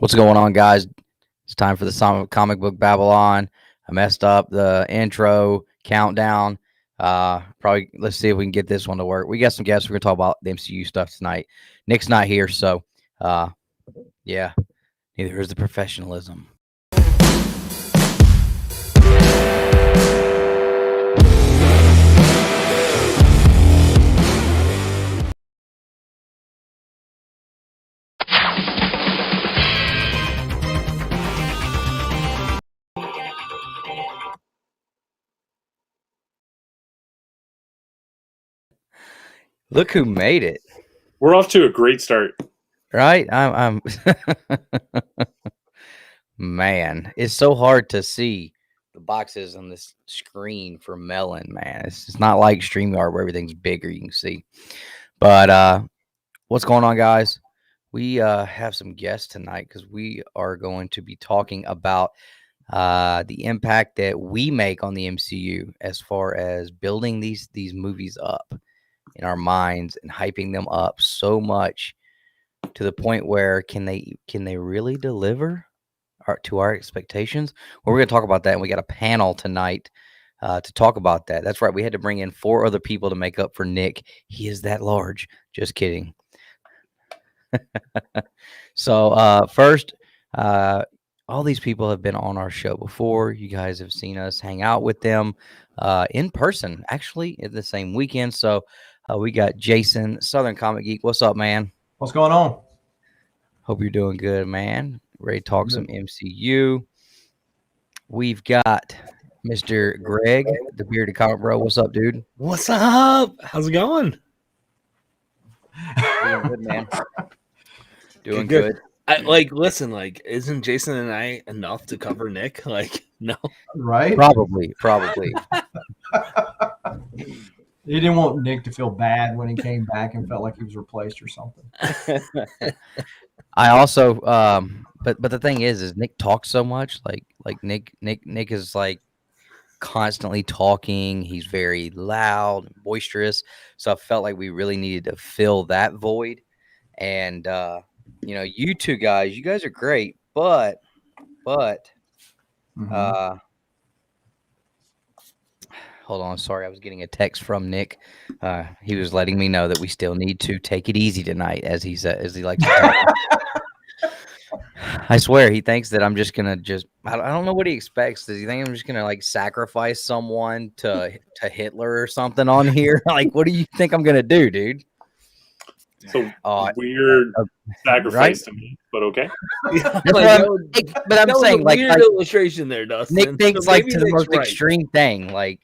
What's going on, guys? It's time for the comic book Babble-On. I messed up the intro countdown. Probably let's see if we can get this one to work. We got some guests. We're gonna talk about the MCU stuff tonight. Nick's not here, so yeah, neither is the professionalism. Look who made it. We're off to a great start. Right? I'm man, it's so hard to see the boxes on this screen for Melon, man. It's not like StreamYard where everything's bigger, you can see. But what's going on, guys? We have some guests tonight because we are going to be talking about the impact that we make on the MCU as far as building these movies up in our minds and hyping them up so much to the point where can they really deliver to our expectations? Well, we're going to talk about that, and we got a panel tonight to talk about that. That's right. We had to bring in 4 other people to make up for Nick. He is that large. Just kidding. So first, all these people have been on our show before. You guys have seen us hang out with them in person, actually, at the same weekend. So we got Jason, Southern Comic Geek. What's up, man? What's going on? Hope you're doing good, man. Ready to talk some MCU. We've got Mr. Greg, the bearded comic bro. What's up, dude? What's up? How's it going? Doing good, man. Doing Good. good. Listen, isn't Jason and I enough to cover Nick? No. Right? Probably. He didn't want Nick to feel bad when he came back and felt like he was replaced or something. I also, but the thing is Nick talks so much. Like Nick is like constantly talking. He's very loud, and boisterous. So I felt like we really needed to fill that void. And you two guys, you guys are great, but hold on, sorry, I was getting a text from Nick. He was letting me know that we still need to take it easy tonight, as he likes to talk. I swear, he thinks that I'm just gonna I don't know what he expects. Does he think I'm just gonna sacrifice someone to Hitler or something on here? What do you think I'm gonna do, dude? So weird sacrifice right? to me, but okay. But I'm saying, weird illustration there, Dustin. Nick thinks So to maybe the Nick's most right. extreme thing. We're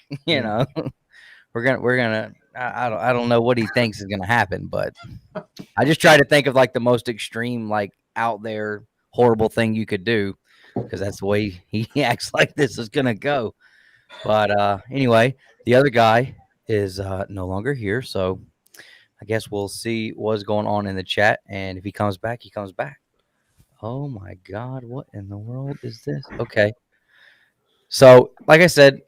gonna. I don't know what he thinks is gonna happen, but I just try to think of the most extreme, out there horrible thing you could do, because that's the way he acts like this is gonna go. But anyway, the other guy is no longer here, so I guess we'll see what's going on in the chat, and if he comes back, he comes back. Oh my God, what in the world is this? Okay. So, like I said,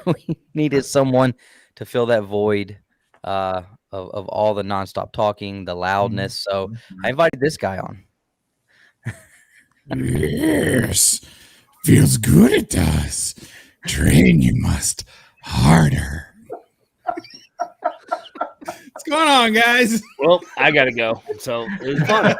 we needed someone to fill that void of all the nonstop talking, the loudness. So I invited this guy on. Yes, feels good it does. Train you must harder. What's going on, guys? Well, I gotta go. So it was fun.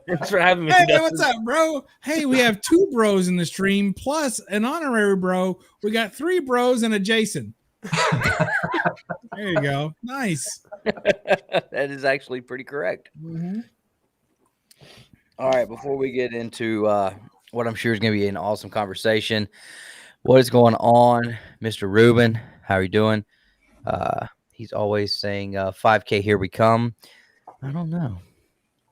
Thanks for having me. Hey, Dustin. what's up, bro? Hey, we have 2 bros in the stream plus an honorary bro. We got 3 bros and a Jason. There you go. Nice. That is actually pretty correct. Mm-hmm. All right, before we get into what I'm sure is going to be an awesome conversation, what is going on, Mr. Ruben? How are you doing? He's always saying 5K, here we come. I don't know.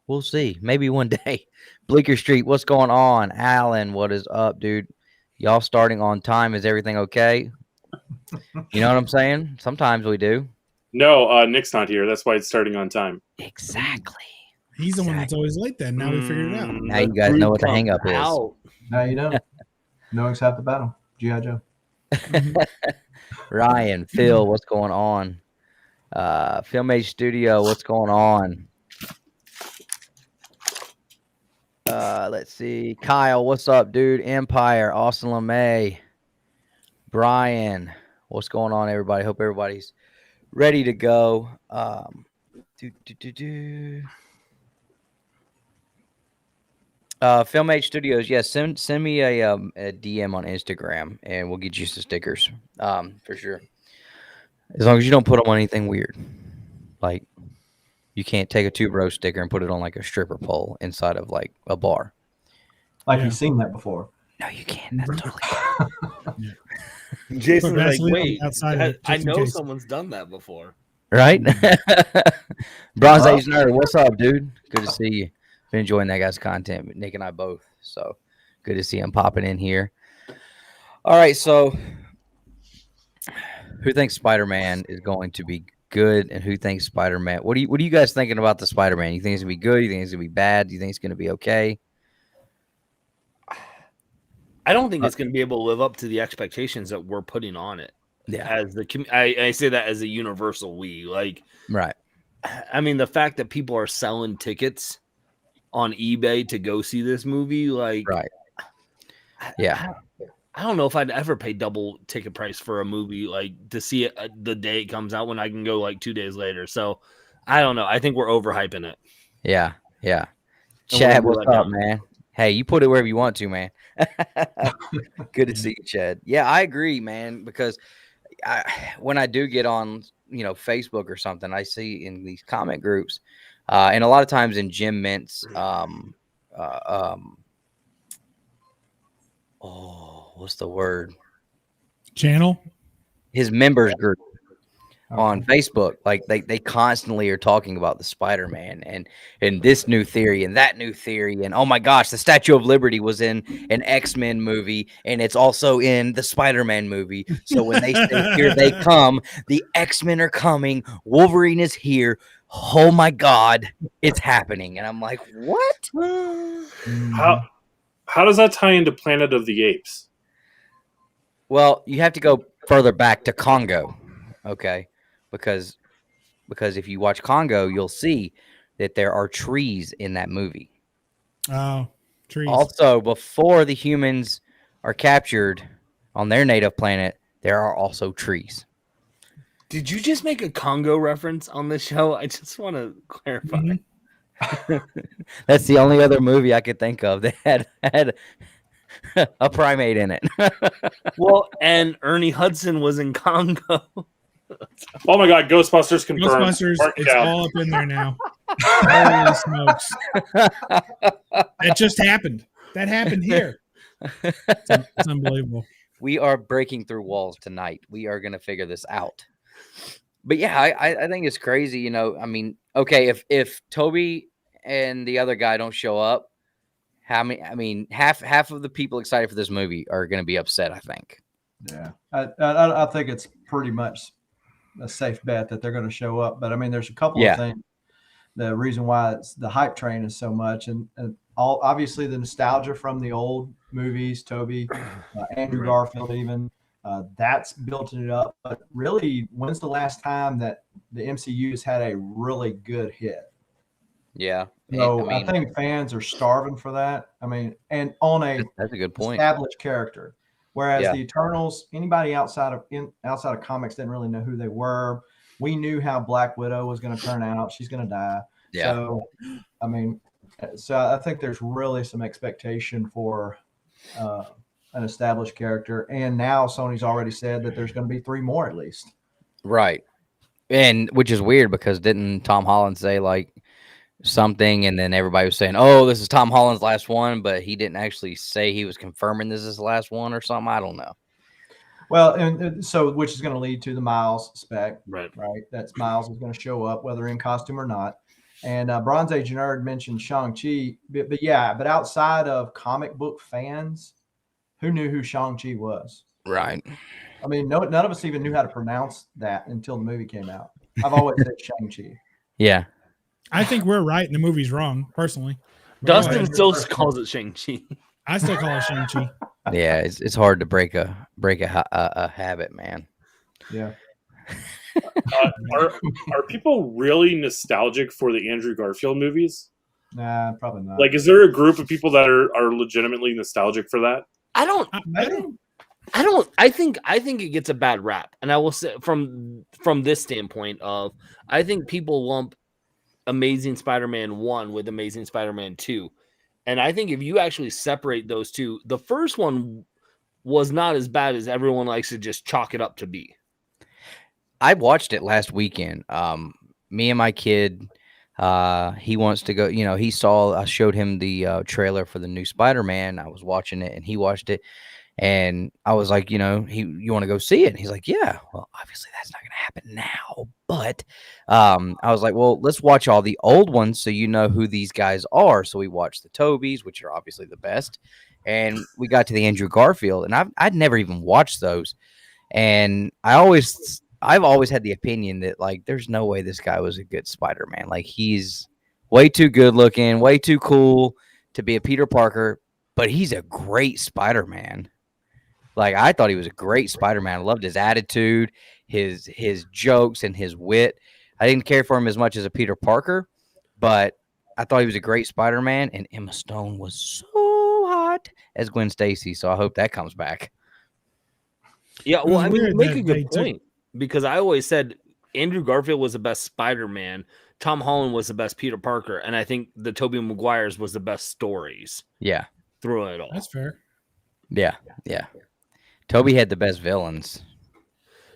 We'll see. Maybe one day. Bleecker Street, what's going on? Alan, what is up, dude? Y'all starting on time. Is everything okay? You know what I'm saying? Sometimes we do. No, Nick's not here. That's why it's starting on time. Exactly. He's the one that's always like that. Now we figured it out. Now you guys know what the hang up is. Now you know. Knowing's half the battle. G.I. Joe. Ryan, Phil, what's going on? Film Age Studio, what's going on? Let's see. Kyle, what's up, dude? Empire, Austin LeMay, Brian, what's going on, everybody? Hope everybody's ready to go. Film H Studios, yes. Send me a DM on Instagram, and we'll get you some stickers, for sure. As long as you don't put them on anything weird, like you can't take a Two Bro sticker and put it on like a stripper pole inside of like a bar. Like you've seen that before. No, you can't. That's totally Jason was like, Vaseline wait, outside of it, I just in know case. someone's done that before. right. Bronze Age Nerd, what's up, dude? Good to see you. Been enjoying that guy's content, Nick and I both. So good to see him popping in here. All right, so who thinks Spider-Man is going to be good, and who thinks Spider-Man? What are you guys thinking about the Spider-Man? You think it's gonna be good? You think it's gonna be bad? You think it's gonna be okay? I don't think it's going to be able to live up to the expectations that we're putting on it. Yeah, As I say that as a universal like, right. I mean, the fact that people are selling tickets on eBay to go see this movie, like, Right. Yeah. I don't know if I'd ever pay double ticket price for a movie, like to see it the day it comes out when I can go like 2 days later. So I don't know. I think we're overhyping it. Yeah. Yeah. And Chad, we'll what's do it up, now. man? Hey, you put it wherever you want to, man. Good to see you, Chad. Yeah, I agree, man, because when I do get on, Facebook or something, I see in these comment groups, and a lot of times in Jim Mint's, what's the word? Channel. His members group on Facebook, like they constantly are talking about the Spider-Man and this new theory and that new theory, and oh my gosh, the Statue of Liberty was in an X-Men movie and it's also in the Spider-Man movie. So when they say here they come, the X-Men are coming, Wolverine is here. Oh my God, it's happening. And I'm like, what? How does that tie into Planet of the Apes? Well, you have to go further back to Congo, okay? Because if you watch Congo, you'll see that there are trees in that movie. Oh, trees. Also, before the humans are captured on their native planet, there are also trees. Did you just make a Congo reference on this show? I just want to clarify. Mhm. That's the only other movie I could think of that had a primate in it. Well, and Ernie Hudson was in Congo. Oh my God, Ghostbusters confirmed. Ghostbusters, Mark it it's down. all up in there now. Holy smokes. That just happened. That happened here. It's unbelievable. We are breaking through walls tonight. We are going to figure this out. But yeah, I think it's crazy. I mean, okay, if Toby and the other guy don't show up, half of the people excited for this movie are going to be upset, I think. Yeah, I think it's pretty much a safe bet that they're going to show up. But I mean, there's a couple of things. The reason why the hype train is so much, and all obviously the nostalgia from the old movies, Toby, Andrew Garfield, even that's built it up. But really, when's the last time that the MCU has had a really good hit? Yeah. So I think fans are starving for that. I mean, and on that's a good point. Established character. Whereas the Eternals, anybody outside of comics didn't really know who they were. We knew how Black Widow was going to turn out. She's going to die. Yeah. So, I mean, I think there's really some expectation for an established character. And now Sony's already said that there's going to be 3 more at least. Right. And which is weird because didn't Tom Holland say like something, and then everybody was saying, oh, this is Tom Holland's last one, but he didn't actually say he was confirming this is the last one or something. I don't know. Well, and so which is going to lead to the Miles spec, Right. That's Miles is going to show up whether in costume or not. And Bronze Age Nerd mentioned Shang-Chi, but outside of comic book fans, who knew who Shang-Chi was? Right. I mean, none of us even knew how to pronounce that until the movie came out. I've always said Shang-Chi. Yeah. I think we're right and the movie's wrong, personally. Dustin still calls it Shang-Chi. I still call it Shang-Chi. Yeah, it's hard to break a habit, man. Yeah. Are people really nostalgic for the Andrew Garfield movies? Nah, probably not. Like, is there a group of people that are legitimately nostalgic for that? I don't. Maybe. I think it gets a bad rap, and I will say from this standpoint of I think people lump Amazing Spider-Man 1 with Amazing Spider-Man 2, and I think if you actually separate those two, the first one was not as bad as everyone likes to just chalk it up to be. I watched it last weekend. Me and my kid, he wants to go. I showed him the trailer for the new Spider-Man. I was watching it, and he watched it. And I was like, you want to go see it? And he's like, yeah. Well, obviously that's not going to happen now. But I was like, well, let's watch all the old ones so you know who these guys are. So we watched the Tobys, which are obviously the best. And we got to the Andrew Garfield. And I'd never even watched those. And I've always had the opinion that, like, there's no way this guy was a good Spider-Man. Like, he's way too good looking, way too cool to be a Peter Parker. But he's a great Spider-Man. Like, I thought he was a great Spider-Man. I loved his attitude, his jokes, and his wit. I didn't care for him as much as a Peter Parker, but I thought he was a great Spider-Man. And Emma Stone was so hot as Gwen Stacy, so I hope that comes back. Yeah, well, I mean, you make a that they good point because I always said Andrew Garfield was the best Spider-Man, Tom Holland was the best Peter Parker, and I think the Tobey Maguire's was the best stories. Yeah, through it all. That's fair. Yeah. Toby had the best villains.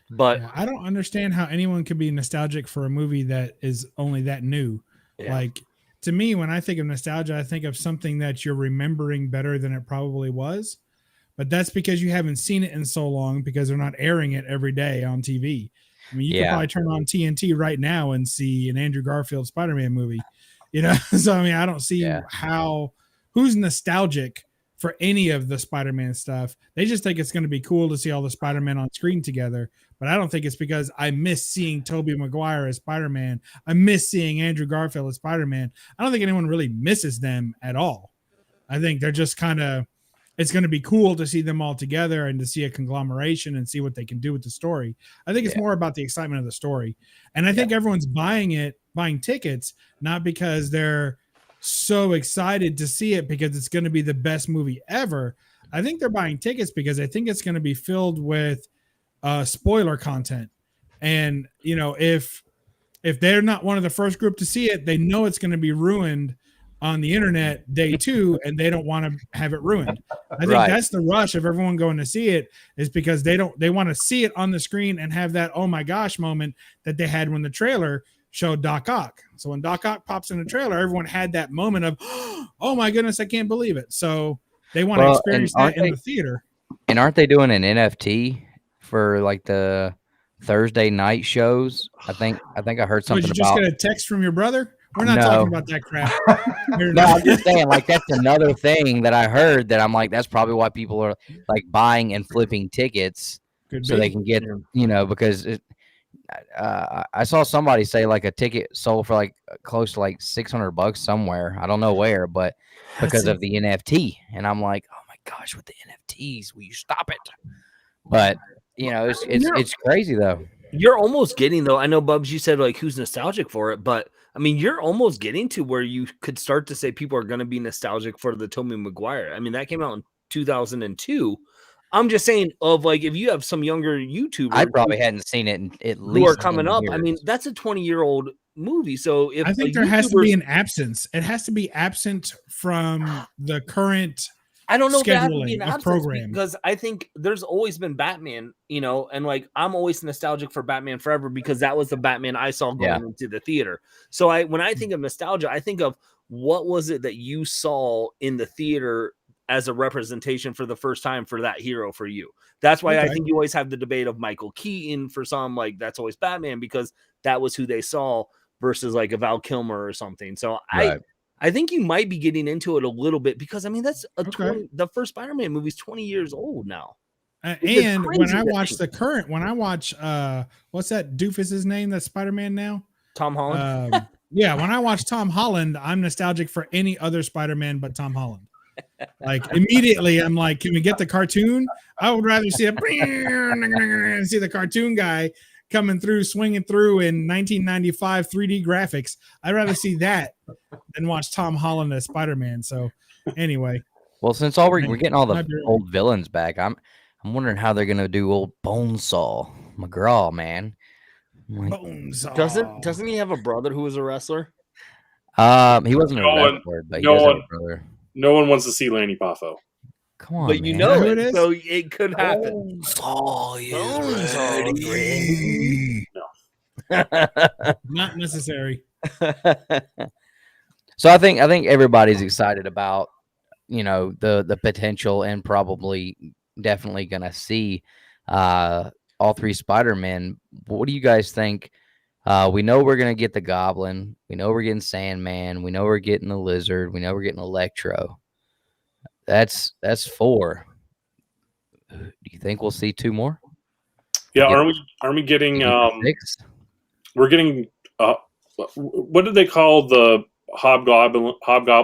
But I don't understand how anyone could be nostalgic for a movie that is only that new. Yeah. Like, to me, when I think of nostalgia, I think of something that you're remembering better than it probably was. But that's because you haven't seen it in so long because they're not airing it every day on TV. I mean, you could probably turn on TNT right now and see an Andrew Garfield Spider-Man movie. So I mean, I don't see who's nostalgic for any of the Spider-Man stuff. They just think it's going to be cool to see all the Spider-Man on screen together. But I don't think it's because I miss seeing Tobey Maguire as Spider-Man. I miss seeing Andrew Garfield as Spider-Man. I don't think anyone really misses them at all. I think they're just kind of, it's going to be cool to see them all together and to see a conglomeration and see what they can do with the story. I think it's more about the excitement of the story. And I think everyone's buying tickets, not because they're so excited to see it because it's going to be the best movie ever. I think they're buying tickets because I think it's going to be filled with spoiler content. And, if they're not one of the first group to see it, they know it's going to be ruined on the internet day 2, and they don't want to have it ruined. I think that's the rush of everyone going to see it, is because they want to see it on the screen and have that, oh my gosh moment that they had when the trailer showed Doc Ock. So when Doc Ock pops in the trailer, everyone had that moment of, oh my goodness, I can't believe it. So they want to experience that in the theater. And aren't they doing an NFT for like the Thursday night shows? I think I heard something Did you about. just get a text from your brother? We're not talking about that crap. No, I'm just saying, like, that's another thing that I heard that I'm like, that's probably why people are like buying and flipping tickets so they can get, because I saw somebody say like a ticket sold for like close to like $600 somewhere. I don't know where, but because of the NFT. And I'm like, oh my gosh, with the NFTs, will you stop it? But it's crazy though. You're almost getting though. I know, Bubs, you said like who's nostalgic for it, but I mean, you're almost getting to where you could start to say people are going to be nostalgic for the Tobey Maguire. I mean, that came out in 2002. I'm just saying, of like, if you have some younger YouTubers, I probably hadn't seen it in at least who are coming up. years. I mean, that's a 20-year-old movie. So if I think there has to be an absence. It has to be absent from the current. I don't know if that would be scheduling an of absence program. because I think there's always been Batman, and like I'm always nostalgic for Batman Forever because that was the Batman I saw going into the theater. So when I think of nostalgia, I think of what was it that you saw in the theater as a representation for the first time for that hero for you. That's why I think you always have the debate of Michael Keaton for some, like that's always Batman because that was who they saw versus like a Val Kilmer or something. So I think you might be getting into it a little bit because I mean that's the first Spider-Man movie is 20 years old now. And when I watch what's that doofus's name that's Spider-Man now? Tom Holland. When I watch Tom Holland, I'm nostalgic for any other Spider-Man but Tom Holland. Like immediately I'm like, can we get the cartoon? I would rather see see the cartoon guy coming through, swinging through in 1995 3D graphics. I'd rather see that than watch Tom Holland as Spider-Man. So anyway. Well, since we're getting all the old villains back, I'm wondering how they're gonna do old Bonesaw McGraw, man. Bonesaw. Doesn't he have a brother who was a wrestler? He wasn't a wrestler, but he does have a brother. No one wants to see Lanny Poffo. Come on, but man. you know who it, it is? so it could happen. Not necessary. So I think everybody's excited about the potential and probably definitely gonna see all three Spider-Men. What do you guys think? We know we're gonna get the Goblin. We know we're getting Sandman. We know we're getting the Lizard. We know we're getting Electro. That's 4. Do you think we'll see 2 more? Yeah, aren't we getting 6? We're getting what did they call the Hobgoblin?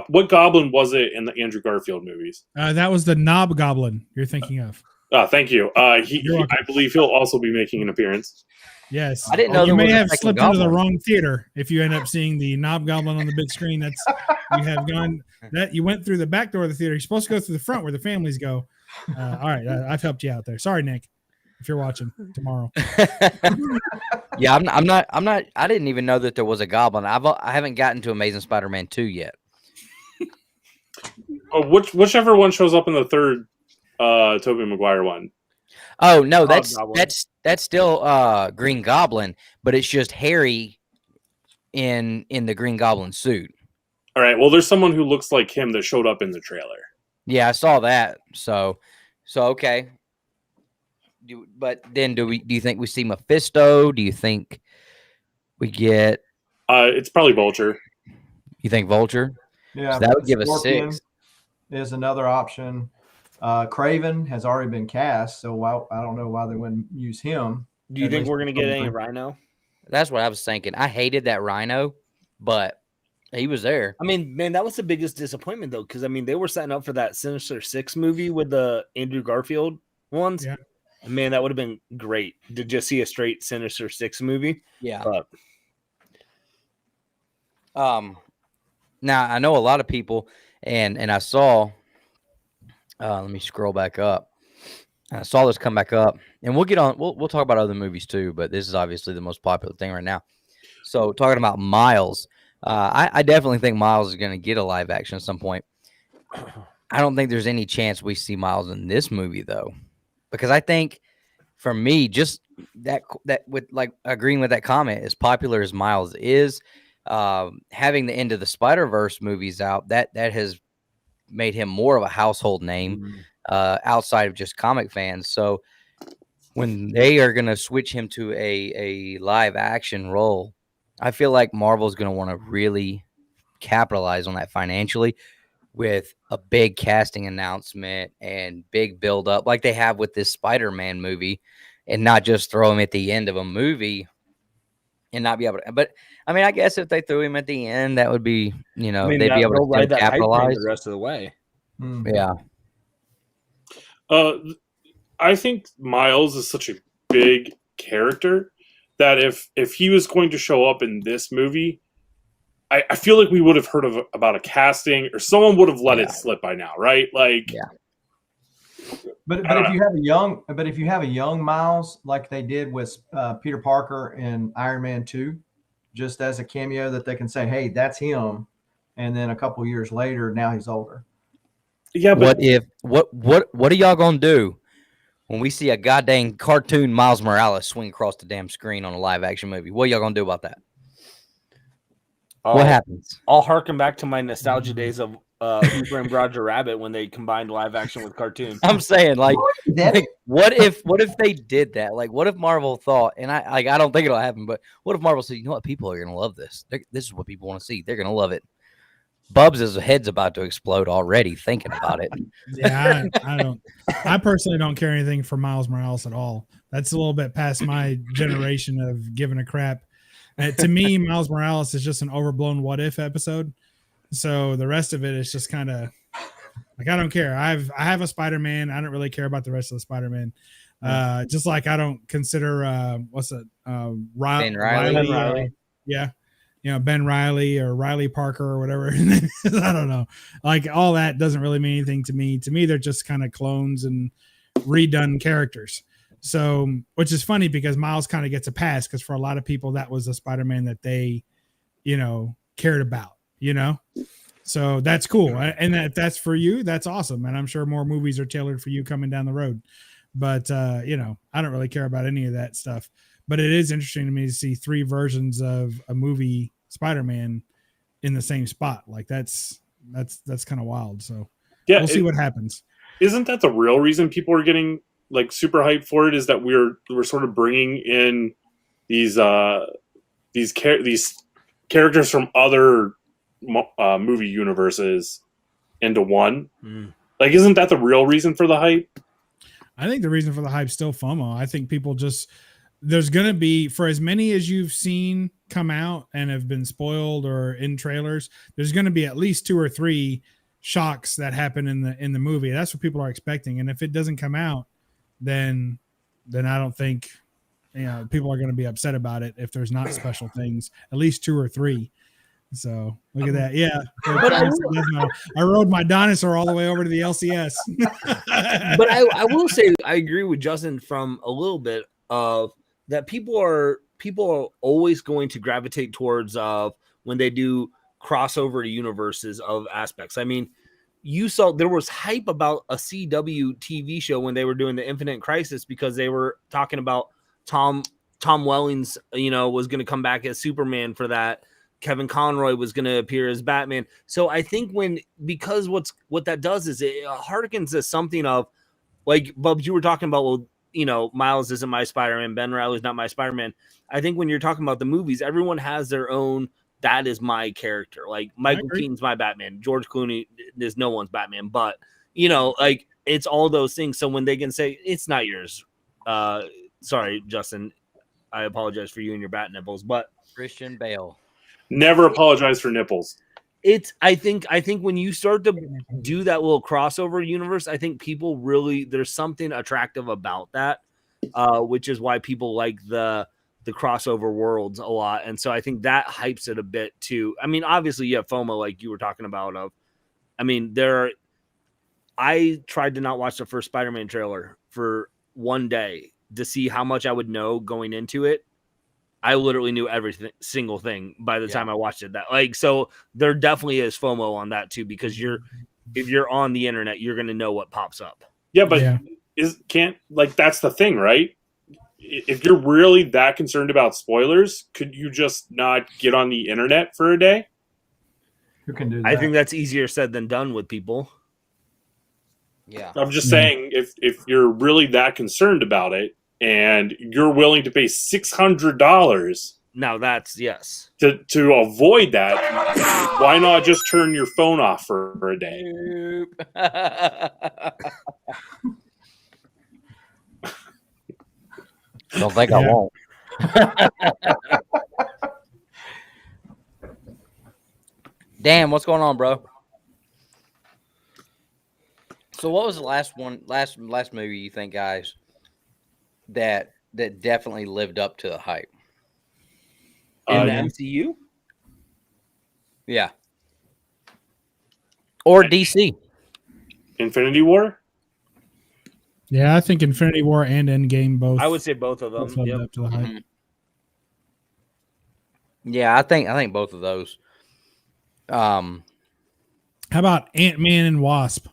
What goblin was it in the Andrew Garfield movies? That was the Knob Goblin you're thinking of. Thank you. I believe he'll also be making an appearance. Yes, I didn't know you may have second slipped Goblin. into the wrong theater if you end up seeing the Knob Goblin on the big screen. That's you have gone that you went through the back door of the theater. You're supposed to go through the front where the families go. All right, I've helped you out there. Sorry, Nick, if you're watching tomorrow. Yeah, I'm not. I didn't even know that there was a Goblin. I haven't gotten to Amazing Spider-Man 2 yet. Whichever one shows up in the third Tobey Maguire one. Oh no, that's still Green Goblin, but it's just Harry in the Green Goblin suit. All right. Well, there's someone who looks like him that showed up in the trailer. Yeah, I saw that. So okay. But then do you think we see Mephisto? Do you think we get? It's probably Vulture. You think Vulture? Yeah, so that would give us Scorpion 6. Is another option. Craven has already been cast, so I don't know why they wouldn't use him. Do you think we're going to get any Rhino? That's what I was thinking. I hated that Rhino, but he was there. I mean, man, that was the biggest disappointment, though, because, I mean, they were setting up for that Sinister Six movie with the Andrew Garfield ones. Yeah. Man, that would have been great to just see a straight Sinister Six movie. Yeah. But now I know a lot of people, and I saw. Let me scroll back up. I saw this come back up, and we'll get on. We'll talk about other movies too, but this is obviously the most popular thing right now. So talking about Miles, I definitely think Miles is going to get a live action at some point. I don't think there's any chance we see Miles in this movie though, because I think for me, just that with like agreeing with that comment, as popular as Miles is, having the End of the Spider-Verse movies out, that has made him more of a household name outside of just comic fans. So when they are going to switch him to a live action role, I feel like Marvel's going to want to really capitalize on that financially with a big casting announcement and big build up like they have with this Spider-Man movie, and not just throw him at the end of a movie and not be able to. But I mean, I guess if they threw him at the end, that would be, they'd be able to ride that capitalize the rest of the way. Yeah. I think Miles is such a big character that if he was going to show up in this movie, I feel like we would have heard about a casting, or someone would have let it slip by now, right? Like, yeah. But if you have a young Miles like they did with Peter Parker in Iron Man 2, just as a cameo that they can say, hey, that's him, and then a couple years later, now he's older. Yeah, but what are y'all gonna do when we see a goddamn cartoon Miles Morales swing across the damn screen on a live action movie? What are y'all gonna do about that? What happens? I'll harken back to my nostalgia days of Who Framed Roger Rabbit when they combined live action with cartoon. I'm saying, like what if they did that? Like, what if Marvel thought, and I don't think it'll happen, but what if Marvel said, you know what, people are gonna love this. This is what people want to see. They're gonna love it. Bubs' head's about to explode already thinking about it. Yeah, I personally don't care anything for Miles Morales at all. That's a little bit past my generation of giving a crap. To me, Miles Morales is just an overblown what if episode. So the rest of it is just kind of like, I don't care. I have a Spider-Man. I don't really care about the rest of the Spider-Man. Just like I don't consider what's it, Ben Riley. Riley. Yeah, Ben Riley or Riley Parker or whatever his name is. I don't know. Like all that doesn't really mean anything to me. To me, they're just kind of clones and redone characters. So, which is funny because Miles kind of gets a pass because for a lot of people that was a Spider-Man that they, cared about. So that's cool. And if that's for you, that's awesome. And I'm sure more movies are tailored for you coming down the road. But I don't really care about any of that stuff. But it is interesting to me to see 3 versions of a movie Spider-Man in the same spot. Like that's kind of wild. So yeah, we'll see what happens. Isn't that the real reason people are getting like super hyped for it? Is that we're sort of bringing in these characters from other movie universes into one? Like, isn't that the real reason for the hype? I think the reason for the hype is still FOMO. I think people there's going to be, for as many as you've seen come out and have been spoiled or in trailers, there's going to be at least 2 or 3 shocks that happen in the movie. That's what people are expecting. And if it doesn't come out, then I don't think people are going to be upset about it if there's not special things, at least 2 or 3. So look at that. Yeah. I rode my dinosaur all the way over to the LCS. But I will say I agree with Justin from a little bit of that people are always going to gravitate towards when they do crossover universes of aspects. I mean, you saw there was hype about a CW TV show when they were doing the Infinite Crisis because they were talking about Tom Wellings, was going to come back as Superman for that. Kevin Conroy was going to appear as Batman. So I think because what that does is it harkens to something of like, Bubs, you were talking about, well, Miles isn't my Spider-Man. Ben Riley's not my Spider-Man. I think when you're talking about the movies, everyone has their own, that is my character. Like Michael Keaton's my Batman. George Clooney is no one's Batman, but like it's all those things. So when they can say it's not yours, sorry, Justin, I apologize for you and your bat nipples, but Christian Bale. Never apologize for nipples. I think when you start to do that little crossover universe, I think people there's something attractive about that, which is why people like the crossover worlds a lot. And so I think that hypes it a bit too. I mean, obviously you have FOMO like you were talking about I tried to not watch the first Spider-Man trailer for one day to see how much I would know going into it. I literally knew every single thing by the time I watched it. So there definitely is FOMO on that too, because if you're on the internet, you're going to know what pops up. Yeah, but that's the thing, right? If you're really that concerned about spoilers, could you just not get on the internet for a day? Who can do that? I think that's easier said than done with people. Yeah. I'm just saying, if you're really that concerned about it and you're willing to pay $600 now, that's yes. To avoid that, why not just turn your phone off for a day? Don't think I won't. Damn, what's going on, bro? So what was the last movie you think, guys, that definitely lived up to the hype? In the MCU? Yeah. Or DC? Infinity War? Yeah, I think Infinity War and Endgame both. I would say both of them. Lived up to the hype. Yeah, I think both of those. How about Ant-Man and Wasp?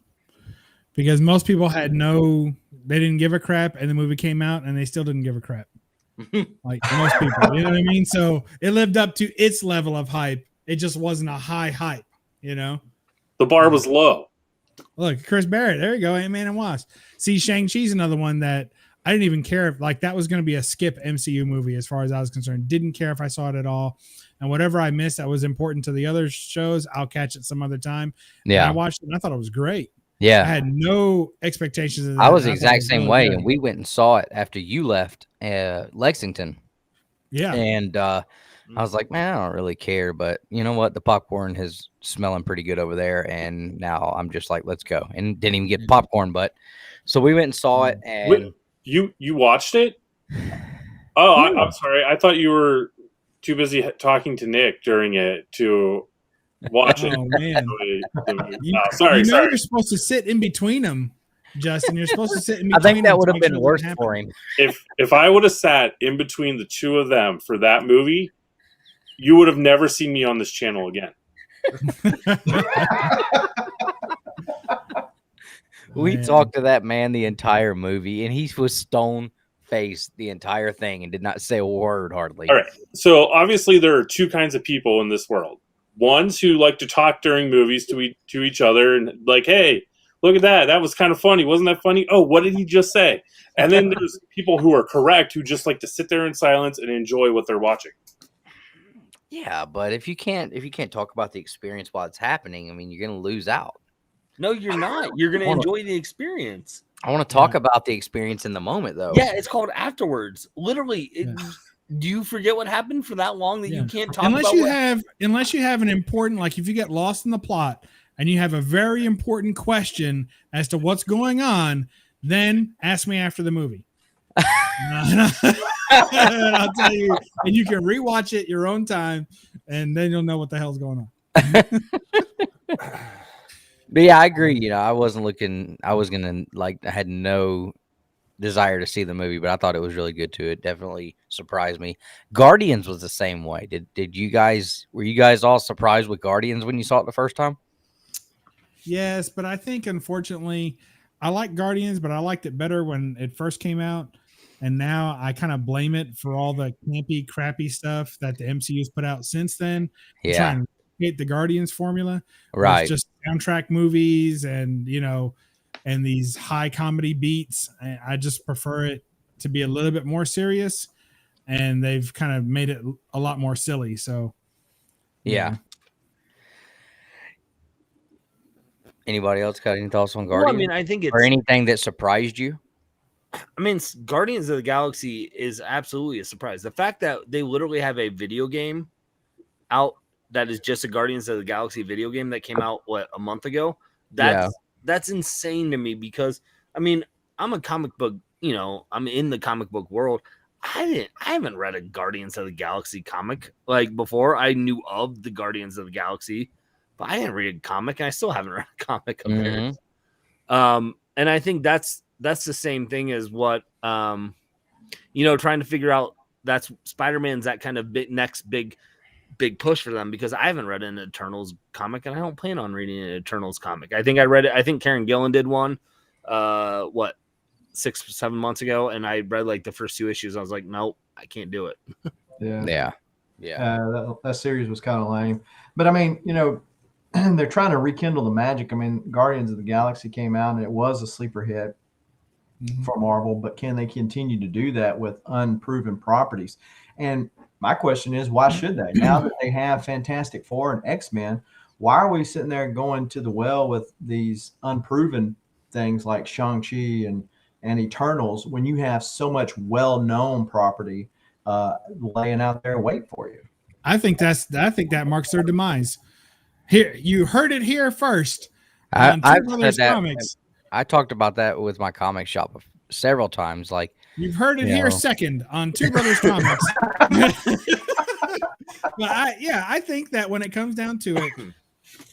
Because most people they didn't give a crap, and the movie came out, and they still didn't give a crap. Like most people, you know what I mean? So it lived up to its level of hype. It just wasn't a high hype, The bar was low. Look, Chris Barrett, there you go, Ant-Man and Wasp. See, Shang-Chi's another one that I didn't even care if, that was going to be a skip MCU movie as far as I was concerned. Didn't care if I saw it at all. And whatever I missed that was important to the other shows, I'll catch it some other time. Yeah. And I watched it and I thought it was great. Yeah. I had no expectations of that. I was the exact same way, and we went and saw it after you left Lexington. Yeah. And I was like, man, I don't really care, but you know what? The popcorn is smelling pretty good over there, and now I'm just like, let's go. And didn't even get popcorn, but so we went and saw it, and You watched it? Oh, Yeah. I'm sorry. I thought you were too busy talking to Nick during it to watch it. Oh man, Sorry. you're supposed to sit in between them, Justin. You're supposed to sit in I between. think that them would to have make been sure it worse doesn't for happen. him. If I would have sat in between the two of them for that movie, you would have never seen me on this channel again. We Man. talked to that man the entire movie, and he was stone faced the entire thing and did not say a word hardly. All right. So obviously there are two kinds of people in this world. Ones who like to talk during movies to each other and like, hey, look at that. That was kind of funny. Wasn't that funny? Oh, what did he just say? And then there's people who are correct who just like to sit there in silence and enjoy what they're watching. Yeah, but if you can't talk about the experience while it's happening, I mean, you're going to lose out. No, you're not. You're going to enjoy the experience. I want to talk about the experience in the moment, though. Yeah, it's called afterwards. Literally, do you forget what happened for that long that you can't talk unless about unless you have an important, like if you get lost in the plot and you have a very important question as to what's going on, then ask me after the movie. And I'll tell you, and you can rewatch it your own time, and then you'll know what the hell's going on. But yeah, I agree. You know, I wasn't looking. I was gonna I had no desire to see the movie, but I thought it was really good too. It definitely surprised me. Guardians was the same way. Did you guys? Were you guys all surprised with Guardians when you saw it the first time? Yes, but I think unfortunately, I like Guardians, but I liked it better when it first came out. And now I kind of blame it for all the campy, crappy stuff that the MCU's put out since then. Yeah. Trying to replicate the Guardians formula. Right. It's just soundtrack movies and, and these high comedy beats. I just prefer it to be a little bit more serious. And they've kind of made it a lot more silly. So, yeah. Anybody else got any thoughts on Guardians? Well, I mean, I think it's... Or anything that surprised you? I mean, Guardians of the Galaxy is absolutely a surprise. The fact that they literally have a video game out that is just a Guardians of the Galaxy video game that came out, a month ago? That's insane to me because, I mean, I'm a comic book, I'm in the comic book world. I haven't read a Guardians of the Galaxy comic like before. I knew of the Guardians of the Galaxy, but I didn't read a comic, and I still haven't read a comic of theirs. And I think that's the same thing as what trying to figure out that's Spider-Man's that kind of next big push for them, because I haven't read an Eternals comic and I don't plan on reading an Eternals comic. I think I read it. I think Karen Gillan did one 6-7 months ago, and I read like the first 2 issues. I was like, nope, I can't do it. Yeah. That series was kind of lame, but I mean, they're trying to rekindle the magic. I mean, Guardians of the Galaxy came out and it was a sleeper hit for Marvel, but can they continue to do that with unproven properties? And my question is, why should they? Now that they have Fantastic Four and X-Men, why are we sitting there going to the well with these unproven things like Shang-Chi and Eternals when you have so much well-known property laying out there waiting for you? I think that marks their demise. Here, you heard it here first. I've said that. Comics. I talked about that with my comic shop several times. Like, you've heard it here second on Two Brothers Comics. But I think that when it comes down to it,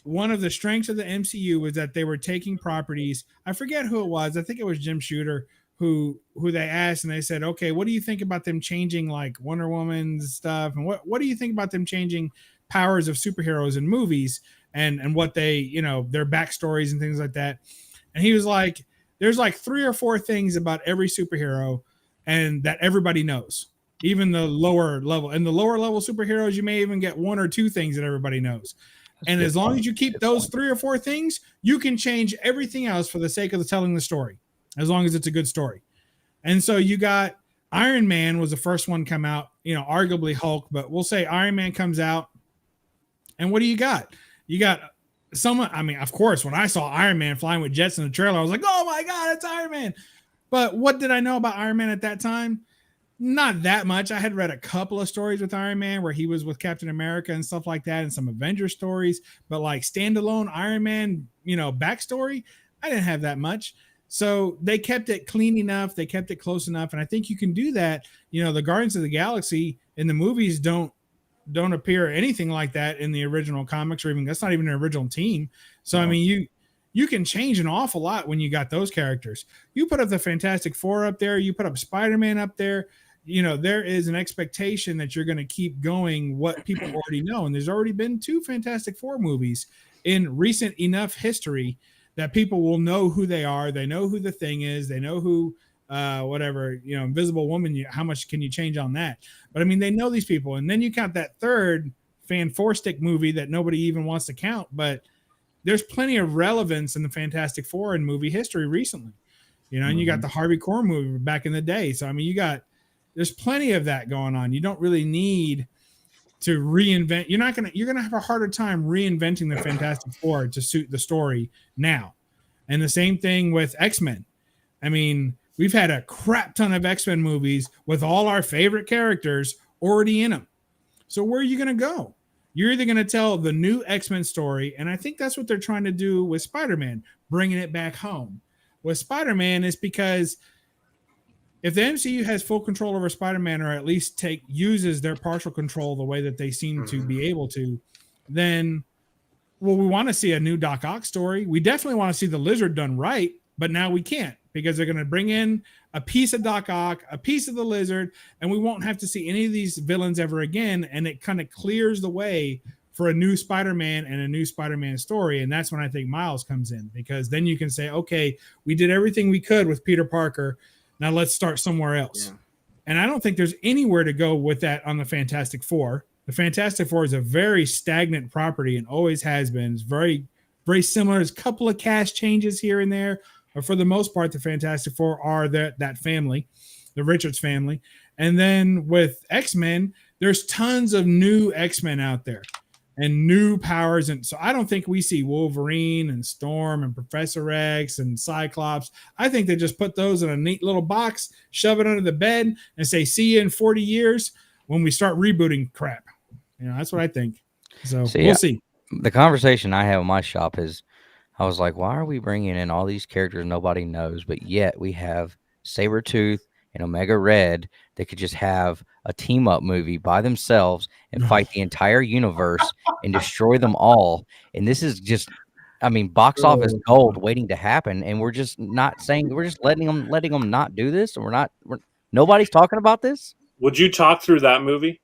one of the strengths of the MCU was that they were taking properties. I forget who it was. I think it was Jim Shooter who they asked, and they said, okay, what do you think about them changing like Wonder Woman's stuff? And what do you think about them changing powers of superheroes in movies and what they, their backstories and things like that? And he was like, there's like 3 or 4 things about every superhero and that everybody knows, even the lower level. And the lower level superheroes, you may even get 1 or 2 things that everybody knows. And as long as you keep those 3 or 4 things, you can change everything else for the sake of telling the story, as long as it's a good story. And so you got Iron Man was the first one come out, arguably Hulk, but we'll say Iron Man comes out. And what do you got? You got someone, I mean, of course, when I saw Iron Man flying with jets in the trailer, I was like, oh my God, it's Iron Man. But what did I know about Iron Man at that time? Not that much. I had read a couple of stories with Iron Man where he was with Captain America and stuff like that, and some Avengers stories, but like standalone Iron Man, backstory, I didn't have that much. So they kept it clean enough, they kept it close enough, and I think you can do that. You know, the Guardians of the Galaxy in the movies don't appear anything like that in the original comics, or even that's not even an original team. So I mean, you can change an awful lot when you got those characters. You put up the Fantastic Four up there, you put up Spider-Man up there. You know, there is an expectation that you're going to keep going what people already know, and there's already been 2 Fantastic Four movies in recent enough history that people will know who they are. They know who the Thing is. They know who, whatever, you know, Invisible Woman. How much can you change on that? But I mean, they know these people. And then you count that third Fan Four Stick movie that nobody even wants to count. But there's plenty of relevance in the Fantastic Four in movie history recently. You know, and you got the Harvey Korman movie back in the day. So I mean, there's plenty of that going on. You don't really need to reinvent. You're gonna have a harder time reinventing the Fantastic Four to suit the story now. And the same thing with X-Men. I mean, we've had a crap ton of X-Men movies with all our favorite characters already in them. So where are you gonna go? You're either gonna tell the new X-Men story, and I think that's what they're trying to do with Spider-Man, bringing it back home. With Spider-Man is because if the MCU has full control over Spider-Man, or at least uses their partial control the way that they seem to be able to, then, well, we want to see a new Doc Ock story. We definitely want to see the Lizard done right, but now we can't because they're going to bring in a piece of Doc Ock, a piece of the Lizard, and we won't have to see any of these villains ever again, and it kind of clears the way for a new Spider-Man and a new Spider-Man story, and that's when I think Miles comes in, because then you can say, okay, we did everything we could with Peter Parker. Now let's start somewhere else. Yeah. And I don't think there's anywhere to go with that on the Fantastic Four. The Fantastic Four is a very stagnant property and always has been. It's very, very similar. There's a couple of cast changes here and there, but for the most part, the Fantastic Four are that family, the Richards family. And then with X-Men, there's tons of new X-Men out there and new powers. And so I don't think we see Wolverine and Storm and Professor X and Cyclops. I think they just put those in a neat little box, shove it under the bed, and say, see you in 40 years when we start rebooting crap. You know, that's what I think. So we'll see. The conversation I have in my shop is, I was like, why are we bringing in all these characters nobody knows, but yet we have Sabretooth and Omega Red that could just have a team-up movie by themselves and fight the entire universe and destroy them all. And this is just, I mean, box office gold waiting to happen. And we're just not saying, we're just letting them not do this. And nobody's talking about this. Would you talk through that movie?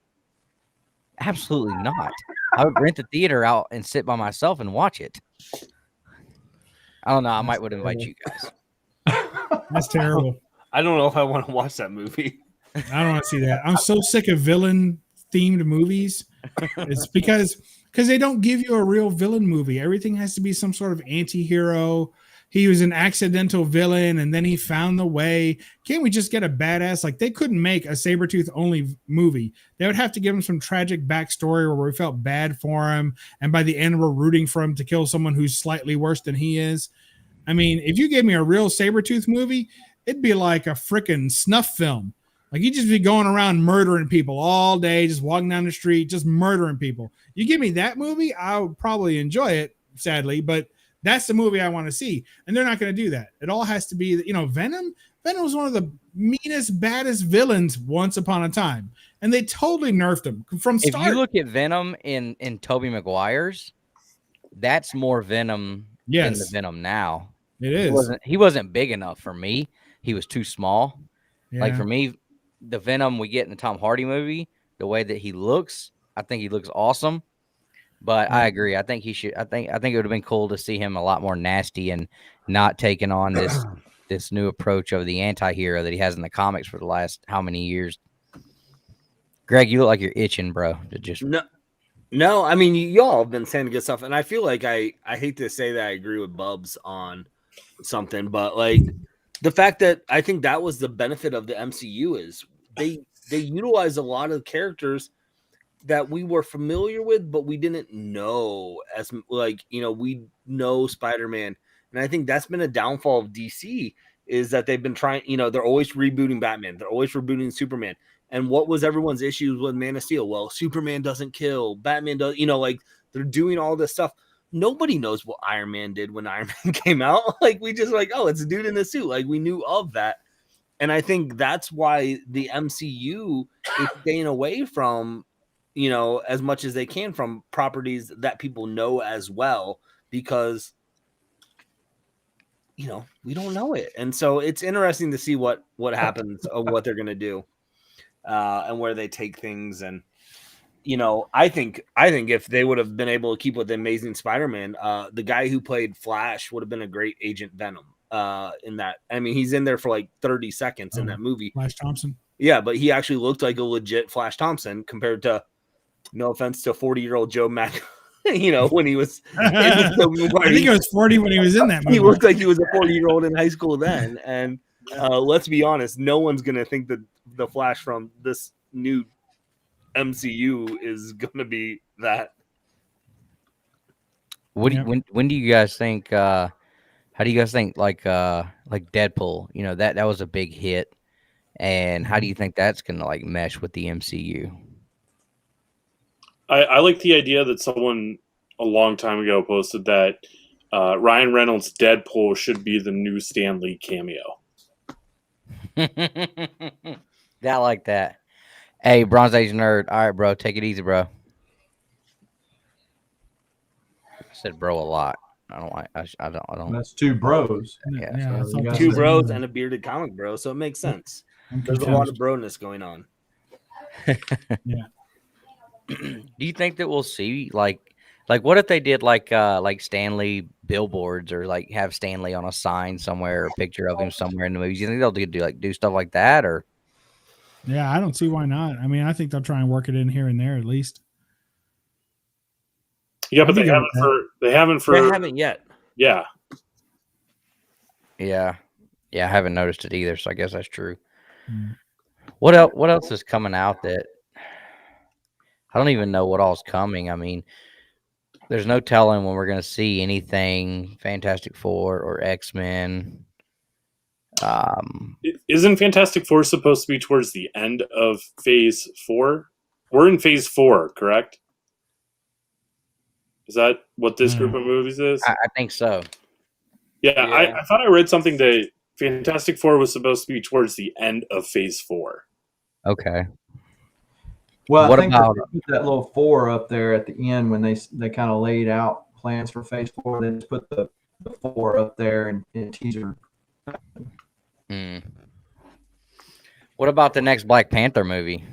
Absolutely not. I would rent the theater out and sit by myself and watch it. I don't know. I might would invite you guys. That's terrible. I don't know if I want to watch that movie. I don't want to see that. I'm so sick of villain themed movies. It's because they don't give you a real villain movie. Everything has to be some sort of anti-hero. He was an accidental villain and then he found the way. Can't we just get a badass? Like, they couldn't make a Sabretooth only movie. They would have to give him some tragic backstory where we felt bad for him. And by the end, we're rooting for him to kill someone who's slightly worse than he is. I mean, if you gave me a real Sabretooth movie, it'd be like a freaking snuff film. Like, you'd just be going around murdering people all day, just walking down the street, just murdering people. You give me that movie, I would probably enjoy it, sadly, but that's the movie I want to see. And they're not going to do that. It all has to be, you know, Venom. Venom was one of the meanest, baddest villains once upon a time. And they totally nerfed him from start. If you look at Venom in Tobey Maguire's, that's more Venom than the Venom now. It is. He wasn't big enough for me. He was too small. Yeah. Like, for me, the Venom we get in the Tom Hardy movie, the way that he looks, I think he looks awesome. But I agree. I think he should. I think it would have been cool to see him a lot more nasty and not taking on this new approach of the anti-hero that he has in the comics for the last how many years. Greg, you look like you're itching, bro. To just no. I mean, y'all have been saying good stuff, and I feel like I hate to say that I agree with Bubs on something, but like, the fact that I think that was the benefit of the MCU is they utilize a lot of characters that we were familiar with, but we didn't know, as like, you know, we know Spider-Man. And I think that's been a downfall of DC, is that they've been trying, you know, they're always rebooting Batman. They're always rebooting Superman. And what was everyone's issues with Man of Steel? Well, Superman doesn't kill, Batman does, you know, like, they're doing all this stuff. nobody knows what Iron Man did when Iron Man came out. Like, we just like, oh, it's a dude in a suit. Like, we knew of that. And I think that's why the MCU is staying away from, you know, as much as they can from properties that people know as well, because, you know, we don't know it. And so it's interesting to see what happens or what they're going to do and where they take things. And, you know, I think if they would have been able to keep with the Amazing Spider-Man, the guy who played Flash would have been a great Agent Venom in that. I mean, he's in there for like 30 seconds in that movie. Flash Thompson. Yeah, but he actually looked like a legit Flash Thompson compared to, no offense to 40-year-old Joe Mack, you know, when he was. I think he was 40 when he was in that movie. He looked like he was a 40-year-old in high school then. And let's be honest, no one's going to think that the Flash from this new MCU is going to be that. What do you, when do you guys think? How do you guys think like Deadpool? You know, that was a big hit, and how do you think that's gonna like mesh with the MCU? I like the idea that someone a long time ago posted that Ryan Reynolds' Deadpool should be the new Stan Lee cameo. I like that. Hey, Bronze Age nerd. All right, bro, take it easy, bro. I said bro a lot. I don't like. I don't. That's two bros. Yeah, so you guys Two are- bros and a bearded comic bro, so it makes sense. There's a lot of broness going on. Yeah. Do you think that we'll see like what if they did like Stanley billboards or like have Stanley on a sign somewhere or a picture of him somewhere in the movies? You think they'll do stuff like that or? Yeah, I don't see why not. I mean, I think they'll try and work it in here and there at least. Yeah, but I they think haven't yet. Yeah. Yeah, I haven't noticed it either, so I guess that's true. Mm. What else is coming out that I don't even know what all's coming? I mean, there's no telling when we're going to see anything Fantastic Four or X-Men. Isn't Fantastic Four supposed to be towards the end of Phase 4? We're in Phase 4, correct? Is that what this group of movies is? I think so. Yeah. I thought I read something that Fantastic Four was supposed to be towards the end of Phase 4. Okay. Well, What I think about- they put that little 4 up there at the end when they kind of laid out plans for Phase 4. They just put the 4 up there in teaser. What about the next Black Panther movie?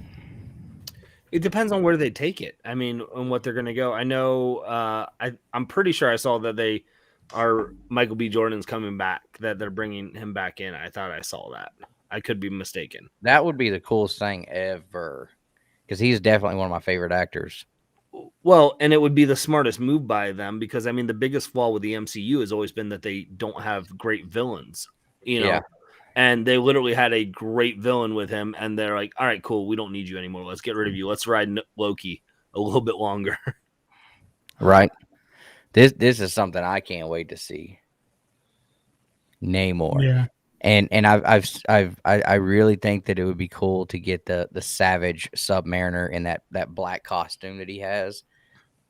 It depends on where they take it. I mean, on what they're going to go. I know. I'm pretty sure I saw that Michael B. Jordan's coming back. That they're bringing him back in. I thought I saw that. I could be mistaken. That would be the coolest thing ever, because he's definitely one of my favorite actors. Well, and it would be the smartest move by them because I mean, the biggest flaw with the MCU has always been that they don't have great villains. You know. Yeah. And they literally had a great villain with him, and they're like, "All right, cool. We don't need you anymore. Let's get rid of you. Let's ride Loki a little bit longer." Right. This is something I can't wait to see. Namor. Yeah. And I really think that it would be cool to get the Savage Submariner in that black costume that he has.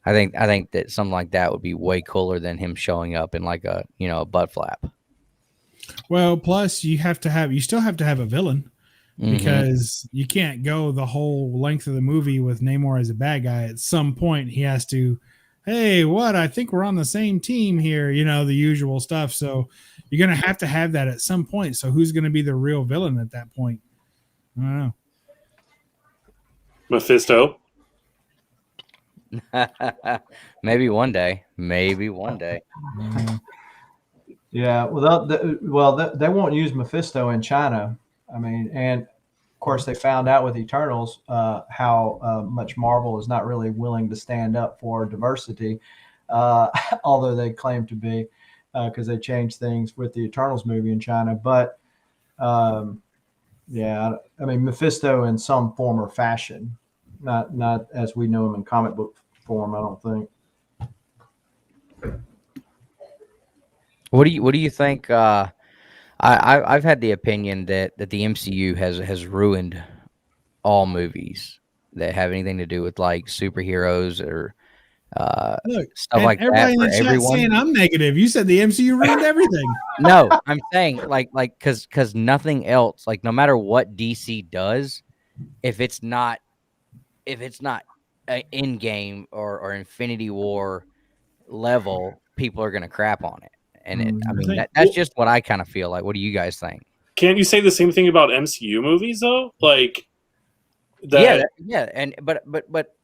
I think that something like that would be way cooler than him showing up in like a butt flap. Well, plus you still have to have a villain because you can't go the whole length of the movie with Namor as a bad guy. At some point, he has to, hey, I think we're on the same team here, the usual stuff. So you're going to have that at some point. So who's going to be the real villain at that point? I don't know. Mephisto. Maybe one day. Yeah, they won't use Mephisto in China. I mean, and of course they found out with Eternals how much Marvel is not really willing to stand up for diversity, although they claim to be, because they changed things with the Eternals movie in China. But yeah, I mean Mephisto in some form or fashion, not as we know him in comic book form. I don't think. What do you think? I've had the opinion that the MCU has ruined all movies that have anything to do with like superheroes or Look, stuff and like everybody that for in the chat everyone. saying I'm negative. You said the MCU ruined everything. No, I'm saying because nothing else, like no matter what DC does, if it's not an in-game or Infinity War level, people are gonna crap on it. And I mean that's just what I kind of feel like. What do you guys think? Can't you say the same thing about MCU movies though? Like that. Yeah, and but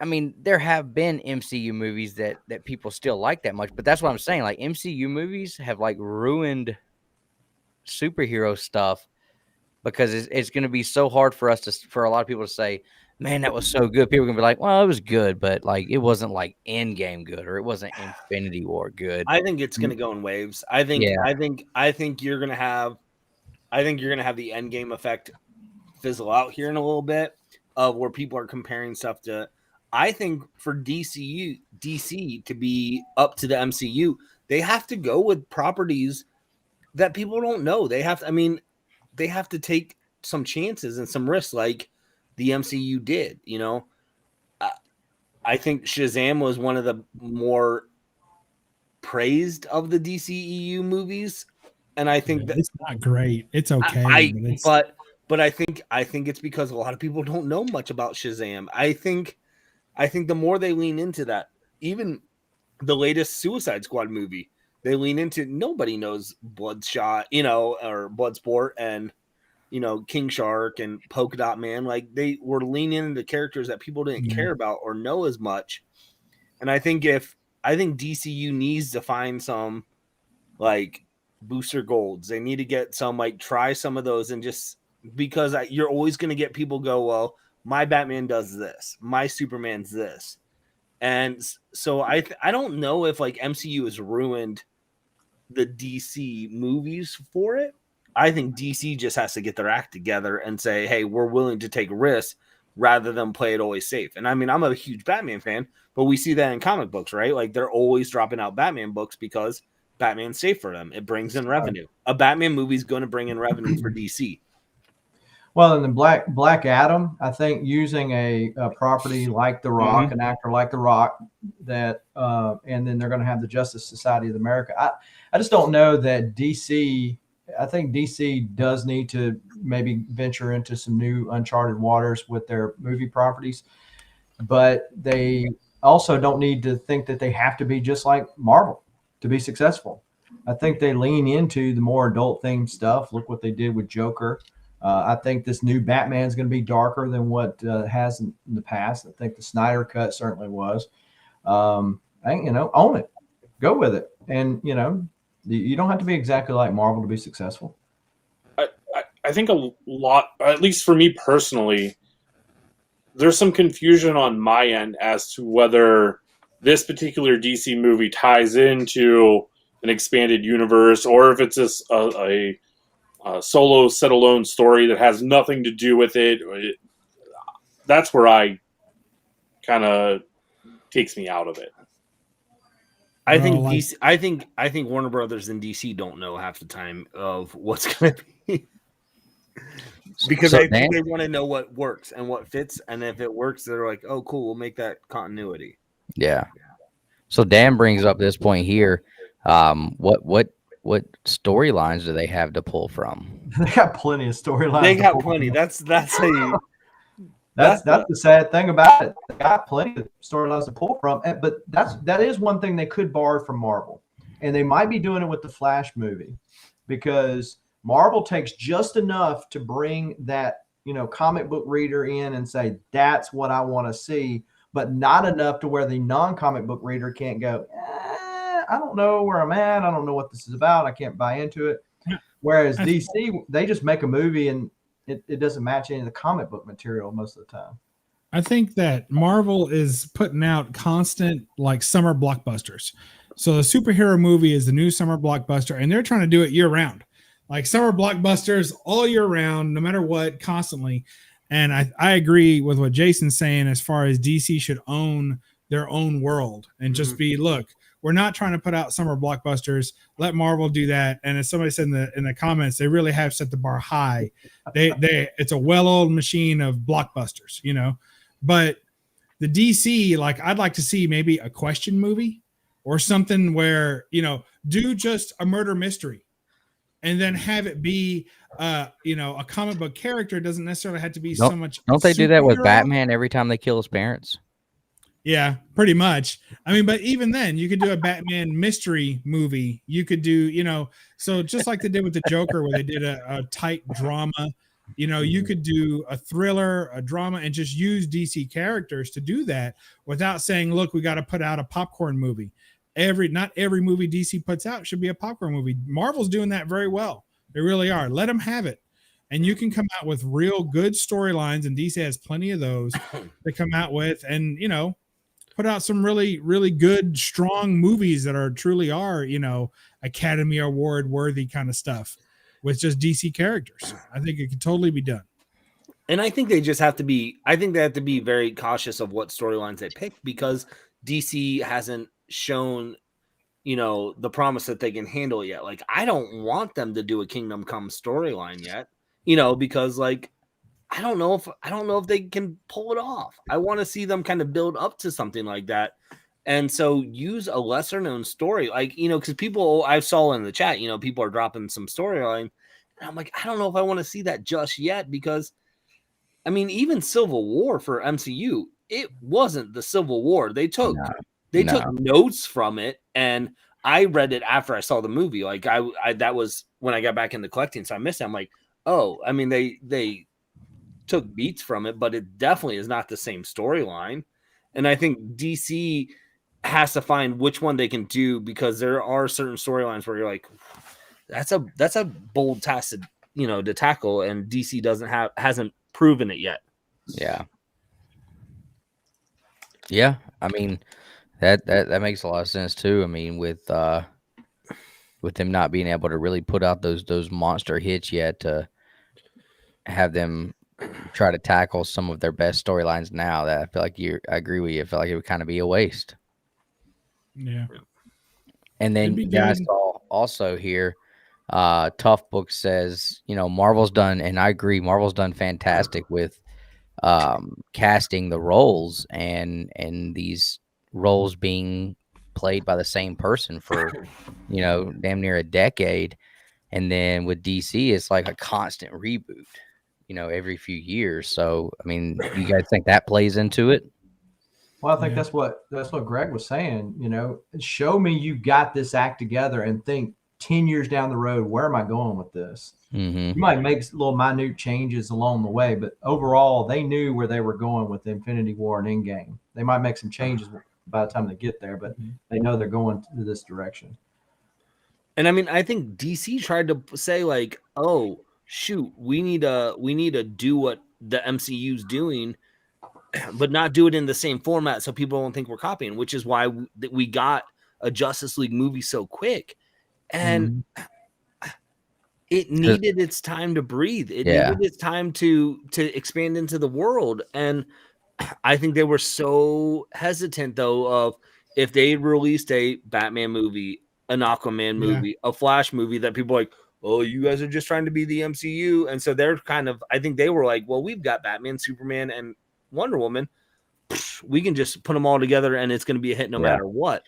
I mean, there have been MCU movies that people still like that much, but that's what I'm saying. Like MCU movies have like ruined superhero stuff because it's going to be so hard for a lot of people to say, man, that was so good. People are going to be like, well, it was good, but like it wasn't like Endgame good or it wasn't Infinity War good. I think it's going to go in waves. I think you're going to have the Endgame effect fizzle out here in a little bit of where people are comparing stuff to. I think for DC to be up to the MCU, they have to go with properties that people don't know. They have to take some chances and some risks like the MCU did, you know. I think Shazam was one of the more praised of the DCEU movies, and I think that it's not great. It's okay, but I think it's because a lot of people don't know much about Shazam. I think the more they lean into that, even the latest Suicide Squad movie, they lean into nobody knows Bloodshot, you know, or Bloodsport and, you know, King Shark and Polka Dot Man. Like they were leaning into characters that people didn't care about or know as much. And I think DCU needs to find some like booster golds. They need to get some, like, try some of those, and just because you're always going to get people go, well, my Batman does this, my Superman's this. And so I don't know if like MCU has ruined the DC movies for it. I think DC just has to get their act together and say, hey, we're willing to take risks rather than play it always safe. And I mean, I'm a huge Batman fan, but we see that in comic books, right? Like they're always dropping out Batman books because Batman's safe for them. It brings in revenue. A Batman movie is going to bring in revenue for DC. Well, in the Black Adam, I think using a property like The Rock, an actor like The Rock, that and then they're going to have the Justice Society of America. I just don't know that DC. I think DC does need to maybe venture into some new uncharted waters with their movie properties, but they also don't need to think that they have to be just like Marvel to be successful. I think they lean into the more adult themed stuff. Look what they did with Joker. I think this new Batman is going to be darker than what has in the past. I think the Snyder cut certainly was. Own it, go with it, and you don't have to be exactly like Marvel to be successful. I think a lot, at least for me personally, there's some confusion on my end as to whether this particular DC movie ties into an expanded universe or if it's just a solo set alone story that has nothing to do with it. That's where I kind of takes me out of it. I think DC. I think Warner Brothers and DC don't know half the time of what's going to be because I think they want to know what works and what fits, and if it works, they're like, "Oh, cool, we'll make that continuity." Yeah. So Dan brings up this point here. What storylines do they have to pull from? They got plenty of storylines. They got plenty. That's the sad thing about it. They got plenty of storylines to pull from, but that is one thing they could borrow from Marvel, and they might be doing it with the Flash movie, because Marvel takes just enough to bring that comic book reader in and say that's what I want to see, but not enough to where the non-comic book reader can't go, I don't know where I'm at. I don't know what this is about. I can't buy into it. Whereas DC, they just make a movie and it doesn't match any of the comic book material most of the time. I think that Marvel is putting out constant like summer blockbusters. So the superhero movie is the new summer blockbuster, and they're trying to do it year round. Like summer blockbusters all year round, no matter what, constantly. And I agree with what Jason's saying as far as DC should own their own world and just be, look, we're not trying to put out summer blockbusters. Let Marvel do that. And as somebody said in the comments, they really have set the bar high. It's a well-oiled machine of blockbusters, But The DC, like I'd like to see maybe a question movie or something where, you know, do just a murder mystery and then have it be you know, a comic book character. Doesn't necessarily have to be so much. Don't they do that with superhero. Batman every time they kill his parents? Yeah, pretty much. I mean, but even then, you could do a Batman mystery movie. You could do, you know, so just like they did with the Joker, where they did a tight drama. You know, you could do a thriller, a drama, and just use DC characters to do that without saying, "Look, we got to put out a popcorn movie." Not every movie DC puts out should be a popcorn movie. Marvel's doing that very well. They really are. Let them have it. And you can come out with real good storylines, and DC has plenty of those to come out with, and, you know, put out some really, really good, strong movies that are truly are, you know, Academy Award worthy kind of stuff with just DC characters. I think it could totally be done. And I think they just have to be, I think they have to be very cautious of what storylines they pick, because DC hasn't shown, you know, the promise that they can handle it yet. Like, I don't want them to do a Kingdom Come storyline yet, you know, because like, I don't know if they can pull it off. I want to see them kind of build up to something like that. And so use a lesser known story, like, you know, because people, I saw in the chat, you know, people are dropping some storyline. And I'm like, I don't know if I want to see that just yet, because I mean, even Civil War for MCU, it wasn't the Civil War. They took notes from it, and I read it after I saw the movie. Like I that was when I got back into collecting, so I missed it. I'm like, oh, I mean, they took beats from it, but it definitely is not the same storyline. And I think DC has to find which one they can do, because there are certain storylines where you're like, that's a bold task to, you know, to tackle, and DC hasn't proven it yet. Yeah. I mean, that makes a lot of sense too. I mean, with them not being able to really put out those monster hits yet, to have them try to tackle some of their best storylines now, that I feel like I agree with you. I feel like it would kind of be a waste. Yeah. And then I saw also here, Tough Book says, you know, Marvel's done, and I agree, Marvel's done fantastic with casting the roles, and these roles being played by the same person for, you know, damn near a decade. And then with DC, it's like a constant reboot, you know, every few years. So, I mean, you guys think that plays into it? Well, I think that's what Greg was saying. You know, show me you got this act together, and think 10 years down the road, where am I going with this? You might make little minute changes along the way, but overall, they knew where they were going with Infinity War and Endgame. They might make some changes by the time they get there, but they know they're going to this direction. And I mean, I think DC tried to say like, oh, shoot, we need to do what the MCU's doing, but not do it in the same format so people don't think we're copying, which is why we got a Justice League movie so quick. And it needed its time to breathe. It needed its time to expand into the world. And I think they were so hesitant, though, of if they released a Batman movie, an Aquaman movie, a Flash movie, that people are like, oh, you guys are just trying to be the MCU. And so they're kind of, I think they were like, well, we've got Batman, Superman, and Wonder Woman. We can just put them all together and it's going to be a hit no matter what.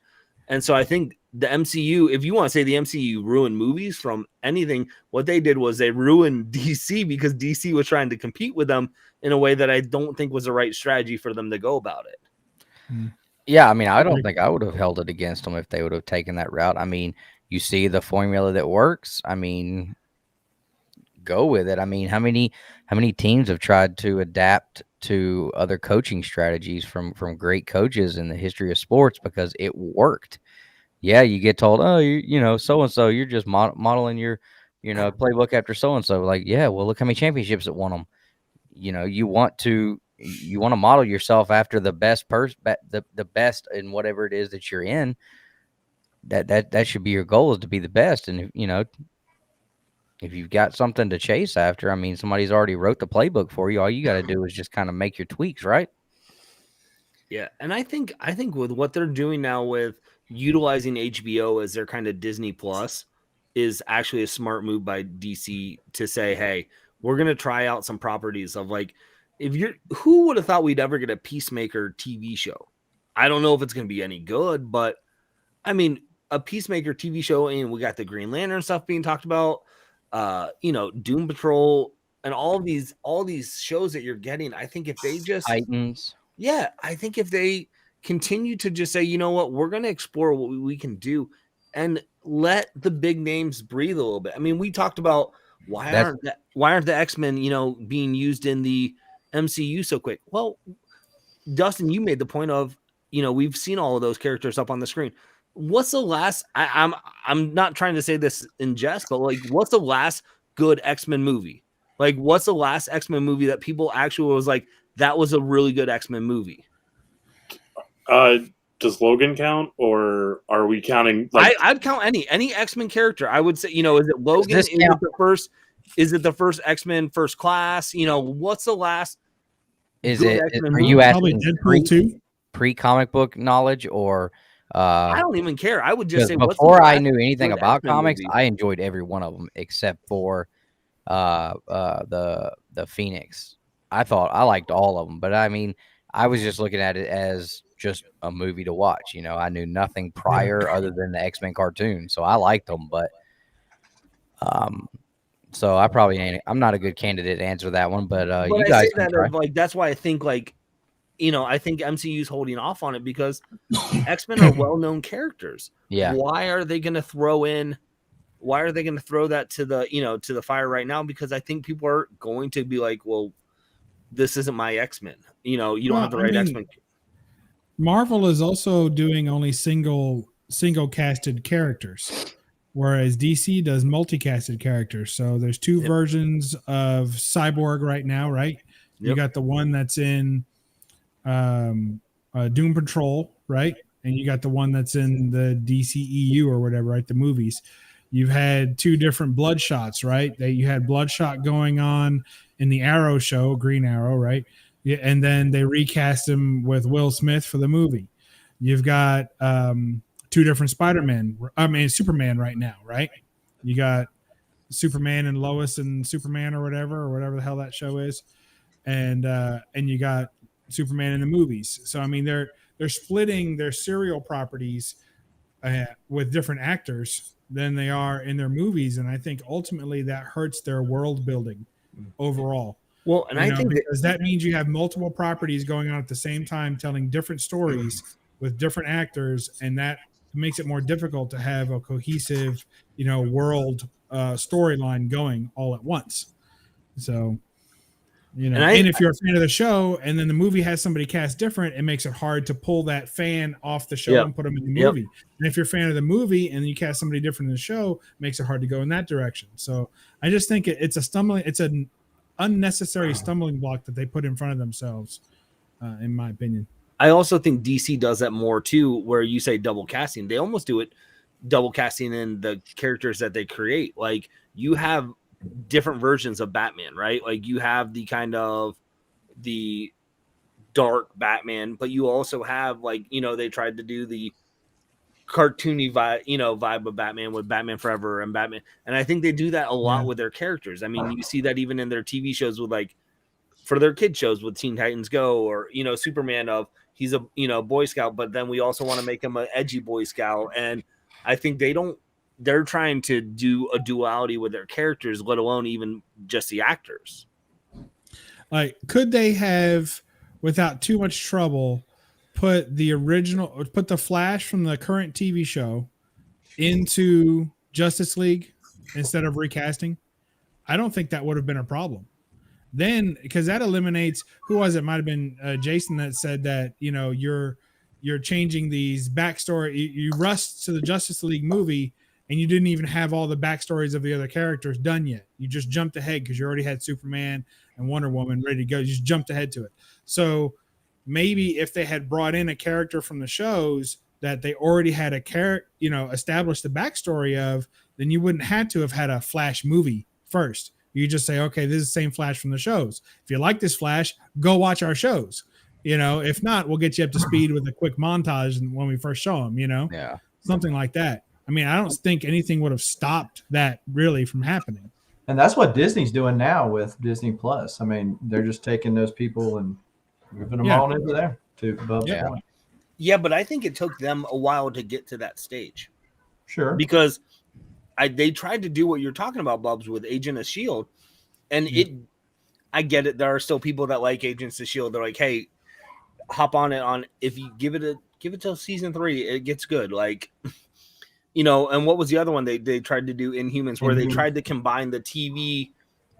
And so I think the MCU, if you want to say the MCU ruined movies from anything, what they did was they ruined DC, because DC was trying to compete with them in a way that I don't think was the right strategy for them to go about it. Yeah, I mean, I don't think I would have held it against them if they would have taken that route. I mean, you see the formula that works. I mean, go with it. I mean, how many teams have tried to adapt to other coaching strategies from great coaches in the history of sports because it worked? Yeah, you get told, oh, you know, so and so, you're just modeling your, you know, playbook after so and so. Like, yeah, well, look how many championships it won them. You know, you want to model yourself after the best person, the best in whatever it is that you're in. That should be your goal, is to be the best. And you know, if you've got something to chase after, I mean, somebody's already wrote the playbook for you. All you got to do is just kind of make your tweaks, right? Yeah, and I think with what they're doing now with utilizing HBO as their kind of Disney Plus is actually a smart move by DC to say, hey, we're going to try out some properties of like, who would have thought we'd ever get a Peacemaker TV show? I don't know if it's going to be any good, but I mean, a Peacemaker TV show, and we got the Green Lantern stuff being talked about, Doom Patrol, and all these shows that you're getting. I think if they just Titans, I think if they continue to just say, you know what, we're going to explore what we can do, and let the big names breathe a little bit. I mean, we talked about why aren't the X-Men, being used in the MCU so quick? Well, Dustin, you made the point of, we've seen all of those characters up on the screen. What's the last? I'm not trying to say this in jest, but like, what's the last good X-Men movie? Like, what's the last X-Men movie that people actually was like, that was a really good X-Men movie? Does Logan count, or are we counting? Like, I'd count any X-Men character. I would say, is it Logan? Is it the first X-Men First Class? What's the last? Are you asking Deadpool 2? Pre-comic book knowledge, or I don't even care. I would just say before I knew anything about comics, I enjoyed every one of them except for the Phoenix. I liked all of them, but I mean, I was just looking at it as just a movie to watch. I knew nothing prior other than the X-Men cartoon, so I liked them. But so I'm not a good candidate to answer that one. But you guys say that that's why I think I think MCU's holding off on it because X-Men are well-known characters. Yeah. Why are they going to throw that to the fire right now? Because I think people are going to be like, well, this isn't my X-Men. You don't have the right X-Men. Marvel is also doing only single casted characters, whereas DC does multicasted characters. So there's two versions of Cyborg right now, right? You got the one that's in Doom Patrol, right? And you got the one that's in the DCEU or whatever, right? The movies. You've had two different Bloodshots, right? You had Bloodshot going on in the Arrow show, Green Arrow, right? Yeah, and then they recast him with Will Smith for the movie. You've got two different Superman right now, right? You got Superman and Lois and Superman or whatever the hell that show is, and you got Superman in the movies. So I mean, they're splitting their serial properties with different actors than they are in their movies, and I think ultimately that hurts their world building overall. Well, and I think because that means you have multiple properties going on at the same time, telling different stories with different actors, and that makes it more difficult to have a cohesive, world storyline going all at once. So, and if you're a fan of the show, and then the movie has somebody cast different, it makes it hard to pull that fan off the show and put them in the movie. And if you're a fan of the movie and you cast somebody different in the show, it makes it hard to go in that direction. So I just think it's an unnecessary stumbling block that they put in front of themselves, in my opinion. I also think DC does that more too, where you say double casting. They almost do it double casting in the characters that they create. Like, you have different versions of Batman, right? Like, you have the kind of the dark Batman, but you also have, like, they tried to do the cartoony vibe of Batman with Batman Forever and Batman, and I think they do that a lot with their characters. I mean, you see that even in their TV shows with, like, for their kid shows with Teen Titans Go, or Superman of he's a Boy Scout, but then we also want to make him an edgy Boy Scout, and I think they're trying to do a duality with their characters, let alone even just the actors. Like, could they have, without too much trouble, put the Flash from the current TV show into Justice League instead of recasting? I don't think that would have been a problem. Then, because that eliminates, who was it? Might have been Jason that said that, you're changing these backstory. You rushed to the Justice League movie and you didn't even have all the backstories of the other characters done yet. You just jumped ahead because you already had Superman and Wonder Woman ready to go. You just jumped ahead to it. So maybe if they had brought in a character from the shows that they already had a character, established the backstory of, then you wouldn't have to have had a Flash movie first. You just say, okay, this is the same Flash from the shows. If you like this Flash, go watch our shows. If not, we'll get you up to speed with a quick montage when we first show them, Yeah. Something like that. I mean, I don't think anything would have stopped that really from happening. And that's what Disney's doing now with Disney Plus. I mean, they're just taking those people and moving them on into there to above the point. Yeah, but I think it took them a while to get to that stage. Sure. Because they tried to do what you're talking about, Bubs, with Agent of S.H.I.E.L.D. And I get it. There are still people that like Agents of S.H.I.E.L.D. They're like, hey, hop on it if you give it till season 3, it gets good. Like, and what was the other one they tried to do, Inhumans, where they tried to combine the TV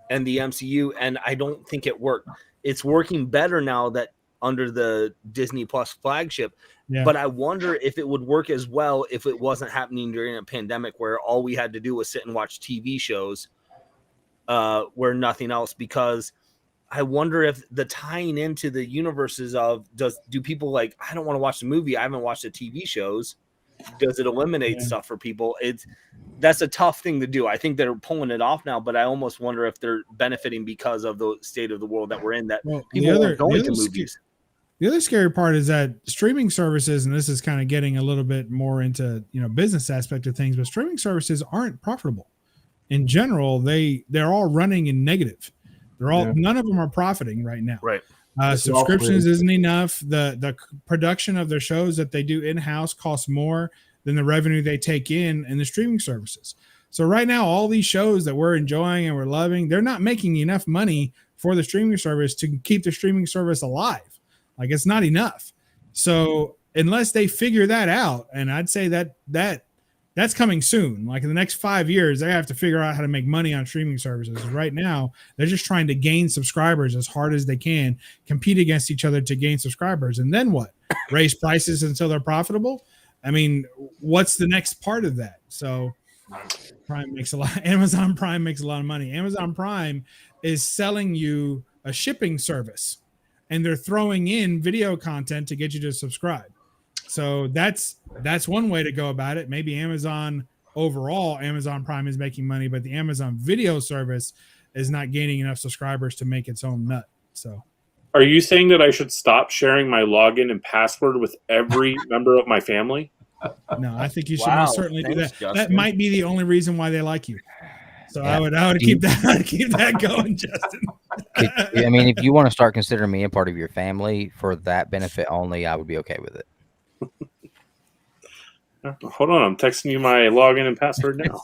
and the MCU, and I don't think it worked. It's working better now that under the Disney Plus flagship, but I wonder if it would work as well if it wasn't happening during a pandemic where all we had to do was sit and watch TV shows where nothing else, because I wonder if the tying into the universes of do people like, I don't want to watch the movie, I haven't watched the TV shows. Does it eliminate stuff for people? That's a tough thing to do. I think they're pulling it off now, but I almost wonder if they're benefiting because of the state of the world that we're in, that people aren't going to movies. The other scary part is that streaming services, and this is kind of getting a little bit more into business aspect of things, but streaming services aren't profitable. In general, they're all running in negative. They're all none of them are profiting right now. Right. Subscriptions isn't enough. The production of their shows that they do in-house costs more than the revenue they take in the streaming services. So right now, all these shows that we're enjoying and we're loving, they're not making enough money for the streaming service to keep the streaming service alive. Like, it's not enough. So unless they figure that out, and I'd say that's coming soon. Like in the next 5 years, they have to figure out how to make money on streaming services. Right now, they're just trying to gain subscribers as hard as they can, compete against each other to gain subscribers. And then what? Raise prices until they're profitable? I mean, what's the next part of that? So Amazon Prime makes a lot of money. Amazon Prime is selling you a shipping service, and they're throwing in video content to get you to subscribe. So that's one way to go about it. Maybe Amazon Prime is making money, but the Amazon Video service is not gaining enough subscribers to make its own nut. So, are you saying that I should stop sharing my login and password with every member of my family? No, I think you should most certainly do that. Justin. That might be the only reason why they like you. So I would keep that going, Justin. I mean, if you want to start considering me a part of your family for that benefit only, I would be okay with it. Hold on, I'm texting you my login and password now.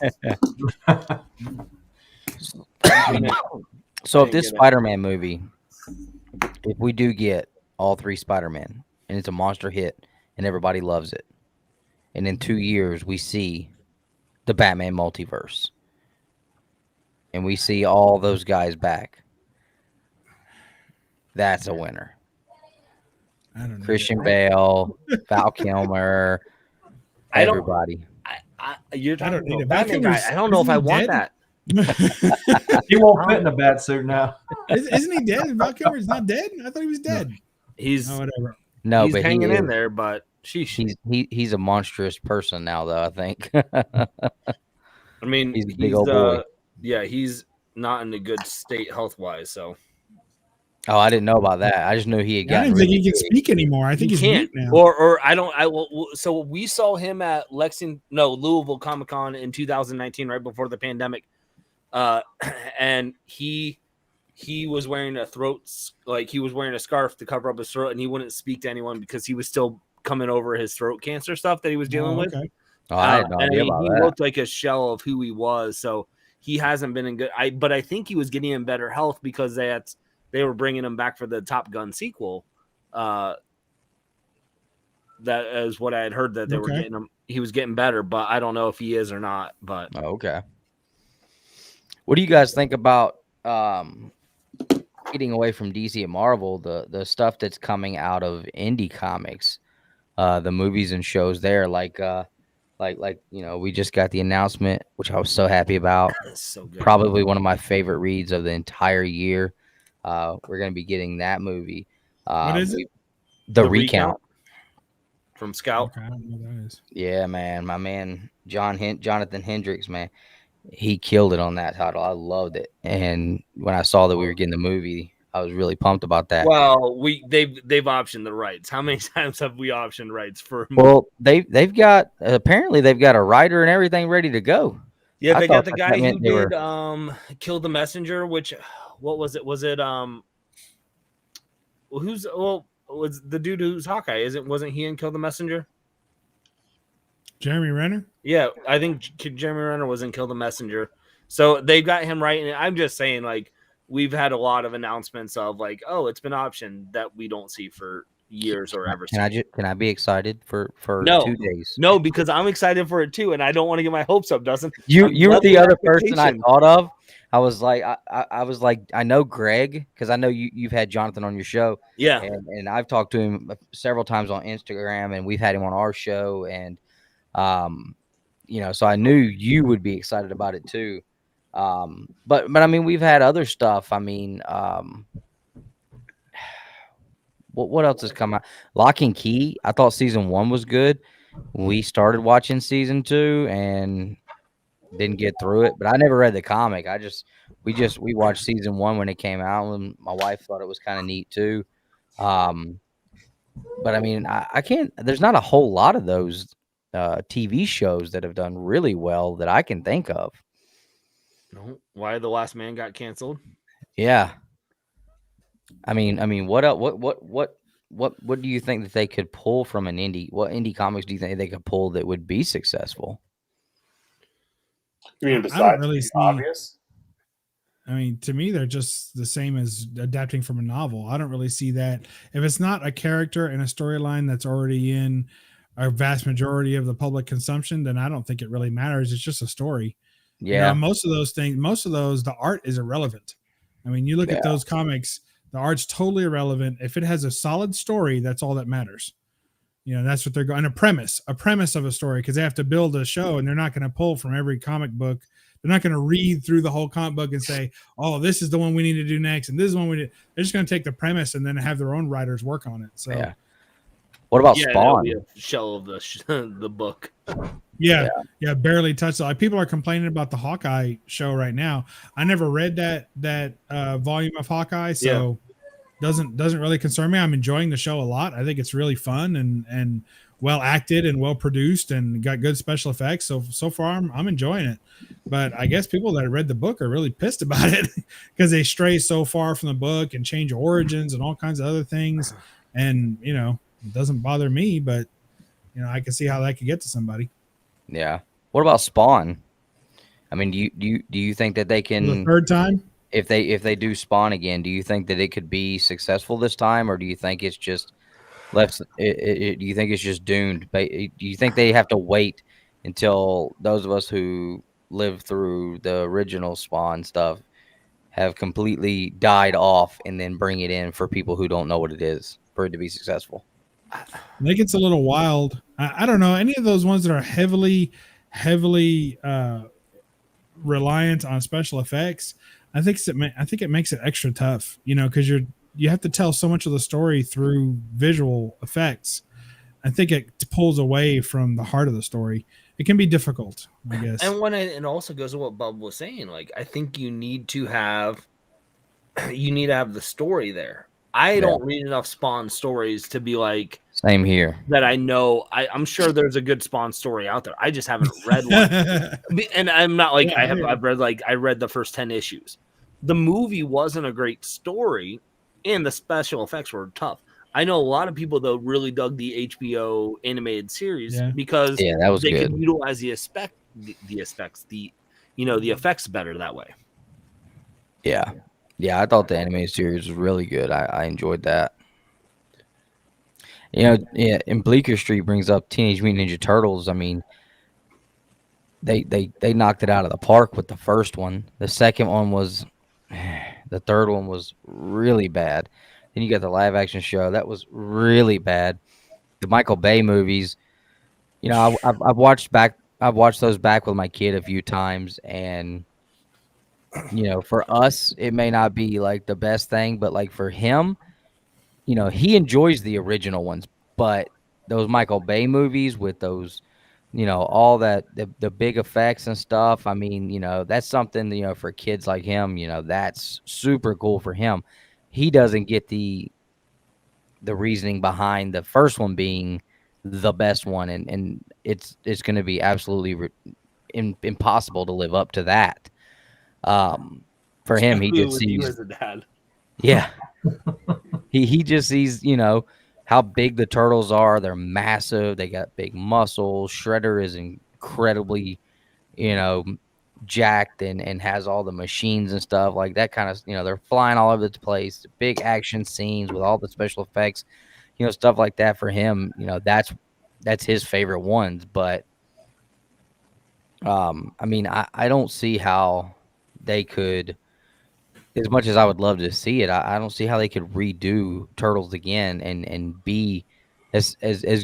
So if this Spider-Man movie, if we do get all 3 Spider-Man and it's a monster hit and everybody loves it, and in 2 years we see the Batman multiverse and we see all those guys back, that's a winner. I don't know. Christian Bale, Val Kilmer, everybody. You're talking need about a Batman Batman. guy. I don't know if I want Dead? that. He won't fit in a bat suit now. Isn't he dead? Val Kilmer's not dead? I thought he was dead. He's Whatever. No, he's but hanging he in is. there, but sheesh. He's a monstrous person now, though. I think. I mean, He's a big old boy. Yeah, he's not in a good state health wise. So Oh, I didn't know about that. I just knew he had I gotten don't think really he can big. speak anymore. I think he he's can't. mute now. Or I don't. So we saw him at Louisville Comic Con in 2019, right before the pandemic, and he was wearing a he was wearing a scarf to cover up his throat, and he wouldn't speak to anyone because he was still coming over his throat cancer stuff that he was dealing with. Okay. Oh, I had no idea about he that. looked like a shell of who he was. So he hasn't been in good. But I think he was getting in better health because they were bringing him back for the Top Gun sequel. That is what I had heard, that they were getting him. He was getting better, but I don't know if he is or not. But Oh, okay. What do you guys think about getting away from DC and Marvel? The stuff that's coming out of indie comics, the movies and shows there, like we just got the announcement, which I was so happy about. so good. Probably one of my favorite reads of the entire year. We're going to be getting that movie. What is it? The Recount. From Scout. Okay, I don't know what that is. Yeah, man. My man, Jonathan Hendricks, man. He killed it on that title. I loved it. And when I saw that we were getting the movie, I was really pumped about that. Well, they've optioned the rights. How many times have we optioned rights for? Well, they've got a writer and everything ready to go. Yeah, I they thought got the that guy who meant they were. did Kill the Messenger, which what was it? Was it who's was the dude who's Hawkeye? Wasn't he in Kill the Messenger? Jeremy Renner. Yeah, I think Jeremy Renner was in Kill the Messenger. So they got him right. And I'm just saying, like, we've had a lot of announcements of like, oh, it's been optioned that we don't see for years or ever. Can I be excited for No. 2 days? No, because I'm excited for it too, and I don't want to get my hopes up, Dustin. You were the other person I expectation. thought of. I was like, I was like, I know Greg because I know you've had Jonathan on your show. Yeah. And I've talked to him several times on Instagram, and we've had him on our show, and you know, so I knew you would be excited about it too. But I mean, we've had other stuff. I mean, what else has come out? Lock and Key. I thought season 1 was good. We started watching season 2 and didn't get through it, but I never read the comic. We watched season 1 when it came out, and my wife thought it was kind of neat too. But I mean, I can't. There's not a whole lot of those TV shows that have done really well that I can think of. No, why The Last Man got canceled? Yeah. I mean, what else? What do you think that they could pull from an indie? What indie comics do you think they could pull that would be successful? You mean I besides don't really the see. obvious? I mean, to me, they're just the same as adapting from a novel. I don't really see that. If it's not a character and a storyline that's already in a vast majority of the public consumption, then I don't think it really matters. It's just a story. Yeah. You know, most of those, the art is irrelevant. I mean, you look at those comics, the art's totally irrelevant. If it has a solid story, that's all that matters. You know, that's what they're going. A premise of a story, because they have to build a show, and they're not going to pull from every comic book. They're not going to read through the whole comic book and say, "Oh, this is the one we need to do next," and this is the one we. They're just going to take the premise and then have their own writers work on it. So, yeah. What about Spawn? A shell of the book. Yeah, barely touched it. Like, people are complaining about the Hawkeye show right now. I never read that volume of Hawkeye, so doesn't really concern me. I'm enjoying the show a lot. I think it's really fun and well acted and well produced and got good special effects. So far, I'm enjoying it. But I guess people that read the book are really pissed about it because they stray so far from the book and change origins and all kinds of other things. And you know, it doesn't bother me, but you know, I can see how that could get to somebody. Yeah. What about Spawn? I mean, do you think that they can the third time? If they do Spawn again, do you think that it could be successful this time, or do you think it's just left? Do you think it's just doomed? Do you think they have to wait until those of us who lived through the original Spawn stuff have completely died off and then bring it in for people who don't know what it is for it to be successful? I think it's a little wild. I don't know any of those ones that are heavily reliant on special effects. I think it makes it extra tough, you know, because you have to tell so much of the story through visual effects. I think it pulls away from the heart of the story. It can be difficult, I guess. And when it also goes to what Bub was saying, like I think you need to have the story there. I don't read enough Spawn stories to be like same here. That I know. I'm sure there's a good Spawn story out there. I just haven't read one. And I'm not like I read the first 10 issues. The movie wasn't a great story, and the special effects were tough. I know a lot of people though really dug the HBO animated series because that was they good. could utilize the effects better that way. Yeah. Yeah, I thought the animated series was really good. I enjoyed that. You know, and Bleecker Street brings up Teenage Mutant Ninja Turtles. I mean, they knocked it out of the park with the first one. The second one the third one was really bad. Then you got the live action show that was really bad. The Michael Bay movies, you know, I've watched those back with my kid a few times, and you know, for us, it may not be like the best thing, but like for him, you know, he enjoys the original ones, but those Michael Bay movies with those, you know, all that, the big effects and stuff. I mean, you know, that's something, you know, for kids like him, you know, that's super cool for him. He doesn't get the reasoning behind the first one being the best one. And it's going to be absolutely impossible to live up to that. For him, he Especially just with you sees, as a dad. yeah, he just sees, how big the turtles are. They're massive. They got big muscles. Shredder is incredibly, jacked and has all the machines and stuff like that kind of, they're flying all over the place. Big action scenes with all the special effects, stuff like that for him. That's his favorite ones. But I mean, I don't see how they could, as much as I would love to see it, I don't see how they could redo Turtles again and be as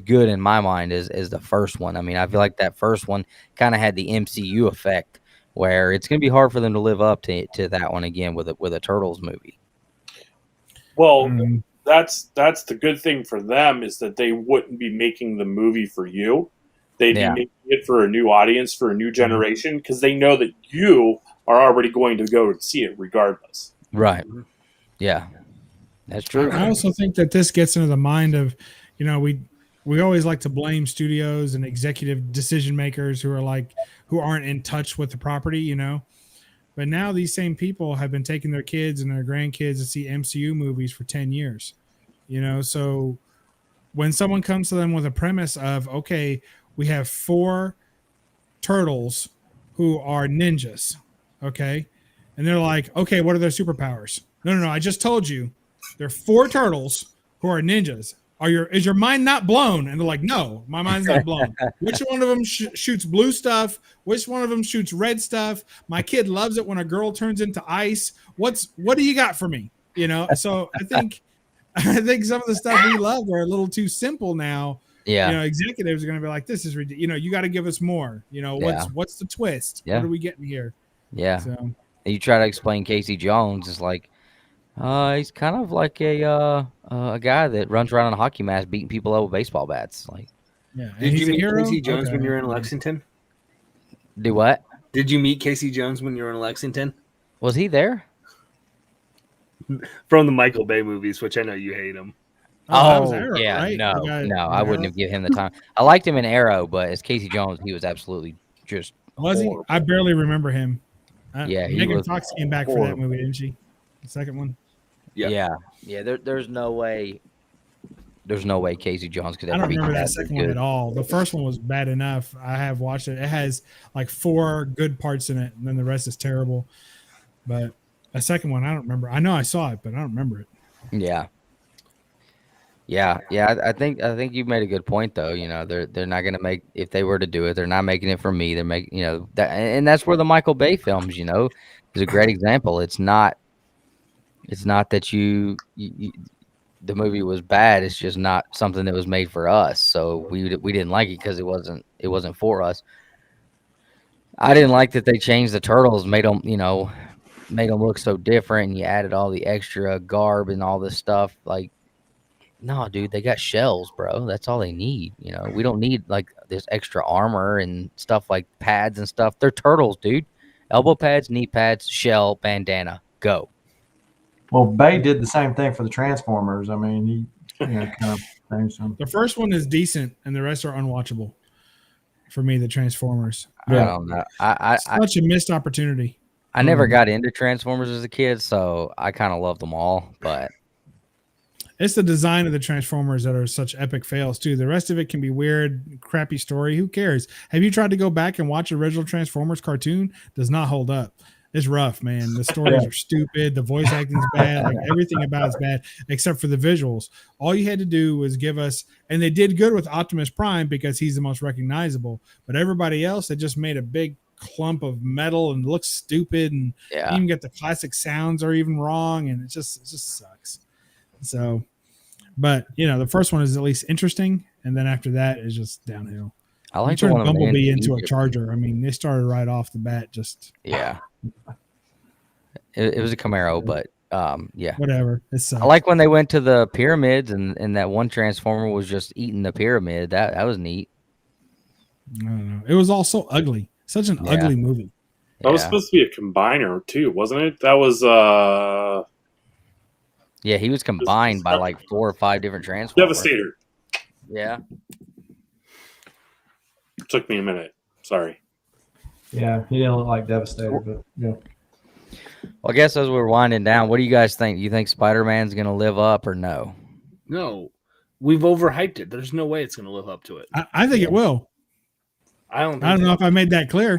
good in my mind as the first one. I mean, I feel like that first one kind of had the MCU effect where it's going to be hard for them to live up to that one again with a Turtles movie. Well, Mm. that's the good thing for them is that they wouldn't be making the movie for you. They'd Yeah. be making it for a new audience, for a new generation, because they know that you are already going to go and see it regardless. Right. Yeah. That's true. I also think that this gets into the mind of, we always like to blame studios and executive decision makers who aren't in touch with the property, But now these same people have been taking their kids and their grandkids to see MCU movies for 10 years. So when someone comes to them with a premise of, okay, we have 4 turtles who are ninjas, okay? And they're like, okay, what are their superpowers? No, I just told you. There are 4 turtles who are ninjas. Is your mind not blown? And they're like, no, my mind's not blown. Which one of them shoots blue stuff? Which one of them shoots red stuff? My kid loves it when a girl turns into ice. What do you got for me? So I think some of the stuff we love are a little too simple now. Yeah. Executives are going to be like, this is ridiculous. You got to give us more. What's the twist? Yeah. What are we getting here? Yeah. So You try to explain Casey Jones, it's like, he's kind of like a guy that runs around in a hockey mask beating people up with baseball bats. Like, yeah. And Did he's you a meet hero? Casey Jones Okay. when you were in Lexington? do what? Did you meet Casey Jones when you were in Lexington? Was he there? From the Michael Bay movies, which I know you hate him. That was Arrow, yeah, right? no, The guy- no, I wouldn't Arrow? have given him the time. I liked him in Arrow, but as Casey Jones, he was absolutely just Was he? horrible. I barely remember him. Yeah, he Megan was Fox came back for that horrible. movie, didn't she? The second one. Yeah. Yeah. There's no way. There's no way Casey Jones could I ever don't be remember that as second one good. at all. The first one was bad enough. I have watched it. It has like 4 good parts in it, and then the rest is terrible. But the second one, I don't remember. I know I saw it, but I don't remember it. Yeah. I think you made a good point though. They're not gonna make, if they were to do it, they're not making it for me. They're making that, and that's where the Michael Bay films, is a great example. It's not that you the movie was bad. It's just not something that was made for us. So we didn't like it because it wasn't for us. I didn't like that they changed the turtles, made them look so different, and you added all the extra garb and all this stuff. Like, no, dude, they got shells, bro. That's all they need. We don't need like this extra armor and stuff like pads and stuff. They're turtles, dude. Elbow pads, knee pads, shell, bandana, go. Well, Bay did the same thing for the Transformers. I mean, he kind of changed them. The first one is decent, and the rest are unwatchable for me. The Transformers. I don't know. Such a missed opportunity. I never got into Transformers as a kid, so I kind of loved them all. But It's the design of the Transformers that are such epic fails too. The rest of it can be weird, crappy story. Who cares? Have you tried to go back and watch the original Transformers cartoon? Does not hold up. It's rough, man. The stories are stupid. The voice acting's bad. Like everything about it's bad, except for the visuals. All you had to do was give us, and they did good with Optimus Prime because he's the most recognizable. But everybody else, they just made a big clump of metal and looks stupid, and you even get the classic sounds are even wrong, and it just sucks. So, but the first one is at least interesting, and then after that is just downhill. I like Turn the one Bumblebee into a Charger. I mean, they started right off the bat. Just it was a Camaro, but whatever. It sucks. I like when they went to the pyramids and that one Transformer was just eating the pyramid. That was neat. I don't know. It was all so ugly. Such an ugly movie. That was supposed to be a combiner too, wasn't it? That was yeah, he was combined by like 4 or 5 different Transformers. Devastator. Yeah. Took me a minute. Sorry. Yeah, he didn't look like devastated, but yeah. Well, I guess as we're winding down, what do you guys think? Do you think Spider-Man's going to live up or no? No, we've overhyped it. There's no way it's going to live up to it. I think it will. I don't know if I made that clear.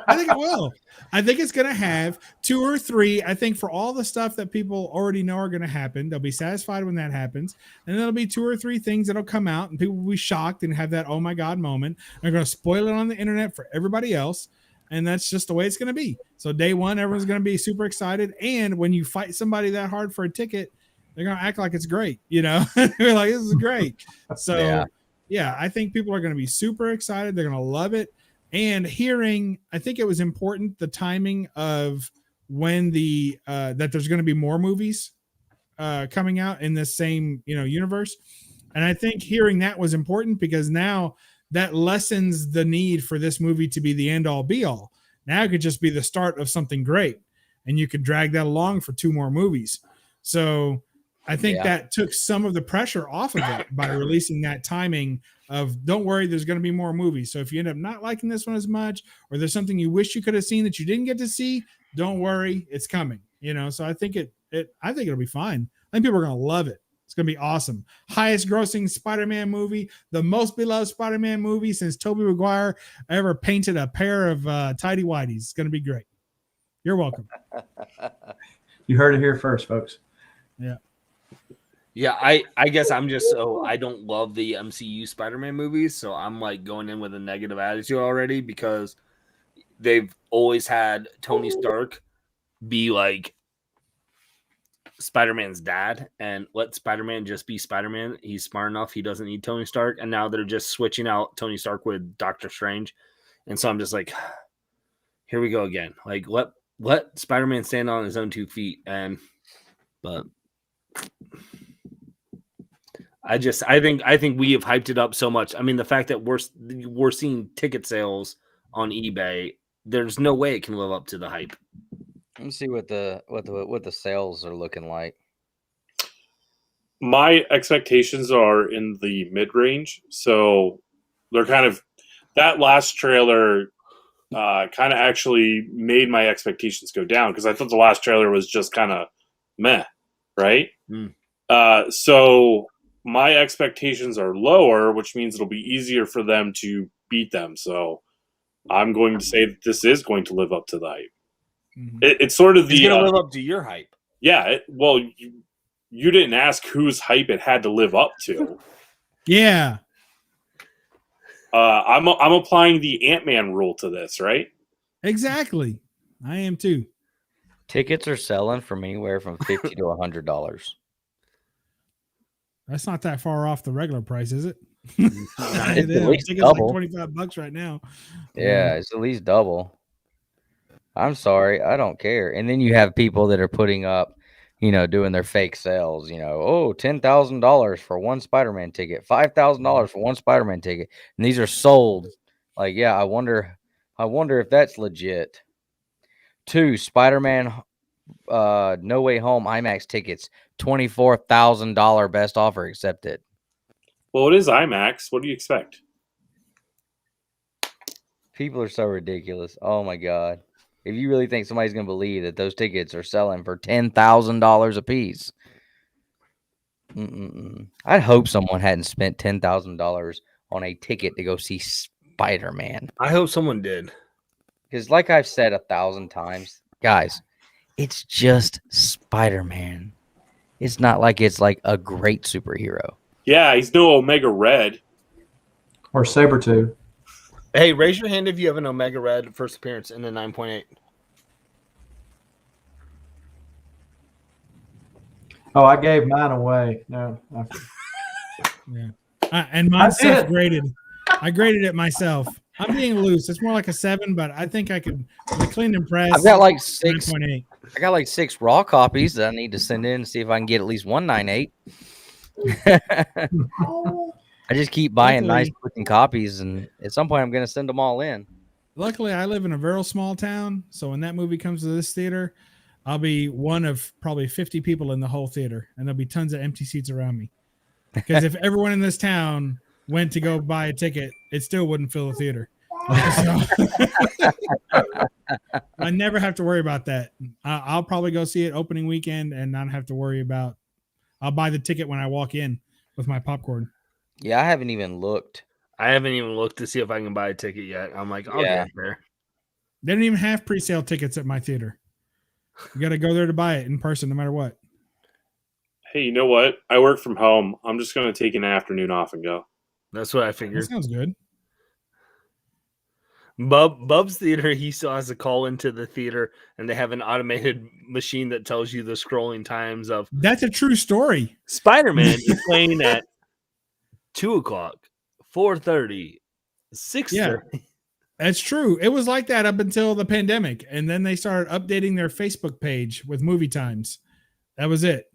I think it will. I think it's going to have 2 or 3. I think for all the stuff that people already know are going to happen, they'll be satisfied when that happens. And there'll be 2 or 3 things that'll come out and people will be shocked and have that, oh my God moment. They're going to spoil it on the internet for everybody else. And that's just the way it's going to be. So day one, everyone's going to be super excited. And when you fight somebody that hard for a ticket, they're going to act like it's great. You know, they're like, this is great. So yeah, I think people are going to be super excited. They're going to love it. And I think it was important, the timing of when that there's going to be more movies coming out in this same, universe. And I think hearing that was important because now that lessens the need for this movie to be the end all be all. Now it could just be the start of something great and you could drag that along for 2 more movies. So I think that took some of the pressure off of it by releasing that timing of don't worry, there's going to be more movies. So if you end up not liking this one as much, or there's something you wish you could have seen that you didn't get to see, don't worry, it's coming. So I think I think it'll be fine. I think people are going to love it. It's going to be awesome. Highest grossing Spider-Man movie, the most beloved Spider-Man movie since Tobey Maguire ever painted a pair of tidy whities. It's going to be great. You're welcome. You heard it here first, folks. Yeah. Yeah, I guess I'm just I don't love the MCU Spider-Man movies, so I'm like going in with a negative attitude already because they've always had Tony Stark be like Spider-Man's dad and let Spider-Man just be Spider-Man. He's smart enough, he doesn't need Tony Stark, and now they're just switching out Tony Stark with Doctor Strange. And so I'm just like, here we go again. Like let Spider-Man stand on his own 2 feet but I think we have hyped it up so much. I mean, the fact that we're seeing ticket sales on eBay, there's no way it can live up to the hype. Let me see what the sales are looking like. My expectations are in the mid-range, so they're kind of that last trailer kind of actually made my expectations go down because I thought the last trailer was just kind of meh, right? So my expectations are lower, which means it'll be easier for them to beat them. So I'm going to say that this is going to live up to the hype. Mm-hmm. It's sort of it's going to live up to your hype. Yeah. You didn't ask whose hype it had to live up to. Yeah. I'm applying the Ant-Man rule to this, right? Exactly. I am too. Tickets are selling from anywhere from $50 to $100. That's not that far off the regular price, is it? It's at least double. Like $25 right now. Yeah, it's at least double. I'm sorry, I don't care. And then you have people that are putting up, doing their fake sales. $10,000 for one Spider-Man ticket, $5,000 for one Spider-Man ticket, and these are sold. Like, yeah, I wonder if that's legit. 2 Spider-Man No Way Home IMAX tickets, $24,000 best offer accepted. Well, it is IMAX. What do you expect? People are so ridiculous. Oh my God. If you really think somebody's going to believe that those tickets are selling for $10,000 a piece, I'd hope someone hadn't spent $10,000 on a ticket to go see Spider-Man. I hope someone did. Because like I've said 1,000 times, guys, it's just Spider-Man. It's not like it's like a great superhero. Yeah, he's no Omega Red. Or Sabretooth. Hey, raise your hand if you have an Omega Red first appearance in the 9.8. Oh, I gave mine away. No. Yeah. And mine's self-graded. I graded it myself. I'm being loose. It's more like a 7, but I think I could clean and press. I've got like 6. 9.8. I got like 6 raw copies that I need to send in and see if I can get at least 198. I just keep buying nice looking copies, and at some point I'm going to send them all in. Luckily, I live in a very small town, so when that movie comes to this theater, I'll be one of probably 50 people in the whole theater, and there'll be tons of empty seats around me. Because if everyone in this town went to go buy a ticket, it still wouldn't fill the theater. I never have to worry about that. I'll probably go see it opening weekend and not have to worry about. I'll buy the ticket when I walk in with my popcorn. Yeah, I haven't even looked. I haven't even looked to see if I can buy a ticket yet. I'm like, I'll Yeah. get there. They don't even have pre-sale tickets at my theater. You got to go there to buy it in person, no matter what. Hey, you know what? I work from home. I'm just going to take an afternoon off and go. That's what I That figured. sounds good. Bub's Theater, he still has to call into the theater, and they have an automated machine that tells you the scrolling times of That's a true story. Spider-Man is playing at 2 o'clock, 4:30, 6:30. That's true. It was like that up until the pandemic, and then they started updating their Facebook page with movie times. That was it.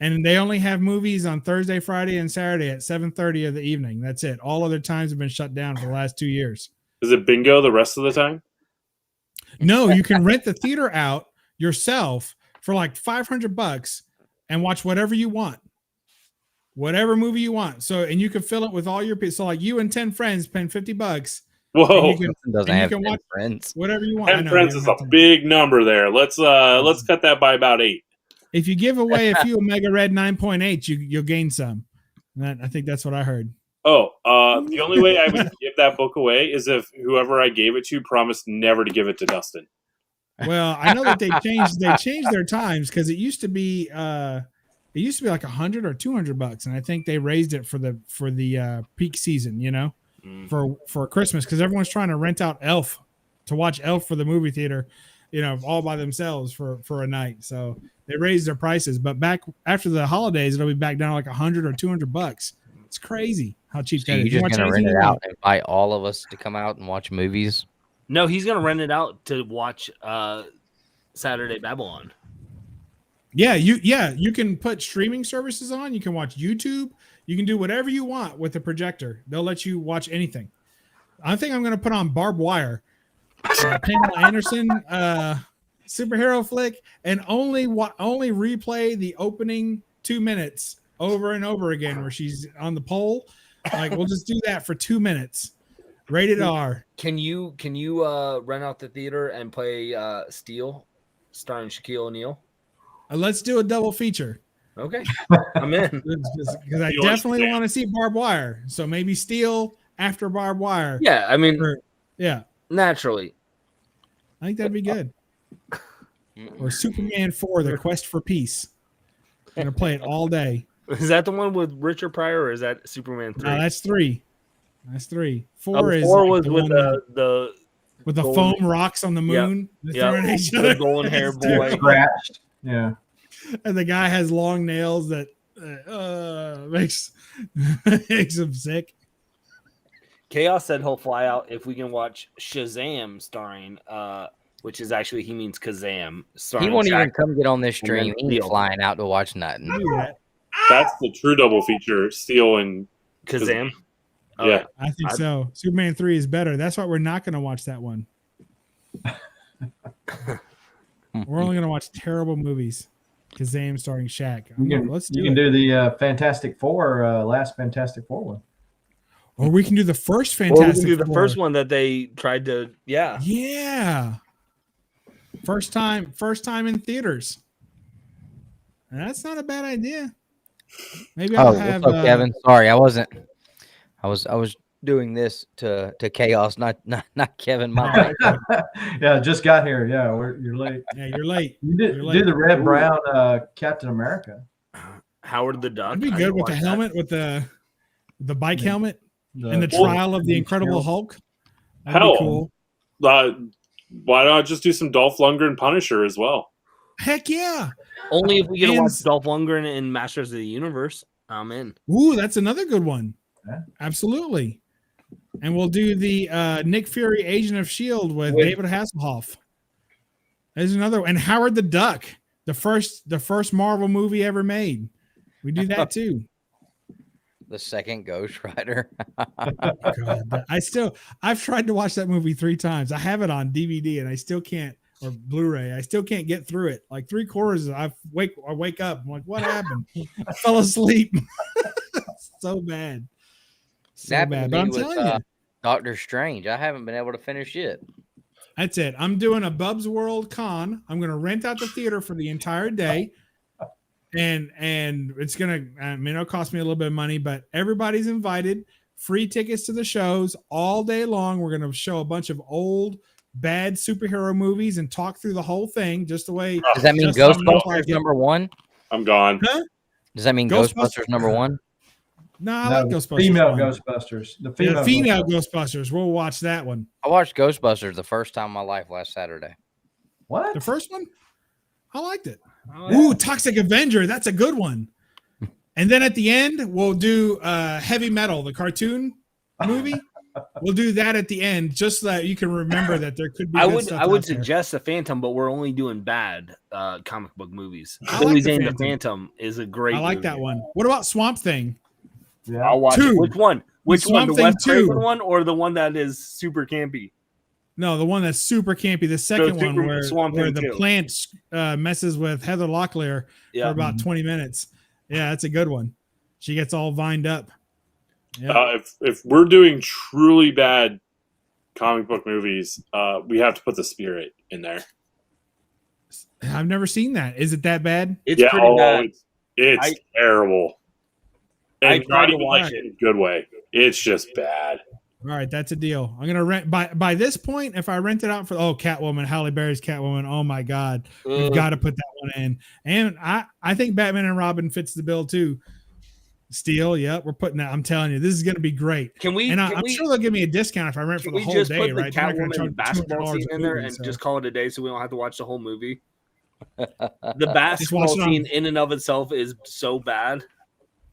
And they only have movies on Thursday, Friday, and Saturday at 7:30 of the evening. That's it. All other times have been shut down for the last 2 years. Is it bingo the rest of the time? No, you can rent the theater out yourself for like $500 and watch whatever you want, whatever movie you want. So, and you can fill it with all your people. So, like you and 10 friends spend $50. Whoa, And you can, Doesn't and you have can 10 watch friends. whatever you want. I 10 know, friends you is don't a have to- big number there. Let's cut that by about 8. If you give away a few Omega Red 9.8, you'll gain some. I think that's what I heard. Oh, the only way I would give that book away is if whoever I gave it to promised never to give it to Dustin. Well, I know that they changed their times because it used to be like $100 or $200, and I think they raised it for the peak season, you know, for Christmas, because everyone's trying to rent out Elf to watch Elf for the movie theater, you know, all by themselves for a night. So they raised their prices, but back after the holidays, it'll be back down to like $100 or $200. It's crazy how cheap So that you is. just watch gonna rent anything it you out want. and invite all of us to come out and watch movies? No, he's gonna rent it out to watch Saturday Babble-On. Yeah, you can put streaming services on. You can watch YouTube. You can do whatever you want with the projector. They'll let you watch anything. I think I'm going to put on Barbed Wire, Pamela Anderson superhero flick, and only replay the opening 2 minutes over and over again where she's on the pole. Like, we'll just do that for 2 minutes. Rated R. Can you rent out the theater and play Steel, starring Shaquille O'Neal? Let's do a double feature. Okay, I'm in. Because I definitely want to see Barbed Wire. So maybe Steel after Barbed Wire. Yeah, I mean, yeah, naturally. I think that'd be good. Or Superman 4, The Quest for Peace. I'm gonna play it all day. Is that the one with Richard Pryor, or is that Superman 3? No, that's 3. That's 3. 4 is 4 like was the with one with the golden- foam rocks on the moon. They're throwing at each the other. golden hair It's boy. terrible. Scratched. Yeah. And the guy has long nails that makes him sick. Chaos said he'll fly out if we can watch Shazam starring, which is actually, he means Kazam. He won't even Shaq. come get on this And then stream. He ain't Steel. flying out to watch nothing. Do that. That's the true double feature, Steel and Kazam. Oh, yeah. I think so. Superman 3 is better. That's why we're not going to watch that one. We're only going to watch terrible movies. Kazam starring Shaq. Let's do you it. can do the Fantastic Four, last Fantastic Four one. Or we can do the first Or we can Fantastic do the Four. first one that they tried to, yeah. Yeah. First time in theaters. That's not a bad idea. Maybe I'll Oh, have what's up, Kevin? Sorry, I wasn't. I was doing this to Chaos, not Kevin. My bad. Yeah, just got here. Yeah, you're late. Yeah, you're late. You did You're do late. the red brown Captain America. Howard the Duck. That'd be I good can with the watch that. helmet, with the bike helmet, and the Well, trial of the Incredible Hulk. That'd Hell. be cool. Why not just do some Dolph Lundgren Punisher as well? Heck yeah. Only if we get to And- watch Dolph Lundgren in Masters of the Universe. I'm in. Ooh, that's another good one. Yeah. Absolutely. And we'll do the Nick Fury Agent of S.H.I.E.L.D. with David Hasselhoff. There's another, and Howard the Duck, the first Marvel movie ever made. We do that too. The second Ghost Rider. God, I've tried to watch that movie 3 times. I have it on DVD and I still can't, or Blu-ray. I still can't get through it. Like 3/4, I wake up. I'm like, what happened? I fell asleep. So bad. So Happened bad. to But me I'm with, telling you. Doctor Strange. I haven't been able to finish it. That's it. I'm doing a Bub's World con. I'm going to rent out the theater for the entire day. And it's going to, I mean, it'll cost me a little bit of money, but everybody's invited. Free tickets to the shows all day long. We're going to show a bunch of old, bad superhero movies and talk through the whole thing just the way. Does that mean Ghostbusters #1? I'm gone. Huh? Does that mean Ghostbusters #1? No, I like Ghostbusters. Female 1. Ghostbusters. The female Ghostbusters. We'll watch that one. I watched Ghostbusters the first time in my life last Saturday. What? The first one? I liked it. Ooh, Toxic Avenger. That's a good one. And then at the end, we'll do Heavy Metal, the cartoon movie. We'll do that at the end, just so that you can remember that there could be. I would suggest the Phantom, but we're only doing bad comic book movies. Billy Zane the Phantom is a great. I like movie. that one. What about Swamp Thing? Yeah. I'll watch it. Which one? Which one? The Wes Craven one or the one that is super campy? No, the one that's super campy. The second one where the 2. plant messes with Heather Locklear for about 20 minutes. Yeah, that's a good one. She gets all vined up. Yeah. If we're doing truly bad comic book movies, we have to put The Spirit in there. I've never seen that. Is it that bad? It's pretty bad. It's terrible. And I tried to even watch like it. in a good way. It's just bad. All right, that's a deal. I'm gonna rent by this point. If I rent it out for Catwoman, Halle Berry's Catwoman. Oh my God, we've got to put that one in. And I think Batman and Robin fits the bill too. Steel, yep, we're putting that. I'm telling you, this is gonna be great. Can we? I'm sure they'll give me a discount if I rent for the whole just day, put right? the Catwoman basketball scene in there and just call it a day, so we don't have to watch the whole movie. The basketball scene in and of itself is so bad.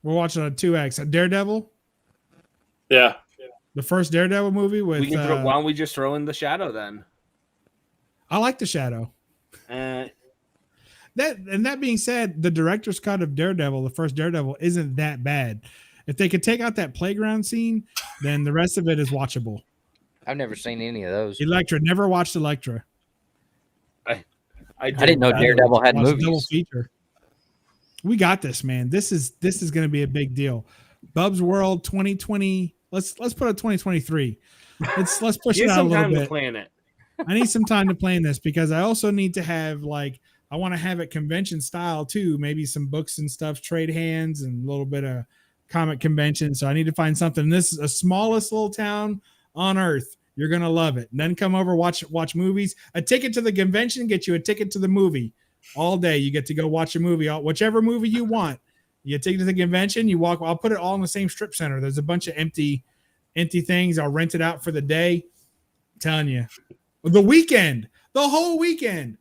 We're watching a 2X. Daredevil? Yeah. The first Daredevil movie with... why don't we just throw in The Shadow then? I like The Shadow. That being said, the director's cut of Daredevil, the first Daredevil, isn't that bad. If they could take out that playground scene, then the rest of it is watchable. I've never seen any of those. Elektra. Never watched Elektra. I didn't know Daredevil had movies. Double feature. We got this, man. This is going to be a big deal. Bub's World 2020. Let's put it 2023. Let's push it out a little bit. Plan it. I need some time to plan this because I also need to have I want to have it convention style too. Maybe some books and stuff, trade hands, and a little bit of comic convention. So I need to find something. This is the smallest little town on earth. You're gonna love it. And then come over, watch movies. A ticket to the convention gets you a ticket to the movie all day. You get to go watch a movie, whichever movie you want. You get a ticket to the convention. You walk. I'll put it all in the same strip center. There's a bunch of empty things. I'll rent it out for the day. I'm telling you, the whole weekend.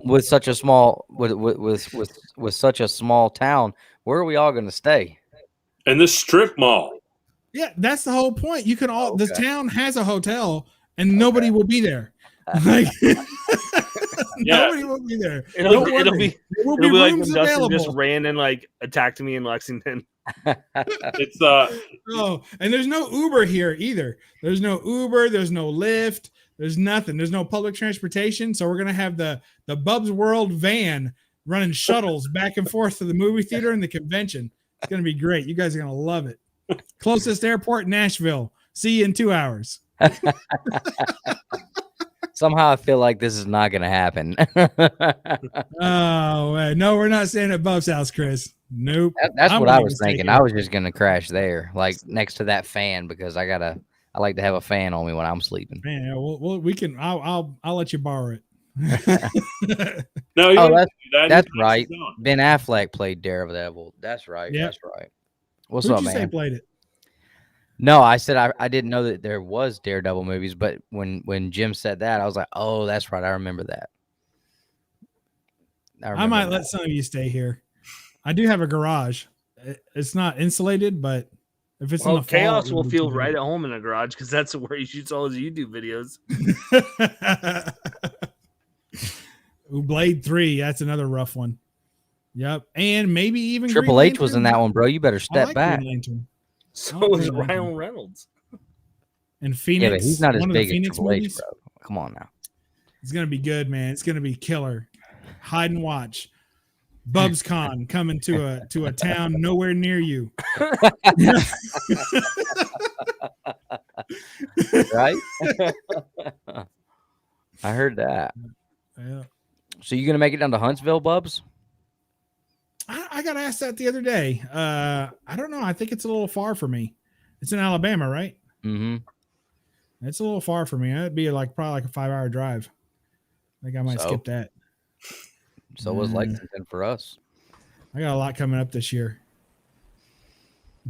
With such a small with such a small town, where are we all going to stay? In the strip mall. Yeah, that's the whole point. You can all the town has a hotel and nobody will be there. Like nobody will be there. It'll be like when Dustin just ran and attacked me in Lexington. It's and there's no Uber here either. There's no Uber, there's no Lyft, there's nothing. There's no public transportation. So we're gonna have the Bub's World van running shuttles back and forth to the movie theater and the convention. It's gonna be great. You guys are gonna love it. Closest airport, Nashville. See you in 2 hours. Somehow I feel like this is not going to happen. Oh, no, we're not staying at Bub's house, Chris. Nope. That's what I was thinking. I was just going to crash there, next to that fan, because I like to have a fan on me when I'm sleeping. Man, well, we can. I'll let you borrow it. No, that's right. Ben Affleck played Daredevil. That's right. Yep. That's right. What's Who'd up, you man? say played it? No, I said I didn't know that there was Daredevil movies, but when Jim said that, I was like, oh, that's right. I remember that. I might let some of you stay here. I do have a garage. It's not insulated, but if it's in the fall, Chaos will feel right at home in a garage because that's where he shoots all his YouTube videos. Ooh, Blade 3, that's another rough one. Yep, and maybe even Triple H was in that one, bro. You better step back. So was Ryan Reynolds. And Phoenix. Yeah, but he's not as big as Triple H, movies. bro. Come on now. It's gonna be good, man. It's gonna be killer. Hide and watch. Bub's Con coming to a town nowhere near you. Right? I heard that. Yeah. So you gonna make it down to Huntsville, Bubs? I got asked that the other day. I don't know. I think it's a little far for me. It's in Alabama, right? Mm-hmm. It's a little far for me. It'd be probably like a 5-hour drive. I think I might skip that. So was Lexington for us. I got a lot coming up this year.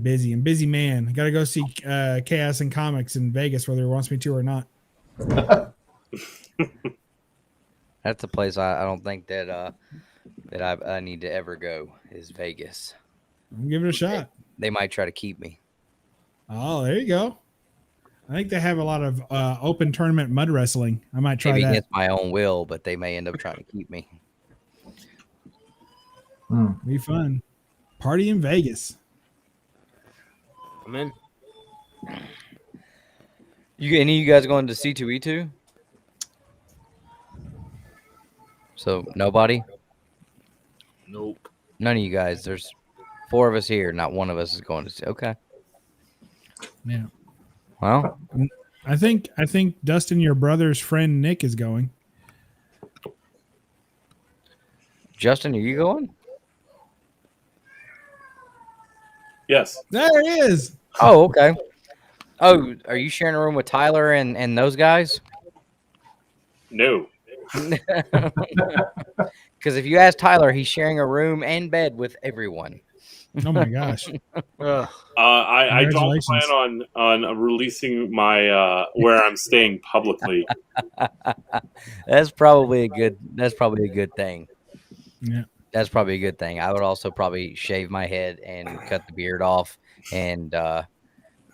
Busy man. I got to go see Chaos and Comics in Vegas, whether he wants me to or not. That's a place I don't think that I need to ever go is Vegas. I'll give it a shot. They might try to keep me. Oh, there you go. I think they have a lot of open tournament mud wrestling. I might try Maybe that. against my own will, but they may end up trying to keep me. Be fun. Party in Vegas. I'm in. Any of you guys going to C2E2? So nobody? Nope. None of you guys. There's 4 of us here. Not one of us is going to see. Okay. Yeah. Well, I think Dustin, your brother's friend Nick, is going. Justin, are you going? Yes. There he is. Oh, okay. Oh, are you sharing a room with Tyler and those guys? No. Because if you ask Tyler, he's sharing a room and bed with everyone. Oh my gosh. I don't plan on releasing my where I'm staying publicly. That's probably a good thing. Yeah. That's probably a good thing. I would also probably shave my head and cut the beard off and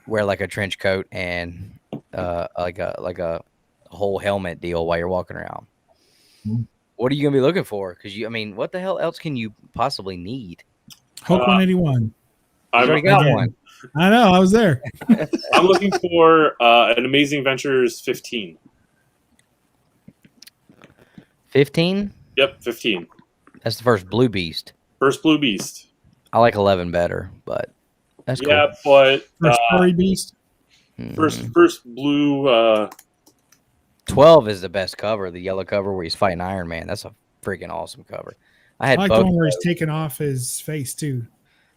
wear like a trench coat and like a whole helmet deal while you're walking around. What are you gonna be looking for? Because what the hell else can you possibly need? Hulk 181. I've already got one. I know. I was there. I'm looking for an Amazing Adventures 15. 15? Yep, 15. That's the first Blue Beast. First Blue Beast. I like 11 better, but that's cool. Yeah, but First Furry Beast. First Blue. 12 is the best cover, the yellow cover where he's fighting Iron Man. That's a freaking awesome cover. I like both the one where he's taking off his face too.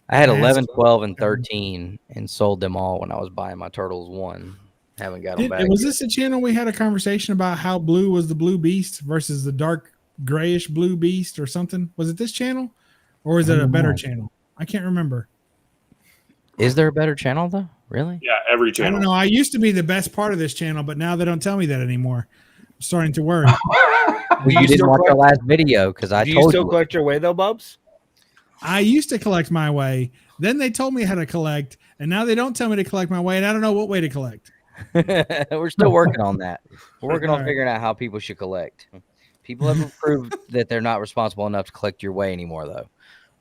I had 11, 12, and 13 and sold them all when I was buying my Turtles 1. Haven't got them back. Was this a channel we had a conversation about how blue was the Blue Beast versus the dark grayish Blue Beast or something? Was it this channel or is it a better channel? I can't remember. Is there a better channel though? Really? Yeah, every channel. I don't know. I used to be the best part of this channel, but now they don't tell me that anymore. I'm starting to worry. Well, you didn't watch our last video because I told you. Do you still collect your way though, Bubs? I used to collect my way. Then they told me how to collect, and now they don't tell me to collect my way, and I don't know what way to collect. We're still working on that. We're working on figuring out how people should collect. People have proved that they're not responsible enough to collect your way anymore, though.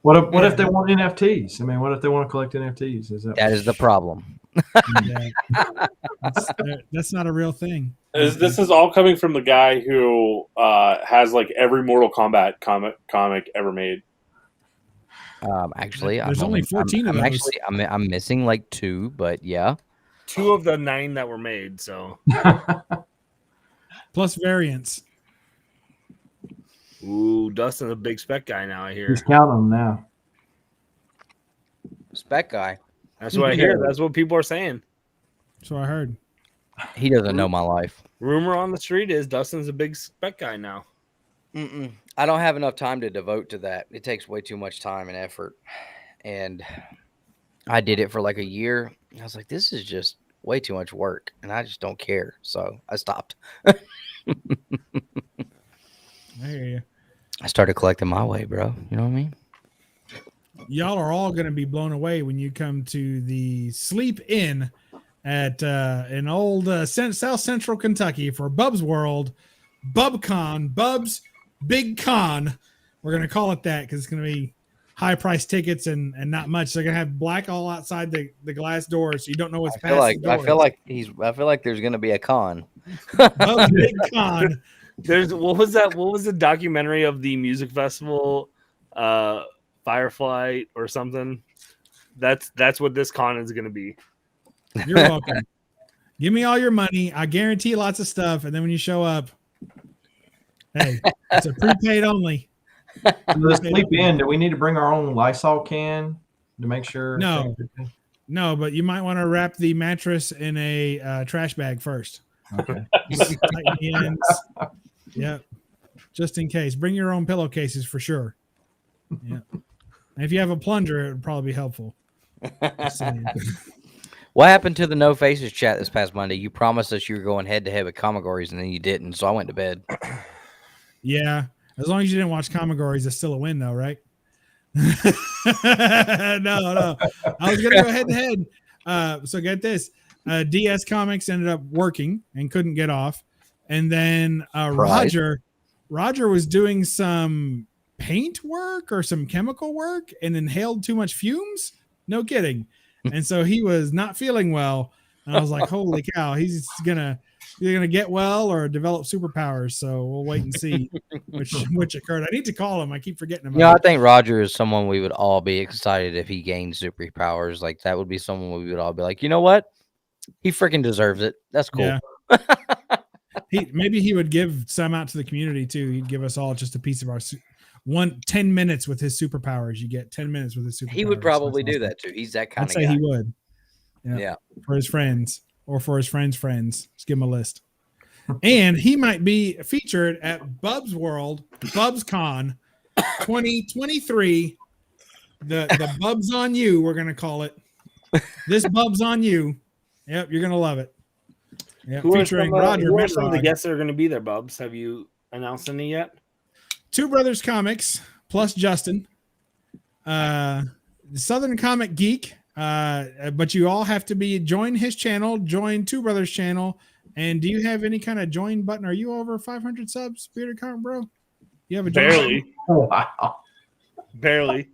What if they want NFTs? I mean, what if they want to collect NFTs? That is the problem. That's not a real thing. This is all coming from the guy who has like every Mortal Kombat comic ever made. Actually, there's only 14 of those. Actually, I'm missing like 2, but yeah, 2 of the 9 that were made. So plus variants. Ooh, Dustin's a big spec guy now. I hear. He's counting them now. Spec guy. That's what I hear. That's what people are saying. So I heard. He doesn't know my life. Rumor on the street is Dustin's a big spec guy now. I don't have enough time to devote to that. It takes way too much time and effort. And I did it for like a year. I was like, this is just way too much work. And I just don't care. So I stopped. I hear you. I started collecting my way, bro. You know what I mean? Y'all are all going to be blown away when you come to the Sleep Inn at in old South Central Kentucky for Bub's World, BubCon, Bub's Big Con. We're going to call it that because it's going to be high price tickets and not much. They're going to have black all outside the glass doors, so you don't know what's past the doors. I feel like there's going to be a con. Bub's Big Con. What was the documentary of the music festival Firefly or something. That's what this con is going to be. You're welcome. Give me all your money. I guarantee lots of stuff. And then when you show up, hey, it's a prepaid only. The sleep in. Do we need to bring our own Lysol can to make sure? No, but you might want to wrap the mattress in a trash bag first. Okay. Tighten the ends. Yep. Just in case. Bring your own pillowcases for sure. Yeah. And if you have a plunger, it would probably be helpful. Just saying. What happened to the No Faces chat this past Monday? You promised us you were going head to head with Comigories, and then you didn't. So I went to bed. Yeah. As long as you didn't watch Comigories, it's still a win, though, right? No. I was going to go head to head. So get this. DS Comics ended up working and couldn't get off. And then Roger was doing some paint work or some chemical work and inhaled too much fumes. No kidding. And so he was not feeling well. And I was like, holy cow, he's gonna get well or develop superpowers. So we'll wait and see which occurred. I need to call him. I keep forgetting about I think Roger is someone we would all be excited if he gained superpowers. Like that would be someone we would all be like, you know what? He freaking deserves it. That's cool. Yeah. Maybe he would give some out to the community too. He'd give us all just a piece of our 10 minutes with his superpowers. You get 10 minutes with his superpowers. He would probably do that too. He's that kind I'd of guy. say he would. Yeah. For his friends or for his friends' friends. Just give him a list. And he might be featured at Bub's World, Bub's Con 2023. The Bub's on You, we're going to call it. This Bub's on You. Yep, you're going to love it. Yeah, featuring Roger. Who are some of the guests that are going to be there, Bubs? Have you announced any yet? Two Brothers Comics plus Justin. Southern Comic Geek. But you all have to join his channel, join Two Brothers channel. And do you have any kind of join button? Are you over 500 subs, Bearded Comic Bro? You have a join barely. Button? Wow. Barely.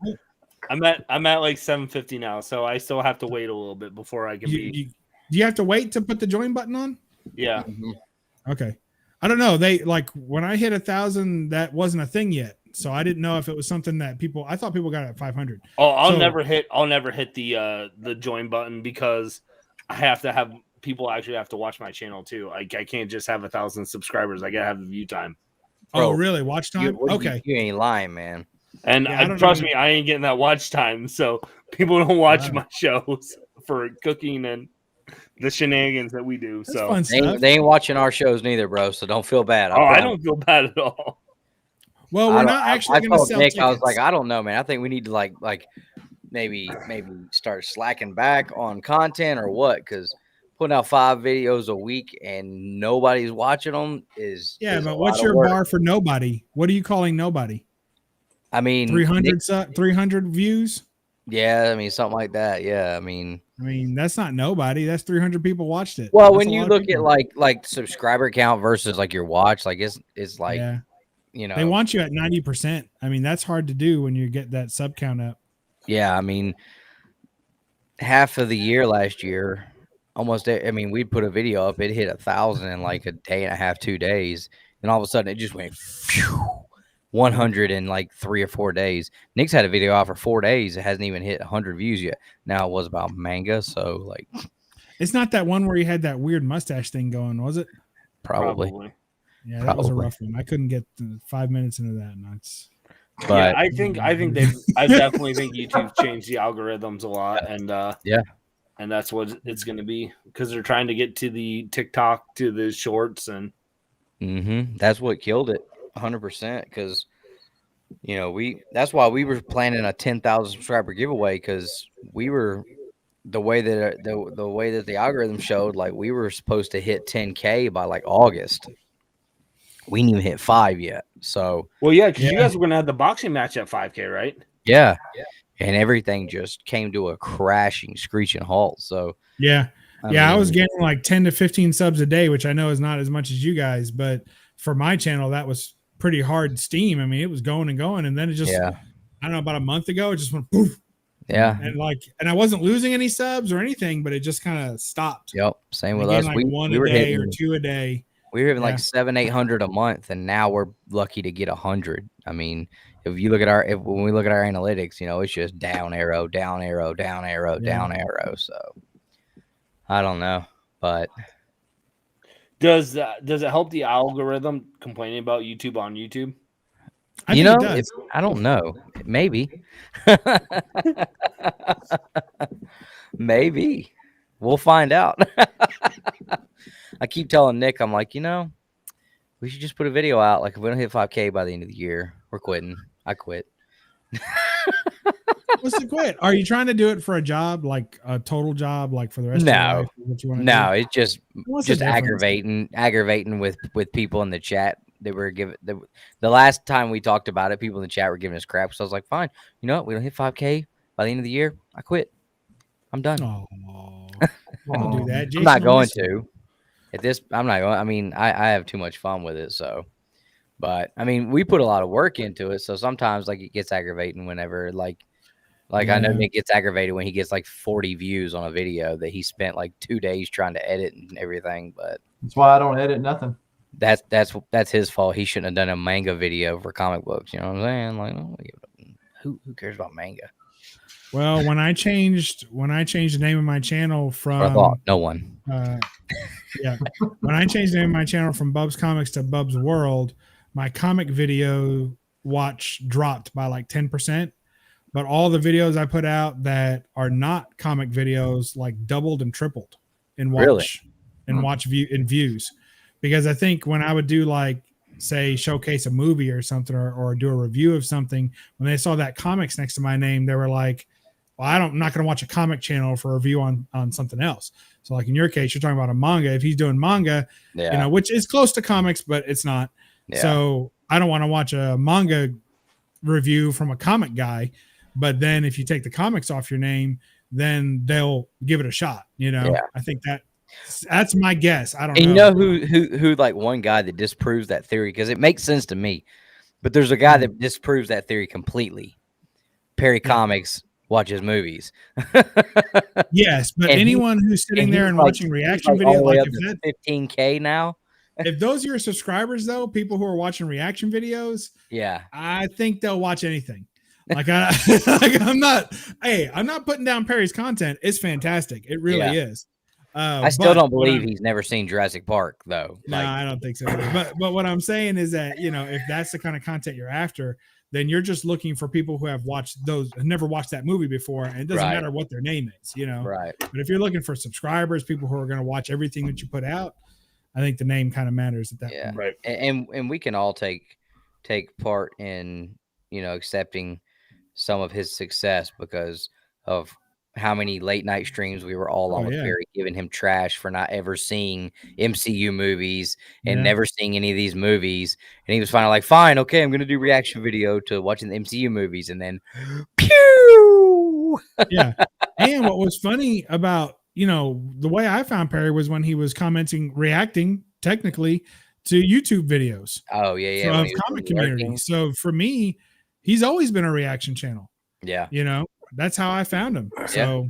I'm at like 750 now, so I still have to wait a little bit before I can be. Do you have to wait to put the join button on? Yeah. Mm-hmm. Okay. I don't know. They like when I hit 1,000, that wasn't a thing yet. So I didn't know if it was something that I thought people got it at 500. Oh, I'll never hit the join button because I have to have people actually have to watch my channel too. I can't just have 1,000 subscribers. I gotta have the view time. Bro, Oh, really? Watch time? Okay. You ain't lying, man. And trust me, I ain't getting that watch time. So people don't watch my shows for cooking and the shenanigans that we do. That's so fun stuff. They ain't watching our shows neither, bro. So don't feel bad. I don't feel bad at all. Well, we're not actually going to sell Nick, tickets. I was like, I don't know, man. I think we need to like maybe start slacking back on content or what? Because putting out 5 videos a week and nobody's watching them is but what's your bar for nobody? What are you calling nobody? I mean, 300 views. Yeah, I mean something like that. Yeah, I mean that's not nobody. That's 300 people watched it. Well, That's when you look at like subscriber count versus like your watch, like it's like they want you at 90%. I mean, that's hard to do when you get that sub count up. Yeah, I mean, half of the year last year, we'd put a video up, it hit 1,000 in like a day and a half, 2 days, and all of a sudden it just went 100 in like 3 or 4 days. Nick's had a video out for 4 days. It hasn't even hit 100 views yet. Now it was about manga, so like it's not that one where you had that weird mustache thing going, was it? Probably. Yeah, that was a rough one. I couldn't get 5 minutes into that. But I definitely think YouTube changed the algorithms a lot, and and that's what it's going to be because they're trying to get to the TikTok, to the shorts, and that's what killed it 100%. Because that's why we were planning a 10,000 subscriber giveaway, because we were the way that the algorithm showed, like we were supposed to hit 10K by like August. We didn't even hit 5 yet. So because you guys were gonna have the boxing match at 5K, right? Yeah. And everything just came to a crashing, screeching halt. So I was getting like 10 to 15 subs a day, which I know is not as much as you guys, but for my channel, that was pretty hard steam. I mean, it was going and going, and then it just I don't know, about a month ago, it just went poof. Yeah. And I wasn't losing any subs or anything, but it just kind of stopped. Yep. Same with us. Like one a day or 2 a day. We were having like 700-800 a month, and now we're lucky to get 100. I mean, If you look at when we look at our analytics, you know, it's just down arrow, down arrow, down arrow, down arrow. So I don't know, but Does it help the algorithm complaining about YouTube on YouTube? I you think know, it does. I don't know. Maybe. Maybe. We'll find out. I keep telling Nick, I'm like, you know, we should just put a video out. Like, if we don't hit 5K by the end of the year, we're quitting. I quit. What's the quit? Are you trying to do it for a job, like a total job, like for the rest of your life? What you want to do? No, it's just What's the difference? aggravating with people in the chat. They were giving the last time we talked about it, people in the chat were giving us crap. So I was like, fine, you know what? We don't hit 5K by the end of the year. I quit. I'm done. Oh, don't do that. I'm not going to. I'm not going. I mean, I have too much fun with it. So, but I mean, we put a lot of work into it. So sometimes like it gets aggravating whenever like I know Nick gets aggravated when he gets like 40 views on a video that he spent like 2 days trying to edit and everything. But that's why I don't edit nothing. That's his fault. He shouldn't have done a manga video for comic books. You know what I'm saying? Like, who cares about manga? Well, when I changed the name of my channel from I thought no one. When I changed the name of my channel from Bub's Comics to Bub's World, my comic video watch dropped by like 10%. But all the videos I put out that are not comic videos like doubled and tripled in watch views. Because I think when I would do like say showcase a movie or something or do a review of something, when they saw that comics next to my name, they were like, well, I'm not going to watch a comic channel for a review on something else. So like in your case, you're talking about a manga. If he's doing manga, you know, which is close to comics, but it's not. Yeah. So I don't want to watch a manga review from a comic guy. But then if you take the comics off your name, then they'll give it a shot. You know, I think that's my guess. I don't know. You know who like one guy that disproves that theory, because it makes sense to me, but there's a guy that disproves that theory completely. Perry Comics watches movies. Yes, but anyone who's sitting there and watching reaction videos, like if that's 15K now. If those are your subscribers, though, people who are watching reaction videos, I think they'll watch anything. Like I'm not putting down Perry's content. It's fantastic. It really is. I still don't believe he's never seen Jurassic Park, though. No, I don't think so. But what I'm saying is that, you know, if that's the kind of content you're after, then you're just looking for people who have never watched that movie before, and it doesn't matter what their name is, you know. Right. But if you're looking for subscribers, people who are going to watch everything that you put out, I think the name kind of matters at that point. Right. And we can all take part in, you know, accepting some of his success because of how many late night streams we were all on with Barry, giving him trash for not ever seeing MCU movies and never seeing any of these movies. And he was finally like, fine, okay, I'm going to do reaction video to watching the MCU movies. And then, pew! Yeah. And what was funny about, you know, the way I found Perry was when he was reacting technically to YouTube videos. Oh, yeah. Of comic community. So for me, he's always been a reaction channel. Yeah. You know, that's how I found him. So,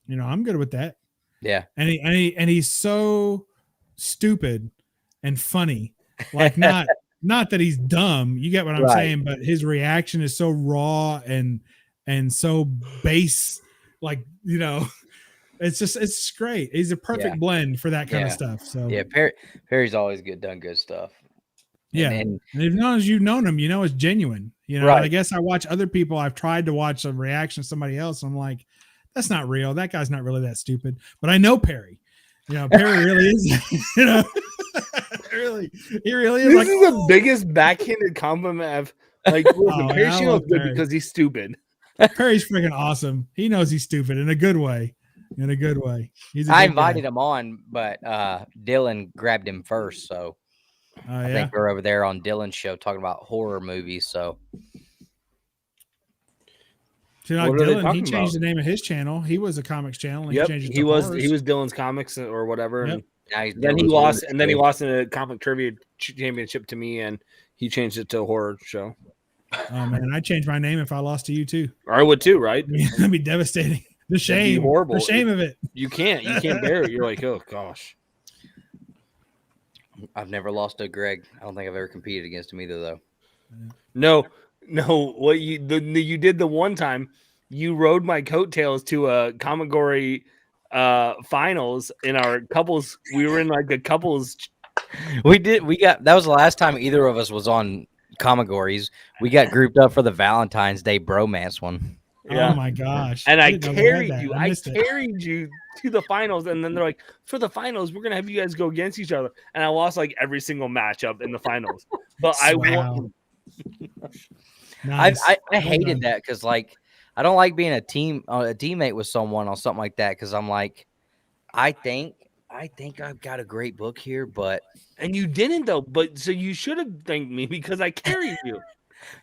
you know, I'm good with that. Yeah. And he's so stupid and funny. Like not that he's dumb. You get what I'm saying, but his reaction is so raw and so base. Like, you know, it's great. He's a perfect blend for that kind of stuff. So Perry's always done good stuff. Yeah. And as long as you've known him, you know it's genuine. You know, and I guess I watch other people. I've tried to watch a reaction of somebody else. And I'm like, that's not real. That guy's not really that stupid. But I know Perry. You know, Perry really is. You know, he really is. This is the biggest backhanded compliment I've Perry's good because he's stupid. Perry's freaking awesome. He knows he's stupid in a good way. In a good way. I invited him on, but Dylan grabbed him first, so. I think we're over there on Dylan's show talking about horror movies. So, Dylan, he changed the name of his channel. He was a comics channel. And he was Dylan's Comics or whatever. Yep. And then he lost in a comic trivia championship to me, and he changed it to a horror show. Oh man, I'd change my name if I lost to you too. Or I would too, right? That'd be devastating. The shame, horrible. The shame of it. You can't bear it. You're like, oh gosh. I've never lost to Greg. I don't think I've ever competed against him either, though. No, No, what you did the one time, you rode my coattails to a Kamigori finals in our couples. We were in like a couples. We got that was the last time either of us was on Kamigoris. We got grouped up for the Valentine's Day bromance one. Yeah. Oh my gosh! And I didn't know they had carried that. you. I I missed it. carried you to the finals, and then they're like, "For the finals, we're gonna have you guys go against each other." And I lost like every single matchup in the finals, but I won. Wow. Nice. I Well hated done. that because like I don't like being a teammate with someone on something like that because I'm like I think I've got a great book here, but And you didn't though. But so you should have thanked me because I carried you.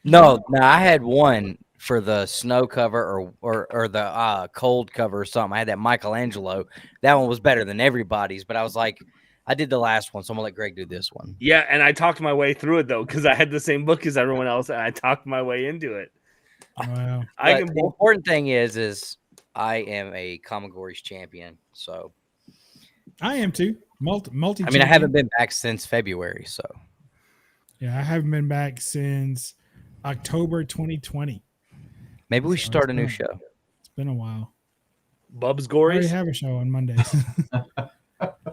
no, I had one for the snow cover or the cold cover or something. I had that Michelangelo. That one was better than everybody's, but I was like, I did the last one, so I'm gonna let Greg do this one. Yeah, and I talked my way through it though because I had the same book as everyone else, and I talked my way into it. Wow. I But can. the important thing is I am a Kamigoris champion, so I am too. Multi. I mean I haven't been back since February, so Yeah, I haven't been back since October 2020. maybe we should So start a it's new been- show. It's been a while. Bub's I already Gories. have a show on Mondays.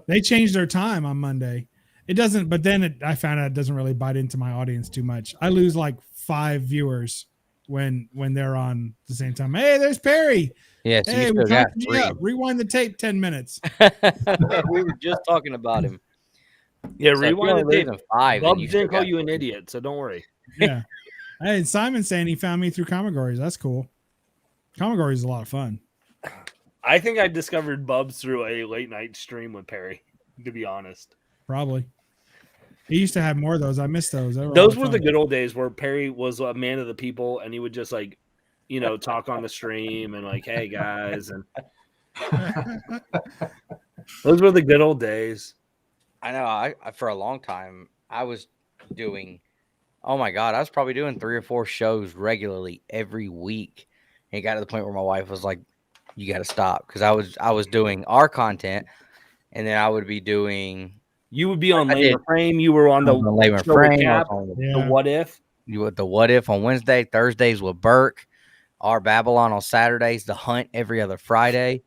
They changed their time on Monday. It doesn't, but then I found out it doesn't really bite into my audience too much. I lose like 5 viewers when they're on the same time. Hey, there's Perry. Yeah, so Hey, you we still got talked you 3. up. Rewind the tape 10 minutes. We were just talking about him. Yeah, So if you're rewind only the tape. losing 5, then Bubs you still didn't call got you an 3. idiot, so don't worry. Yeah. Hey, Simon's saying he found me through Kamigoris. That's cool. Kamigoris is a lot of fun. I think I discovered Bubs through a late night stream with Perry. To be honest, Probably. He used to have more of those. I missed those. those were the good old days where Perry was a man of the people, and he would just like, talk on the stream and like, "Hey guys," and those were the good old days. I know. I for a long time I was doing. Oh my god, I was probably doing 3 or 4 shows regularly every week. And it got to the point where my wife was like, "You got to stop," because I was doing our content, and then I would be doing. You would be on I did. Lamer Frame. You were on the Layman show with Frame. I was Cap, on Yeah. the What If. the What If on Wednesday, Thursdays with Burke, our Babble-On on Saturdays, the Hunt every other Friday.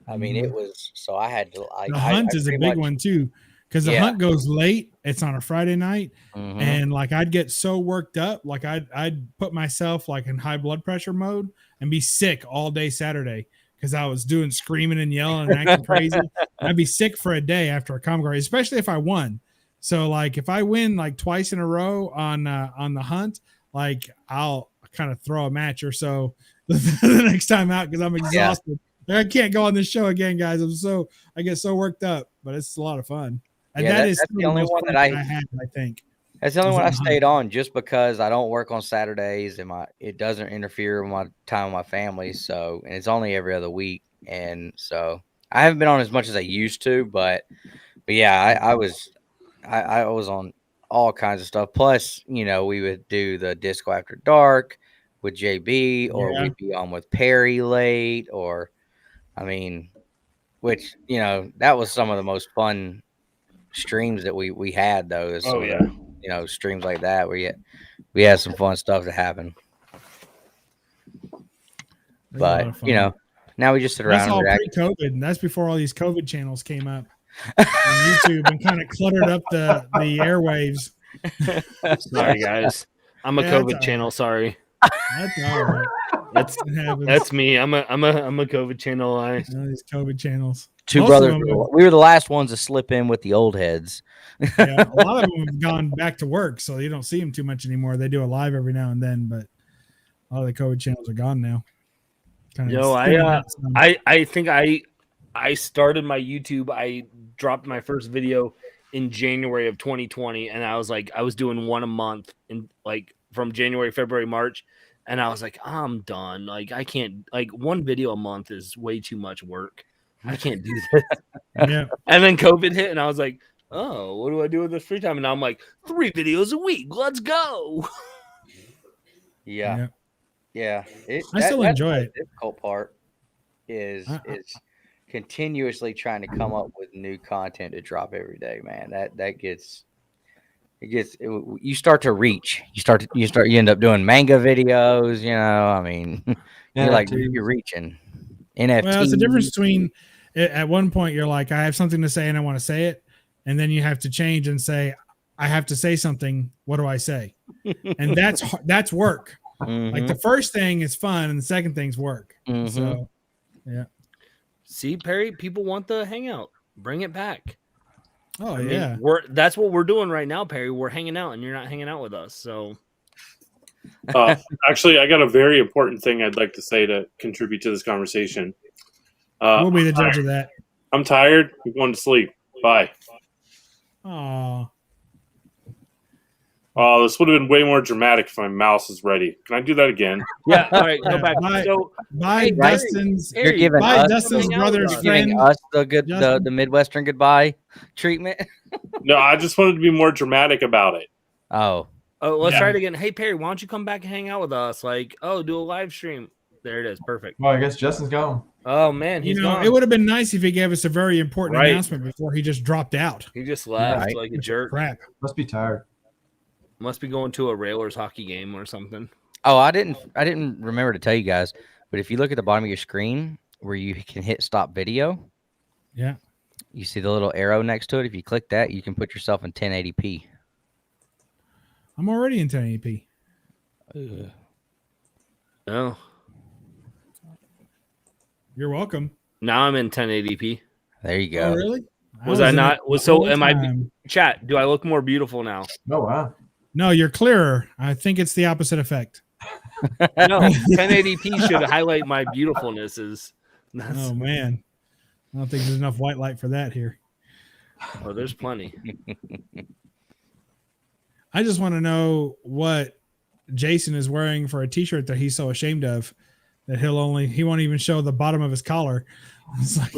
I mean, it was so I had to. The Hunt is a pretty big much- one too, because the Yeah. Hunt goes late. It's on a Friday night, Mhm. and like I'd get so worked up, like I'd put myself like in high blood pressure mode and be sick all day Saturday because I was doing screaming and yelling and acting crazy. I'd be sick for a day after a Kamigori, especially if I won. So like if I win like twice in a row on the Hunt, like I'll kind of throw a match or so the next time out because I'm exhausted. I can't go on this show again, guys. I get so worked up, but it's a lot of fun. And Yeah, that's the only most one fun that I had, I think. That's the only Was one on I the stayed on just because I don't work on Saturdays and it doesn't interfere with my time with my family. So, and it's only every other week. And so I haven't been on as much as I used to, but yeah, I was on all kinds of stuff. Plus, we would do the Disco After Dark with JB, or Yeah. we'd be on with Perry late, which, that was some of the most fun streams that we had, though. is Oh, some of yeah. the, streams like that where we had some fun stuff to happen. It was a lot But of fun. now we just sit That's around all and react. pre-COVID, and that's before all these COVID channels came up on YouTube and kind of cluttered up the airwaves. Sorry, guys. I'm a Yeah, that's COVID all channel. Sorry, That's all right. It happens. that's me. I'm a COVID channel. All these COVID channels. Two Most of brothers. them We were the last ones to slip in with the old heads. Yeah, a lot of them have gone back to work, so you don't see them too much anymore. They do a live every now and then, but all the COVID channels are gone now. Kind of I think I started my YouTube. I dropped my first video in January of 2020, and I was doing one a month in like from January, February, March, and I was like, I'm done. Like I can't, like one video a month is way too much work. I can't do this. yeah. And then COVID hit, and I was like, oh, what do I do with this free time? And now I'm like, 3 videos a week. Let's go. Yeah. I still enjoy it. The difficult part is continuously trying to come up with new content to drop every day, man. That gets you start to reach. You end up doing manga videos. I mean, you're reaching. NFT. Well, it's the difference between at one point you're like, I have something to say and I want to say it, and then you have to change and say, I have to say something. What do I say? And that's work. Mm-hmm. Like the first thing is fun, and the second thing's work. Mm-hmm. So, yeah. See, Perry, people want the hangout. Bring it back. Oh, I mean, yeah. that's what we're doing right now, Perry. We're hanging out, and you're not hanging out with us. So, actually, I got a very important thing I'd like to say to contribute to this conversation. We'll be the judge of that. I'm tired. I'm going to sleep. Bye. Oh, Oh, this would have been way more dramatic if my mouse is ready. Can I do that again? yeah. All right, go back. Bye. So, Bye, Dustin's. You're giving Bye, us, Dustin's hang out brother's with us. friend. giving us the Justin. Midwestern goodbye treatment. No, I just wanted to be more dramatic about it. Oh, let's Yeah. try it again. Hey, Perry, why don't you come back and hang out with us? Like, do a live stream. There it is. Perfect. Well, I guess Justin's gone. Oh man, he's gone. It would have been nice if he gave us a very important Right. announcement before he just dropped out. He just left Right. like a jerk. Crap. Must be tired. Must be going to a Railers hockey game or something. oh, I didn't remember to tell you guys, but if you look at the bottom of your screen where you can hit stop video, Yeah. you see the little arrow next to it. If you click that, you can put yourself in 1080p. I'm already in 1080p. Oh, You're welcome. now I'm in 1080p. There you go. Oh, really? Was I in not? it Was the so? whole Am I? time. Chat. Do I look more beautiful now? Oh, wow. No, you're clearer. I think it's the opposite effect. No, 1080p should highlight my beautifulnesses. Oh, man. I don't think there's enough white light for that here. Oh, there's plenty. I just want to know what Jason is wearing for a t-shirt that he's so ashamed of that he won't even show the bottom of his collar. It's like,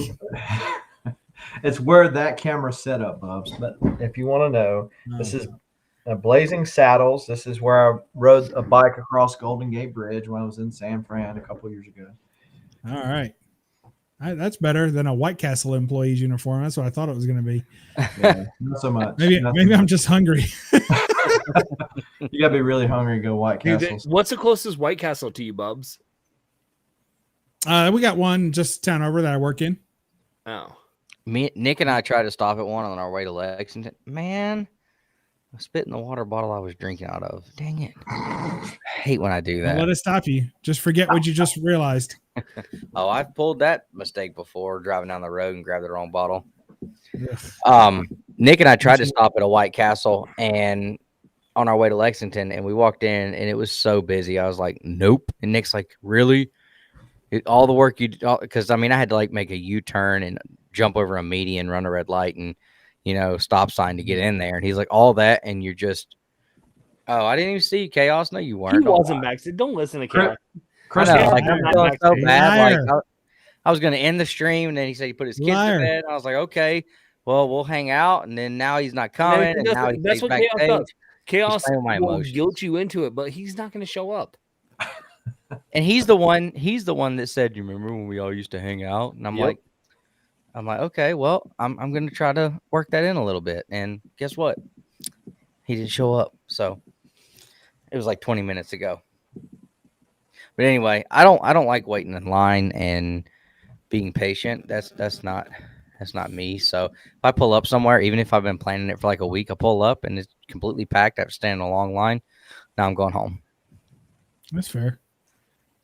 It's where that camera's set up, Bubs. But if you want to know, this is Blazing Saddles. This is where I rode a bike across Golden Gate Bridge when I was in San Fran a couple years ago. all right. That's better than a White Castle employee's uniform. That's what I thought it was going to be. Yeah, not so much. Maybe I'm just hungry. You gotta be really hungry to go White Dude, Castles. what's the closest White Castle to you, Bubs? We got one just town over that I work in. Oh, Nick and I tried to stop at one on our way to Lexington. Man, I spit in the water bottle I was drinking out of. Dang it. I hate when I do Don't that. let it stop you. Just forget what you just realized. Oh, I've pulled that mistake before, driving down the road and grabbed the wrong bottle. Ugh. Nick and I tried to stop at a White Castle and on our way to Lexington, and we walked in and it was so busy. I was like, nope. And Nick's like, really? All the work you do, because I mean, I had to like make a U-turn and jump over a median, run a red light, and stop sign to get in there. And he's like, all that, and you're just, oh, I didn't even see you, Chaos. No, you weren't. he wasn't back. Don't listen to Chaos. Chris, I know, Liar. like, I'm feeling so bad. Like, Liar. I was going to end the stream, and then he said he put his kids Liar. to bed. I was like, okay, well, we'll hang out. And then now he's not coming, and now That's he's what Chaos backstage. does. Chaos playing with my will emotions. guilt you into it, but he's not going to show up. And he's the one that said, you remember when we all used to hang out? And I'm Yep. like, okay, well, I'm going to try to work that in a little bit. And guess what? He didn't show up. So it was like 20 minutes ago. But anyway, I don't like waiting in line and being patient. That's not me. So if I pull up somewhere, even if I've been planning it for like a week, I pull up and it's completely packed. I have to stand in a long line. Now I'm going home. That's fair.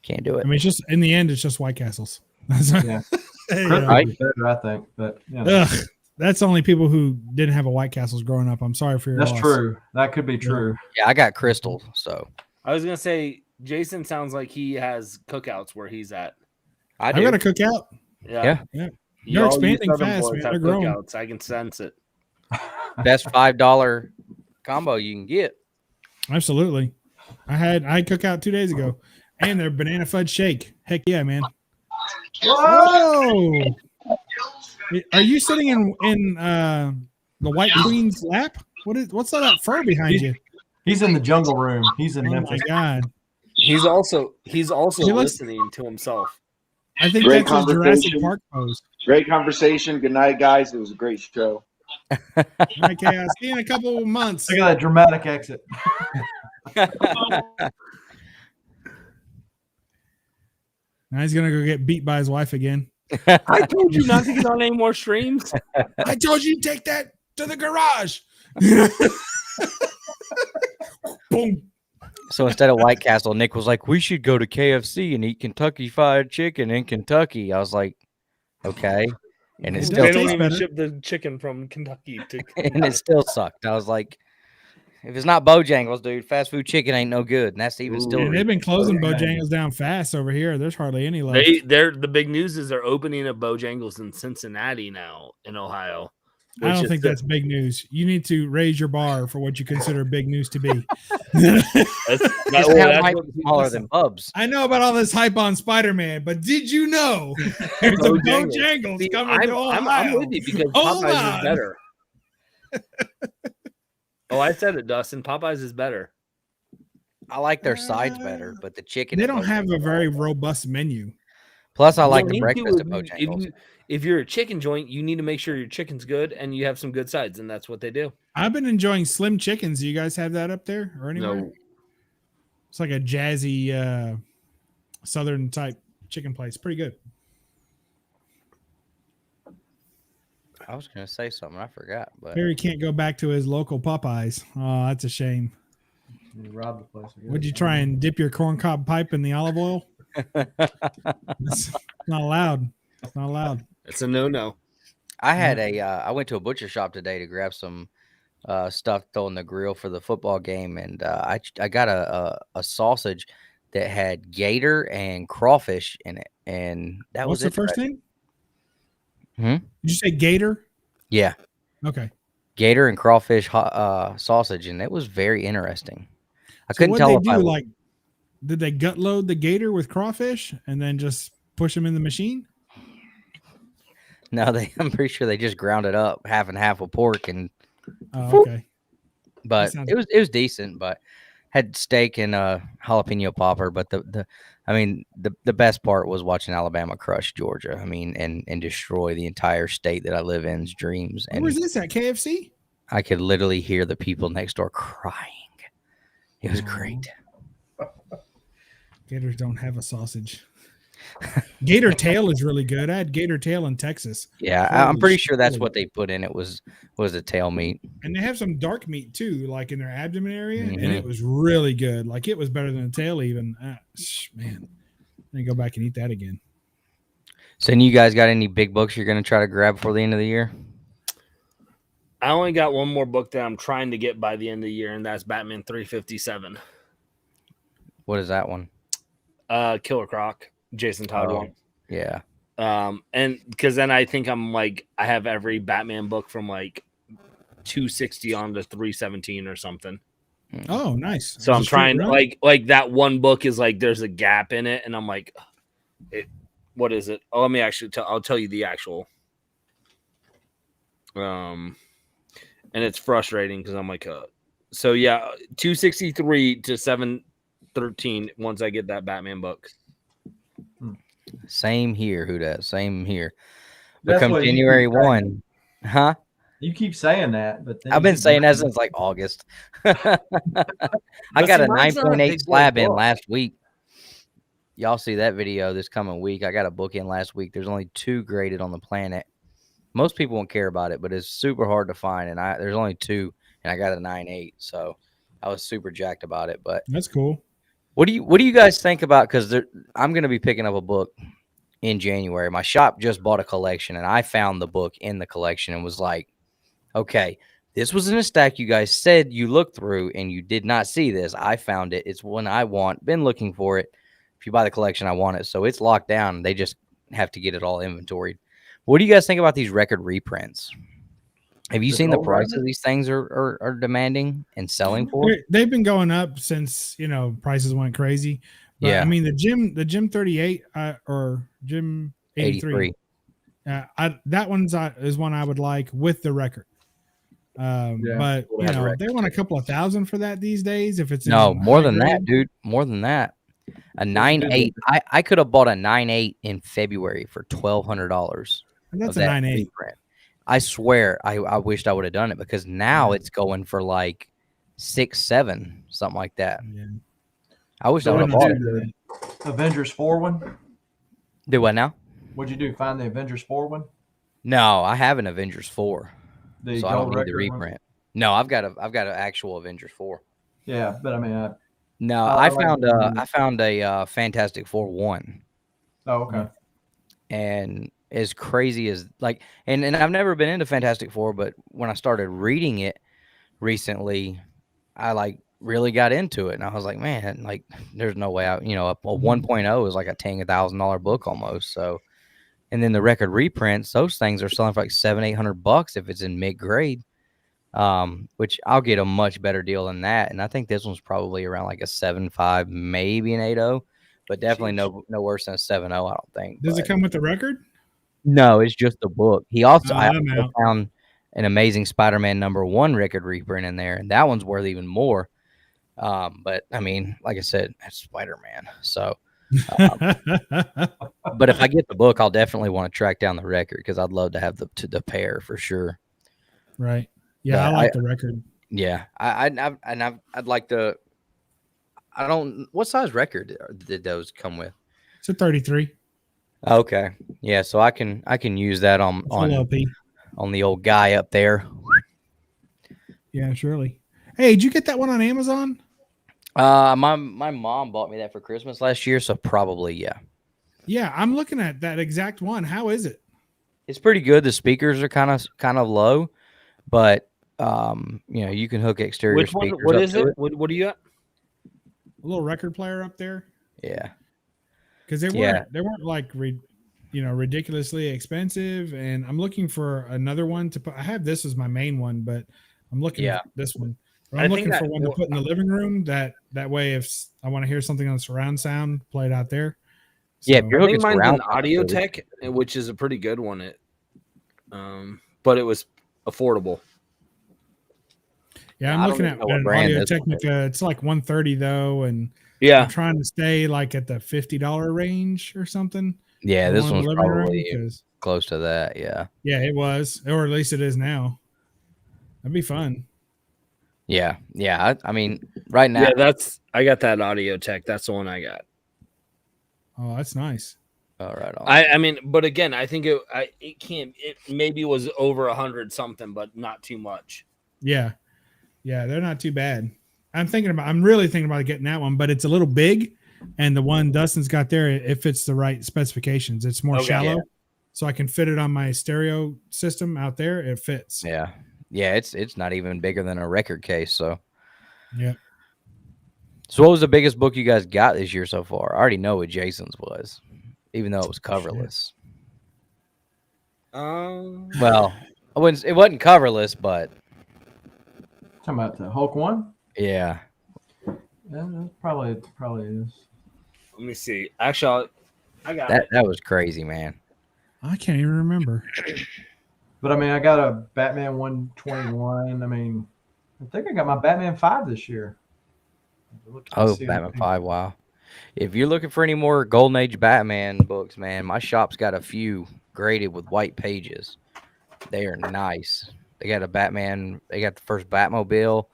Can't do it. I mean, it's just in the end, it's just White Castles. Yeah. You Chris know. would be better, I think. But Ugh, that's only people who didn't have a White Castles growing up. I'm sorry for your that's loss. true. That could be true. Yeah, I got Crystal. So I was going to say, Jason sounds like he has cookouts where he's at. I I've do. got to cook out. Yeah. Yeah. You They're all you expanding Southern fast, boys man. have They're growing. cookouts. I can sense it. Best $5 combo you can get. Absolutely. I had cook out 2 days ago, and their banana fudge shake. Heck yeah, man. Whoa! Are you sitting in the White Queen's lap? What's all that fur behind you? He's in the jungle room. He's in Oh my Memphis. god! He's also He looks- listening to himself. I think Great that's his Jurassic conversation. Park pose. Great conversation. Good night, guys. It was a great show. Okay, I'll see you in a couple of months. Look at that dramatic exit. Now he's gonna go get beat by his wife again. I told you not to get on any more streams. I told you to take that to the garage. Boom. So instead of White Castle, Nick was like, "We should go to KFC and eat Kentucky Fried Chicken in Kentucky." I was like, "Okay," and it It still They does don't taste even better. ship the chicken from Kentucky to and it still sucked. I was like, "If it's not Bojangles, dude, fast food chicken ain't no good." And that's even still. Yeah, they've been closing Okay. Bojangles down fast over here. There's hardly any left. They're the big news is they're opening a Bojangles in Cincinnati now in Ohio. I don't which think is that's big news. You need to raise your bar for what you consider big news to be. That's, This that's town might what- be smaller than Bubs. I know about all this hype on Spider-Man, but did you know there's a Bojangles. Bojangles See, coming to Ohio? I'm with you because Hold Popeyes on. is better. Oh, I said it, Dustin. Popeyes is better. I like their sides better, but the chicken. They at don't have a Bojangles- very robust menu. Plus, I You like don't the need breakfast to. at Bojangles. If you're a chicken joint, you need to make sure your chicken's good and you have some good sides, and that's what they do. I've been enjoying Slim Chickens. Do you guys have that up there or anywhere? No, It's like a jazzy southern type chicken place. Pretty good. I was gonna say something, I forgot, but Barry can't go back to his local Popeyes. Oh, that's a shame. You robbed the place. I guess. Would you try and dip your corncob pipe in the olive oil? It's not allowed. It's not allowed. it's a no-no. I had I went to a butcher shop today to grab some stuff to throw in the grill for the football game, and I got a sausage that had gator and crawfish in it, and that What's was the first name? Hmm? Did you say gator? Yeah, Okay. gator and crawfish sausage, and it was very interesting. I So couldn't what tell they if do, I like, did they gut load the gator with crawfish and then just push them in the machine? no, I'm pretty sure they just ground it up half and half with pork, and Oh, okay. but sounds- it was decent, but had steak and a jalapeno popper. But the best part was watching Alabama crush Georgia. I mean, and destroy the entire state that I live in's dreams. And Where's this at? KFC? I could literally hear the people next door crying. It was great. Gators don't have a sausage. Gator tail is really good. I had gator tail in Texas, Yeah, I'm Holy pretty sure that's shit. what they put in it was a tail meat. and they have some dark meat too, like in their abdomen area, and Mhm. it was really good. Like it was better than the tail even. Man, I go back and eat that again. So, you guys got any big books you're gonna try to grab before the end of the year? I only got one more book that I'm trying to get by the end of the year, and that's Batman 357. What is that one? Killer Croc, Jason Todd Oh. one. Yeah. And because then I think I'm like I have every Batman book from like 260 on to 317 or something. Oh, nice. So I'm Just straight trying run? like that one book is like there's a gap in it, and I'm like, what is it? Oh, let me actually I'll tell you the actual. And it's frustrating because I'm like, so yeah, 263 to 713 once I get that Batman book. Same here, who does? Same here. That's Become what you January keep saying. 1. Huh? You keep saying that, but then I've you been keep saying that doing since like August. But I got see, a mine's not a 9.8 big boy slab in book. last week. Y'all see that video this coming week. I got a book in last week. There's only 2 graded on the planet. Most people won't care about it, but it's super hard to find. And there's only 2, and I got a 9.8. So I was super jacked about it. But That's cool. what do you guys think about? Because I'm going to be picking up a book in January. My shop just bought a collection, and I found the book in the collection and was like, okay, this was in a stack you guys said you looked through, and you did not see this. I found it. It's one I want. Been looking for it. If you buy the collection, I want it. So it's locked down. They just have to get it all inventoried. What do you guys think about these record reprints? Have you The seen the gold prices record? these things are demanding and selling for? They've been going up since prices went crazy. But, Yeah. I mean the Gym 38 or Gym 83. 83. That one's is one I would like with the record. Yeah. But We'll have the record they want a couple of thousand for that these days. If it's No, in more high than that, grade. dude. More than that. A good 9.8. I could have bought a 9.8 in February for $1,200. That's of a that 9.8. reprint. I swear, I wished I would have done it because now it's going for like 6, 7, something like that. Yeah. I wish I So would what'd have you bought do? it. The Avengers 4 one? Do what now? What'd you do? Find the Avengers 4 one? No, I have an Avengers 4, The so I don't gold need the record one? reprint. No, I've got an actual Avengers 4. Yeah, but I mean, No, I I like found the- I found a Fantastic Four 1, oh, okay. and as crazy as like, and I've never been into Fantastic Four, but when I started reading it recently, I like really got into it, and I was like, man, like there's no way out. You know, a 1.0 is like a $10,000 book almost. So, and then the record reprints, those things are selling for like $700-800 if it's in mid grade. Which I'll get a much better deal than that. And I think this one's probably around like a 7.5, maybe an 8.0, but definitely no worse than a 7.0, I don't think. Does it But come with the record? no, it's just a book. He also, I I'm also out. found an Amazing Spider-Man #1 record reprint in there, and that one's worth even more. But I mean, like I said, that's Spider-Man. So, but if I get the book, I'll definitely want to track down the record because I'd love to have the pair for sure. Right. Yeah, But I like the record. Yeah, I'd like to. I don't. What size record did those come with? It's a 33. Okay, yeah, so I can use that Full LP. on the old guy up there. Yeah, surely. Hey, did you get that one on Amazon? My mom bought me that for Christmas last year, so probably yeah. Yeah, I'm looking at that exact one. How is it? It's pretty good. The speakers are kind of low, but you know, you can hook exterior Which one? speakers. What up is to it? What do you got? A little record player up there? Yeah, Because they weren't like ridiculously expensive, and I'm looking for another one to put. I have this as my main one, but I'm looking at this one. But I'm looking for one to put in the living room. That way, if I want to hear something on surround sound, play it out there. So, yeah. If you're I think looking mine's an surround Audio Tech, which is a pretty good one. But it was affordable. yeah, I'm I looking don't at know what an brand Audio this one is. Technica. It's like $130 though, and Yeah, I'm trying to stay like at the $50 range or something. Yeah, for this one in the one's living room, probably 'cause- close to that. Yeah, it was, or at least it is now. That'd be fun. yeah. I mean, right now, I got that Audio Tech. That's the one I got. Oh, that's nice. all right. I mean, but again, I think it maybe was over 100 something, but not too much. Yeah, they're not too bad. I'm really thinking about getting that one, but it's a little big, and the one Dustin's got there, it fits the right specifications. It's more shallow, so I can fit it on my stereo system out there. It fits. Yeah. It's not even bigger than a record case. So Yeah. So what was the biggest book you guys got this year so far? I already know what Jason's was, even though it was coverless. Well, it wasn't coverless, but Talking about the Hulk one? yeah. Yeah, that's probably is. Let me see. Actually, I got That was crazy, man. I can't even remember. But I mean, I got a Batman 121. I mean, I think I got my Batman 5 this year. Oh, Batman 5, wow. If you're looking for any more Golden Age Batman books, man, my shop's got a few graded with white pages. They are nice. They got a Batman. They got the first Batmobile.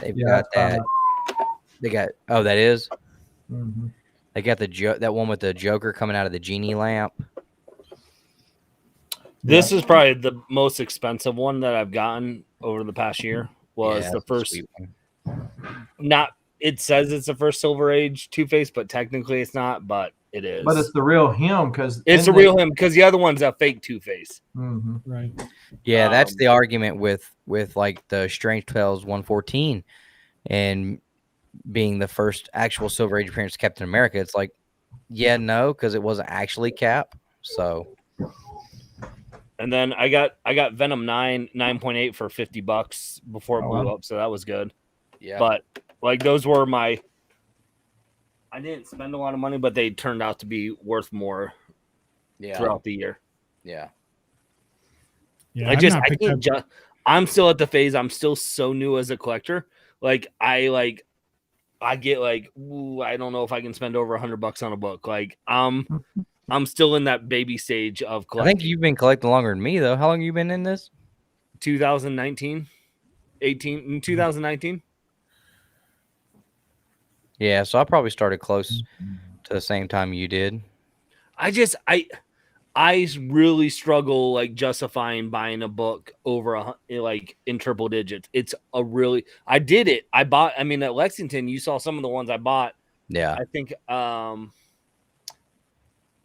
They've got that. They got. Oh, that is. Mm-hmm. They got that one with the Joker coming out of the genie lamp. This is probably the most expensive one that I've gotten over the past year. Was the first. Not. It says it's the first Silver Age Two-Face, but technically it's not. But it is. But it's the real him because it's the real him because the other one's a fake Two-Face. Mm-hmm. Right. Yeah, that's the argument with like the Strange Tales 114 and being the first actual Silver Age appearance of Captain America. It's like, yeah, no, because it wasn't actually Cap. So, and then I got Venom 9.8 for $50 before it blew up, so that was good. Yeah, but like those were I didn't spend a lot of money, but they turned out to be worth more. Throughout the year. Yeah. Yeah, I'm still at the phase. I'm still so new as a collector. I get ooh, I don't know if I can spend over $100 on a book. Like, I'm still in that baby stage of I collecting. think you've been collecting longer than me, though. How long have you been in this? 2019, 2019. Yeah, so I probably started close to the same time you did. I really struggle like justifying buying a book over like in triple digits. It's a really I did it. I bought. I mean, at Lexington, you saw some of the ones I bought. Yeah, I think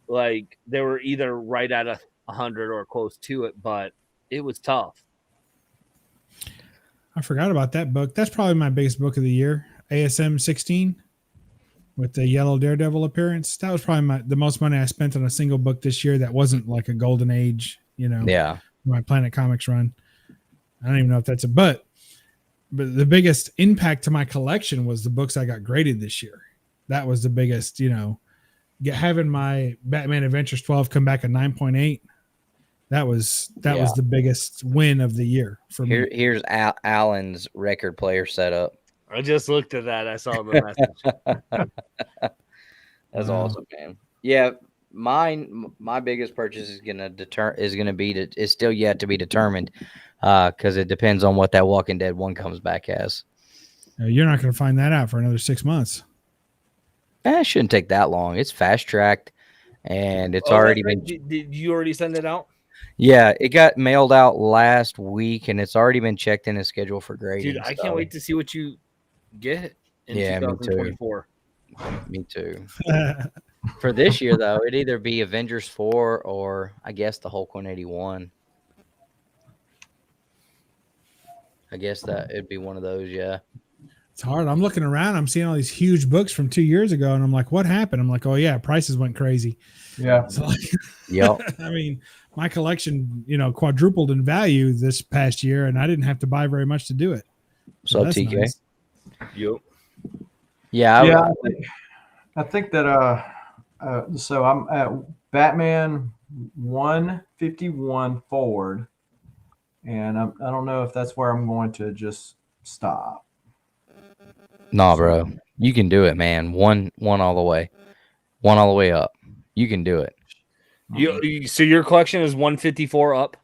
like they were either right at 100 or close to it, but it was tough. I forgot about that book. That's probably my biggest book of the year. ASM 16 with the yellow Daredevil appearance. That was probably the most money I spent on a single book this year that wasn't like a golden age, yeah. my Planet Comics run. I don't even know if that's but the biggest impact to my collection was the books I got graded this year. That was the biggest, having my Batman Adventures 12 come back at 9.8. That was the biggest win of the year for me. Here's Alan's record player setup. I just looked at that. I saw the message. That's awesome, man. Yeah, my biggest purchase is still yet to be determined, because it depends on what that Walking Dead one comes back as. You're not going to find that out for another 6 months. It shouldn't take that long. It's fast tracked, and it's already been. Did you already send it out? Yeah, it got mailed out last week, and it's already been checked in and scheduled for grading. Dude, I can't wait to see what you get in 2024. Me too. For this year, though, it'd either be Avengers 4 or I guess the Hulk 181. I guess that it'd be one of those, yeah. It's hard. I'm looking around. I'm seeing all these huge books from 2 years ago, and I'm like, what happened? I'm like, oh, yeah, prices went crazy. Yeah. So, like, yep. I mean, my collection, quadrupled in value this past year, and I didn't have to buy very much to do it. So TK. Nice. Yep. Yeah. I think that so I'm at Batman 151 forward, and I don't know if that's where I'm going to just stop. Nah, bro, you can do it, man. One all the way, one all the way up. You can do it. So your collection is 154 up.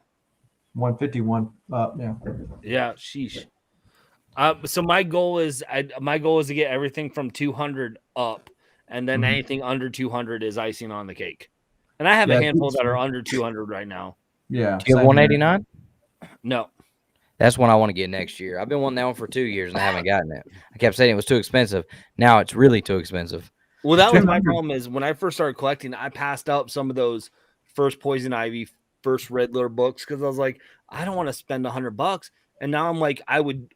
151 up, yeah. Yeah, sheesh. So my goal is to get everything from 200 up, and then anything under 200 is icing on the cake. And I have a handful that are under 200 right now. Yeah. Do you have 189? No. That's one I want to get next year. I've been wanting that one for 2 years and I haven't gotten it. I kept saying it was too expensive. Now it's really too expensive. Well, that was my problem. Is when I first started collecting, I passed up some of those first Poison Ivy, first Riddler books because I was like, I don't want to spend $100. And now I'm like, I would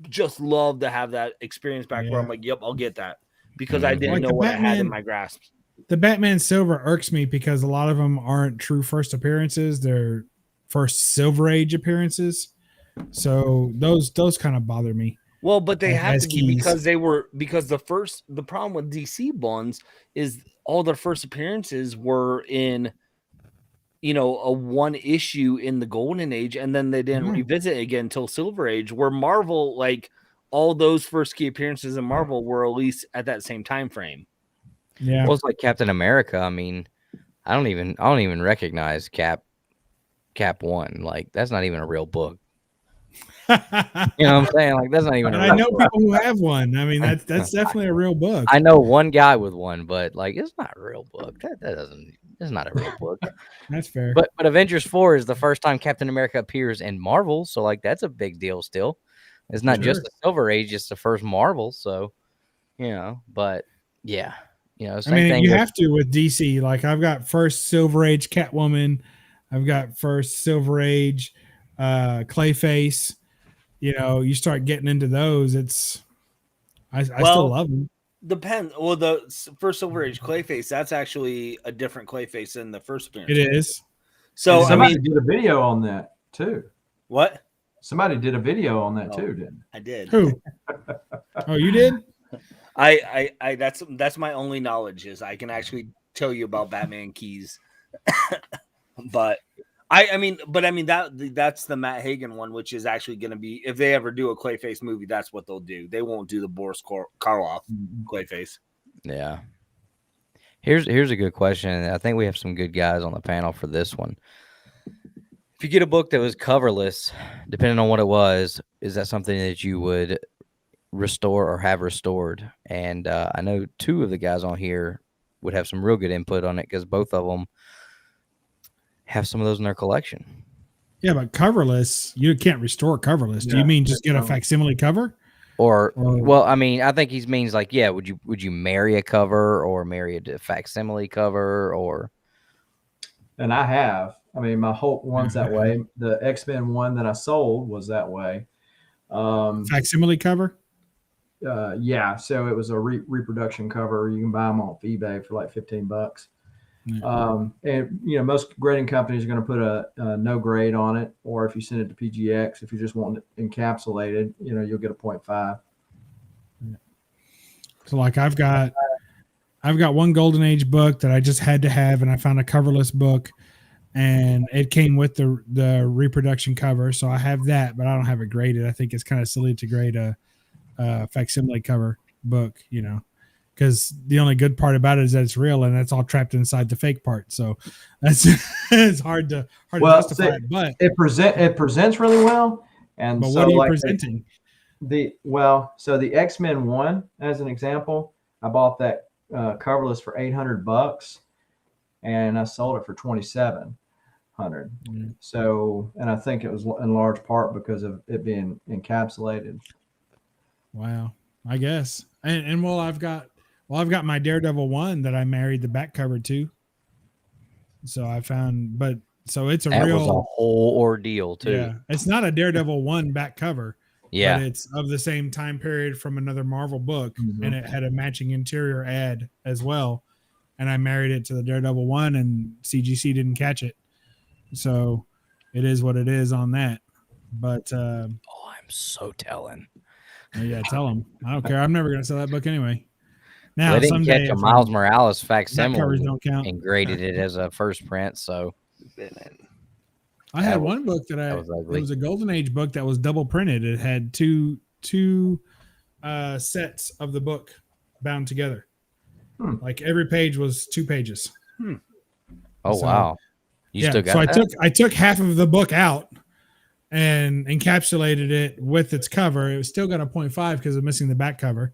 just love to have that experience back where I'm like, yep, I'll get that because I didn't know what I had in my grasp. The Batman Silver irks me because a lot of them aren't true first appearances; they're first Silver Age appearances. So those kind of bother me. Well, but they have to be because the problem with DC ones is all their first appearances were in, a one issue in the Golden Age, and then they didn't revisit it again until Silver Age. Where Marvel, like all those first key appearances in Marvel, were at least at that same time frame. Yeah, well, it's like Captain America. I mean, I don't even recognize Cap 1. Like that's not even a real book. You know what I'm saying? Like that's not even. I know people who have one. I mean, that's definitely a real book. I know one guy with one, but like it's not a real book. It's not a real book. That's fair. But Avengers 4 is the first time Captain America appears in Marvel, so like that's a big deal. Still, it's not just the Silver Age; it's the first Marvel. So, but yeah, same thing. You have to with DC. Like I've got first Silver Age Catwoman, I've got first Silver Age Clayface. You start getting into those. I still love them. Depends. Well, the first Silver Age Clayface, that's actually a different Clayface than the first appearance. It is. So somebody did a video on that too. What? Somebody did a video on that too, didn't I did. Who? Oh, you did? I that's my only knowledge is I can actually tell you about Batman keys. But I mean that's the Matt Hagen one, which is actually going to be, if they ever do a Clayface movie, that's what they'll do. They won't do the Boris Karloff Clayface. Yeah. Here's a good question. And I think we have some good guys on the panel for this one. If you get a book that was coverless, depending on what it was, is that something that you would restore or have restored? And I know two of the guys on here would have some real good input on it because both of them have some of those in their collection. Yeah, but coverless, you can't restore coverless. Do you mean just get a facsimile cover? Or well, I mean, I think he means like, yeah, would you marry a cover or marry a facsimile cover or? And I have. I mean, my Hulk one's that way. The X-Men one that I sold was that way. Facsimile cover? Yeah. So it was a reproduction cover. You can buy them on eBay for like $15. Yeah. And most grading companies are going to put a no grade on it, or if you send it to PGX, if you just want it encapsulated, you'll get a 0.5. So like I've got one Golden Age book that I just had to have, and I found a coverless book, and it came with the reproduction cover, so I have that, but I don't have it graded. I think it's kind of silly to grade a facsimile cover book, because the only good part about it is that it's real, and that's all trapped inside the fake part. So that's it's hard to justify it. But it presents really well. And but so what are you like presenting? So the X-Men one, as an example, I bought that coverless for $800, and I sold it for $2,700. Mm. So, and I think it was in large part because of it being encapsulated. Wow, I guess. And I've got my Daredevil one that I married the back cover to. So I found, but so it's that was a whole ordeal too. Yeah, it's not a Daredevil one back cover. Yeah, but it's of the same time period from another Marvel book, and it had a matching interior ad as well. And I married it to the Daredevil one, and CGC didn't catch it, so it is what it is on that. But I'm so telling. Yeah, tell them. I don't care. I'm never going to sell that book anyway. Now, they didn't someday, catch a Miles Morales covers facsimile don't count. and graded it as a first print. So I had one book that it was a Golden Age book that was double printed. It had two sets of the book bound together. Like every page was 2 pages. Oh, so, wow. You still got so that? I took half of the book out and encapsulated it with its cover. It was still got a 0.5 because of missing the back cover.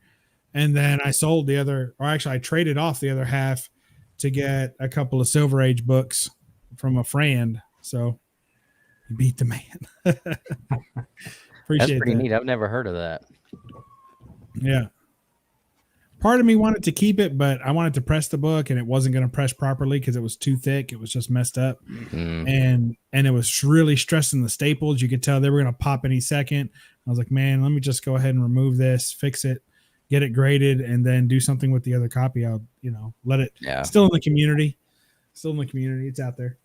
And then I sold the other, or actually I traded off the other half to get a couple of Silver Age books from a friend. So you beat the man. Appreciate That's pretty neat. I've never heard of that. Yeah. Part of me wanted to keep it, but I wanted to press the book, and it wasn't going to press properly because it was too thick. It was just messed up. And it was really stressing the staples. You could tell they were going to pop any second. I was like, man, let me just go ahead and remove this, fix it, get it graded, and then do something with the other copy. I'll, let it still in the community. Still in the community. It's out there.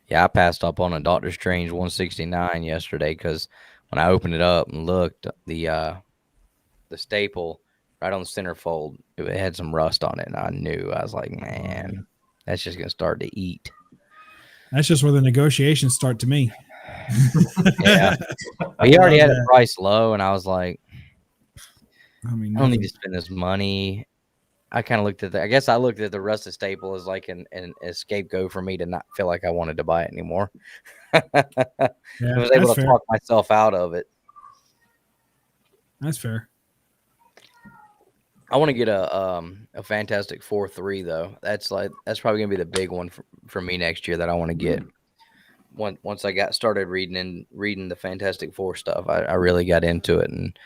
Yeah, I passed up on a Doctor Strange 169 yesterday because when I opened it up and looked, the staple right on the centerfold, it had some rust on it, and I knew. I was like, man, that's just gonna start to eat. That's just where the negotiations start to me. Yeah, he already had the price low, and I was like, I don't need to spend this money. I kind of looked at I guess I looked at the rusted staple as like an scapegoat for me to not feel like I wanted to buy it anymore. I was able to talk myself out of it. That's fair. I want to get a Fantastic Four 3 though. That's probably gonna be the big one for me next year that I want to get. Once I got started reading the Fantastic Four stuff, I really got into it, and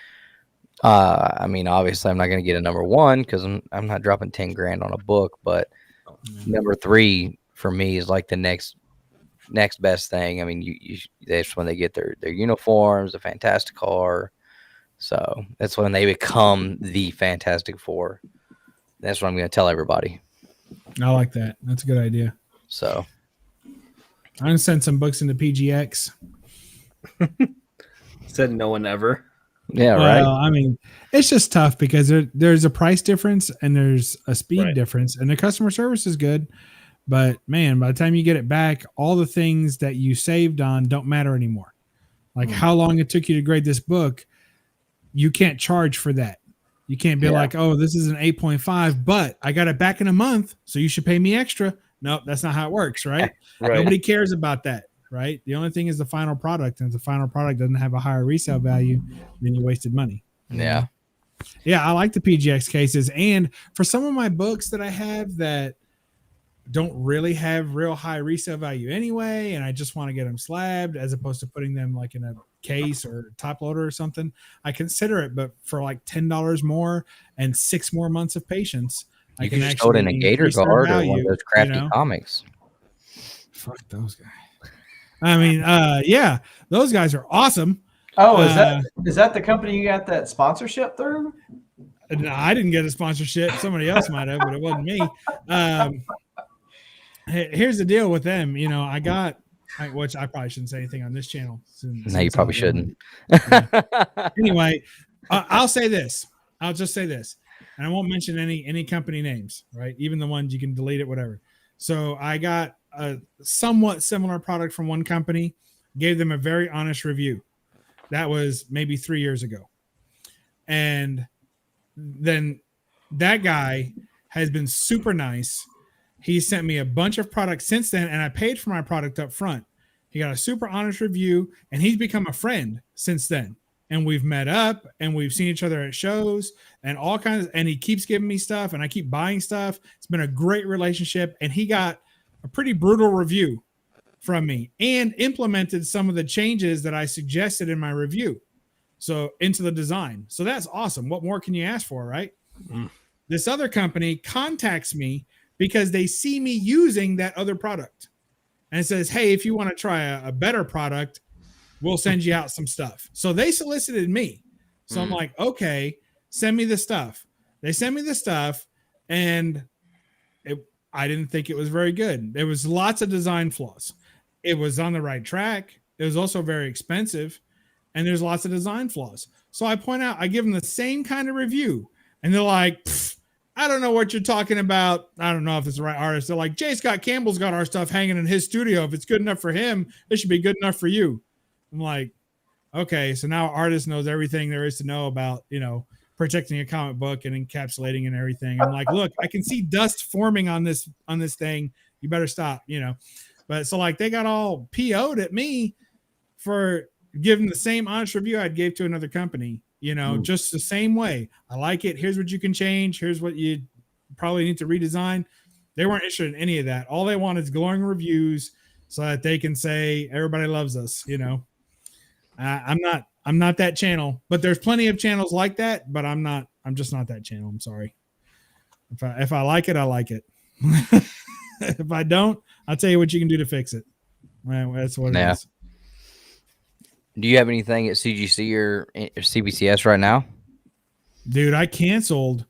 I mean, obviously, I'm not gonna get a number 1 because I'm not dropping $10,000 on a book, but number 3 for me is like the next best thing. I mean, that's when they get their uniforms, the Fantastic Car. So that's when they become the Fantastic Four. That's what I'm going to tell everybody. I like that. That's a good idea. So I'm going to send some books into PGX. Said no one ever. Yeah, right. I mean, it's just tough because there's a price difference and there's a speed difference, and the customer service is good. But man, by the time you get it back, all the things that you saved on don't matter anymore. Like how long it took you to grade this book, you can't charge for that. You can't be like, oh, this is an 8.5, but I got it back in a month, so you should pay me extra. Nope, that's not how it works, right? Nobody cares about that, right? The only thing is the final product, and if the final product doesn't have a higher resale value, then you wasted money. Yeah. Yeah, I like the PGX cases. And for some of my books that I have that don't really have real high resale value anyway, and I just want to get them slabbed as opposed to putting them like in a case or top loader or something, I consider it. But for like $10 more and 6 more months of patience, You can just throw it in a Gator Guard or one of those crafty comics. Fuck those guys. I mean, yeah, those guys are awesome. Oh, is that the company you got that sponsorship through? No, I didn't get a sponsorship. Somebody else might have, but it wasn't me. Here's the deal with them. You know, which I probably shouldn't say anything on this channel. No, you probably shouldn't. Anyway, I'll say this. I'll just say this, and I won't mention any company names, right? Even the ones you can delete it, whatever. So I got a somewhat similar product from one company, gave them a very honest review. That was maybe 3 years ago. And then that guy has been super nice. He sent me a bunch of products since then, and I paid for my product up front. He got a super honest review, and he's become a friend since then. And we've met up, and we've seen each other at shows, and all kinds. And he keeps giving me stuff, and I keep buying stuff. It's been a great relationship, and he got a pretty brutal review from me and implemented some of the changes that I suggested in my review. So into the design. So that's awesome. What more can you ask for, right? This other company contacts me because they see me using that other product and it says, hey, if you want to try a better product, we'll send you out some stuff. So they solicited me. So I'm like, okay, send me the stuff. They sent me the stuff and I didn't think it was very good. There was lots of design flaws. It was on the right track. It was also very expensive, and there's lots of design flaws. So I point out, I give them the same kind of review, and they're like, I don't know what you're talking about. I don't know if it's the right artist. They're like, J. Scott Campbell's got our stuff hanging in his studio. If it's good enough for him, it should be good enough for you. I'm like, okay, so now artist knows everything there is to know about, you know, protecting a comic book and encapsulating and everything. I'm like, look, I can see dust forming on this thing. You better stop, you know. But so like they got all PO'd at me for giving the same honest review I'd gave to another company, you know, just the same way. I like it. Here's what you can change. Here's what you probably need to redesign. They weren't interested in any of that. All they want is glowing reviews so that they can say everybody loves us, you know. I'm not that channel, but there's plenty of channels like that, but I'm just not that channel. I'm sorry. If I like it, I like it. If I don't, I'll tell you what you can do to fix it. Well, that's what it is. Do you have anything at CGC or CBCS right now? Dude, I canceled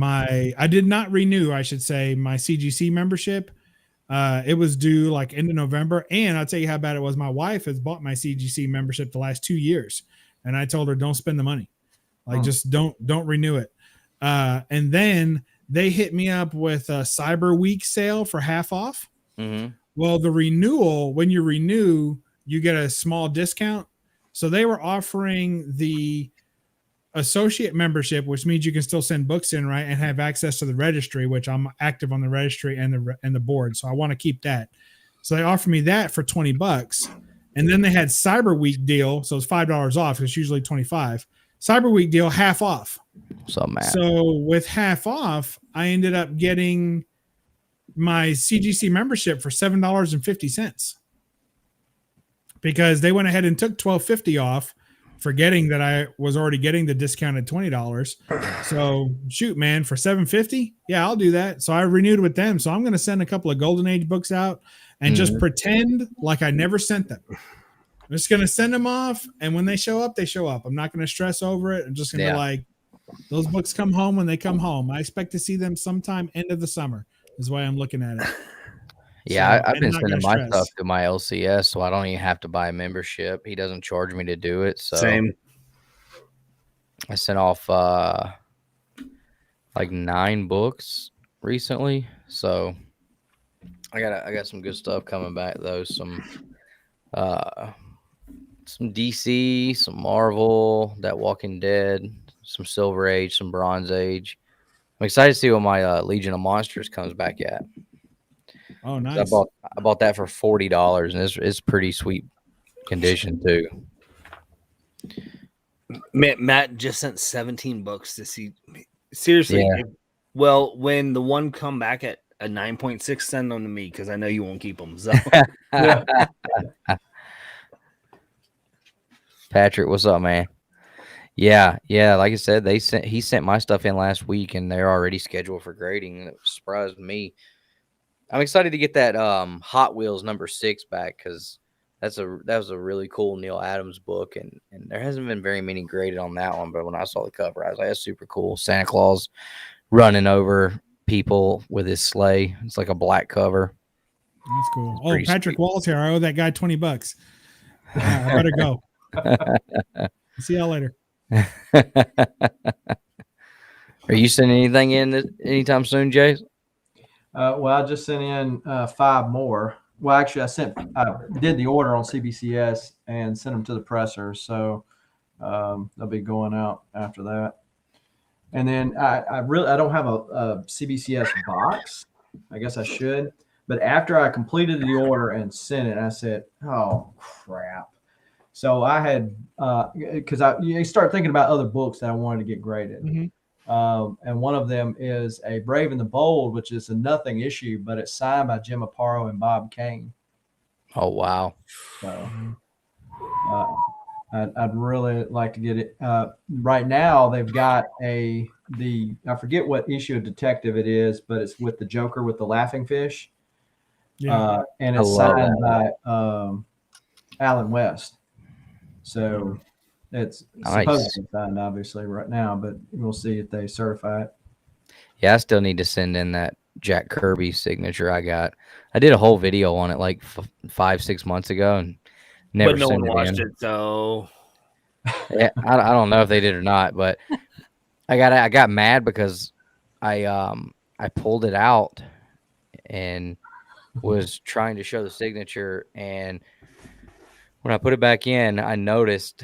I did not renew, I should say, my CGC membership. It was due like end of November. And I'll tell you how bad it was. My wife has bought my CGC membership the last 2 years. And I told her, don't spend the money. Like, just don't renew it. And then they hit me up with a Cyber Week sale for half off. Well, the renewal, when you renew, you get a small discount. So they were offering the associate membership, which means you can still send books in, right, and have access to the registry, which I'm active on the registry and the board. So I want to keep that. So they offered me that for $20. And then they had Cyber Week deal. So it's $5 off. It's usually $25. Cyber Week deal, half off. So mad. So with half off, I ended up getting my CGC membership for $7.50 because they went ahead and took $12.50 off, forgetting that I was already getting the discounted $20. So shoot, man, for $7.50, yeah, I'll do that. So I renewed with them. So I'm going to send a couple of Golden Age books out and just pretend like I never sent them. I'm just going to send them off, and when they show up, they show up. I'm not going to stress over it. I'm just going to be like, those books come home when they come home. I expect to see them sometime end of the summer is the way I'm looking at it. Yeah, I've been sending my stuff to my LCS, so I don't even have to buy a membership. He doesn't charge me to do it. So same. I sent off like 9 books recently. So I got some good stuff coming back though. Some DC, some Marvel, that Walking Dead, some Silver Age, some Bronze Age. I'm excited to see what my Legion of Monsters comes back at. Oh, 'Cause nice. I bought that for $40, and it's pretty sweet condition too. Matt just sent 17 books to see. Seriously. Yeah. Well, when the one come back at a 9.6, send them to me because I know you won't keep them. So. Yeah. Patrick, what's up, man? Yeah. Like I said, he sent my stuff in last week, and they're already scheduled for grading. It surprised me. I'm excited to get that Hot Wheels #6 back because that was a really cool Neil Adams book, and there hasn't been very many graded on that one. But when I saw the cover, I was like, that's super cool. Santa Claus running over people with his sleigh. It's like a black cover. That's cool. Oh, pretty Patrick sweet. Wall's here. I owe that guy $20. I better go. See y'all later. Are you sending anything in anytime soon, Jay? Well, I just sent in 5 more. Well, actually, I did the order on CBCS and sent them to the presser, so they'll be going out after that. And then I don't have a CBCS box. I guess I should. But after I completed the order and sent it, I said, "Oh crap!" So I had because you start thinking about other books that I wanted to get graded. Mm-hmm. And one of them is a Brave and the Bold, which is a nothing issue, but it's signed by Jim Aparo and Bob Kane. Oh, wow. So I'd really like to get it. Right now, they've got I forget what issue of Detective it is, but it's with the Joker with the laughing fish. Yeah. And I it's love signed by Alan West. So it's Nice. supposedly signed, obviously, right now, but we'll see if they certify it. Yeah, I still need to send in that Jack Kirby signature I got. I did a whole video on it like 5-6 months ago and never But no sent one it watched in. it, so Yeah, I don't know if they did or not, but I got mad because I pulled it out and was trying to show the signature, and when I put it back in, I noticed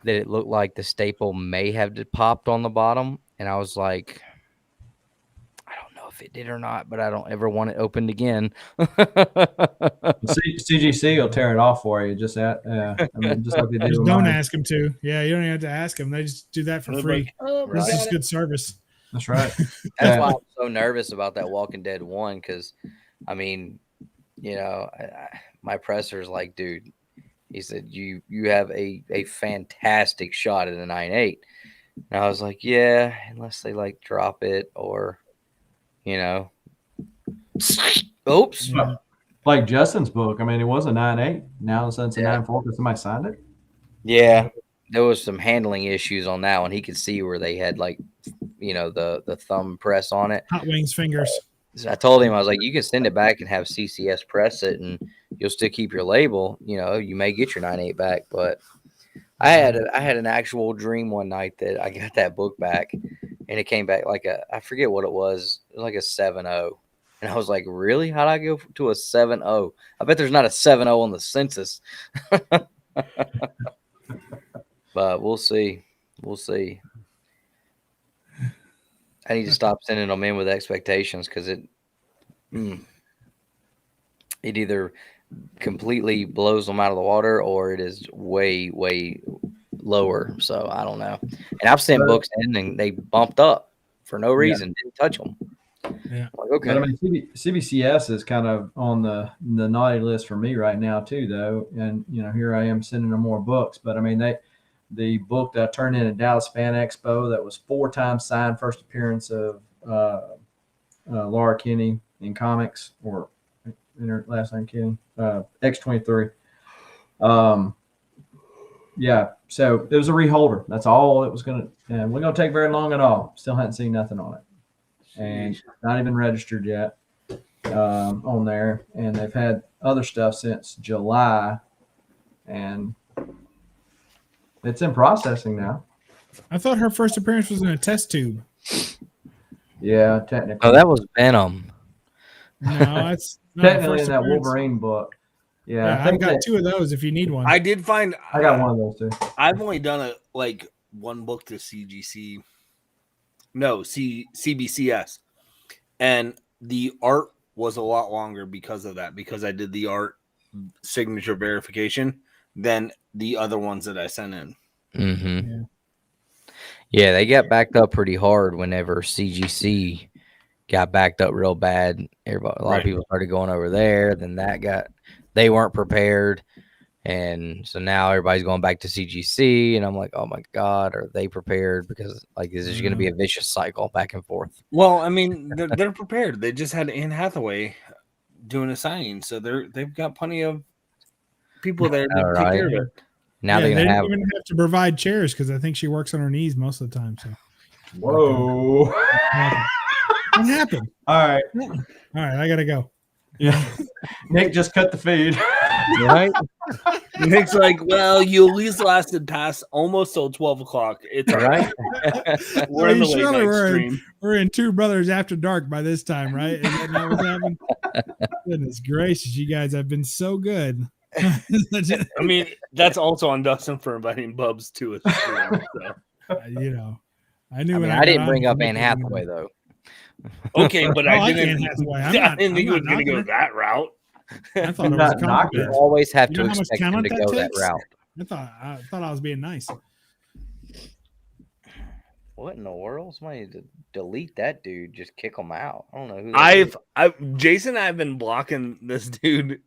that it looked like the staple may have popped on the bottom, and I was like, I don't know if it did or not, but I don't ever want it opened again. CGC will tear it off for you. Just like they do. Just with don't mine. ask them to. Yeah, you don't even have to ask them. They just do that for They're free. like, oh, Right. This is good service. That's right. That's why I'm so nervous about that Walking Dead 1, because, I mean, you know, my presser's like, dude, he said, you have a fantastic shot at a 9.8. And I was like, yeah, unless they like drop it or, you know, oops. Yeah. Like Justin's book. I mean, it was a 9.8. Now it's a Yeah. 9.4 because somebody signed it. Yeah, there was some handling issues on that one. He could see where they had like, you know, the thumb press on it. Hot Wings fingers. So I told him, I was like, you can send it back and have CCS press it, and you'll still keep your label. You know, you may get your 9.8 back, but I had an actual dream one night that I got that book back, and it came back like I forget what it was like a 7.0. And I was like, really? How'd I go to a 7.0? I bet there's not a 7.0 on the census. But we'll see. We'll see. I need to stop sending them in with expectations because it either completely blows them out of the water or it is way, way lower. So I don't know. And I've sent books in and they bumped up for no reason. Didn't touch them. Yeah. Like, okay. But I mean, CBCS is kind of on the naughty list for me right now too, though. And you know, here I am sending them more books. But I mean, the book that I turned in at Dallas Fan Expo that was 4 times signed, first appearance of Laura Kinney in comics, or in her last name Kinney, X-23. Yeah, so it was a reholder. That's all it was gonna. And we're gonna take very long at all. Still hadn't seen nothing on it, and not even registered yet on there. And they've had other stuff since July, and it's in processing now. I thought her first appearance was in a test tube. Yeah, technically. Oh, that was Venom. No, it's not her Technically first in that appearance. Wolverine book. Yeah, I I've think got 2 of those if you need one. I did find I got one of those too. I've only done one book to CBCS, and the art was a lot longer because of that. Because I did the art signature verification than the other ones that I sent in. Mm-hmm. Yeah, they got backed up pretty hard whenever CGC got backed up real bad. A lot of people started going over there. Then they weren't prepared. And so now everybody's going back to CGC. And I'm like, oh my God, are they prepared? Because like, this is going to be a vicious cycle back and forth. Well, I mean, they're prepared. They just had Anne Hathaway doing a signing. So they've got plenty of people there to take care of it. Now they they're don't even have to provide chairs because I think she works on her knees most of the time. So, whoa, what happened? All right, I gotta go. Yeah, Nick just cut the feed. Right? Nick's like, well, you at least lasted past almost till 12 o'clock. It's all right. We're in the late night stream. We're in Two Brothers After Dark by this time, right? Is that not what's happening? Goodness gracious, you guys have been so good. I mean, that's also on Dustin for inviting Bubs to a stream. So. You know, I knew. I didn't bring up Anne Hathaway though. Okay, but I didn't. I didn't think it was going to go that route. I thought it was you always have to expect him to go that route. I thought I was being nice. What in the world? Somebody to delete that dude, just kick him out. I don't know who. Jason and I have been blocking this dude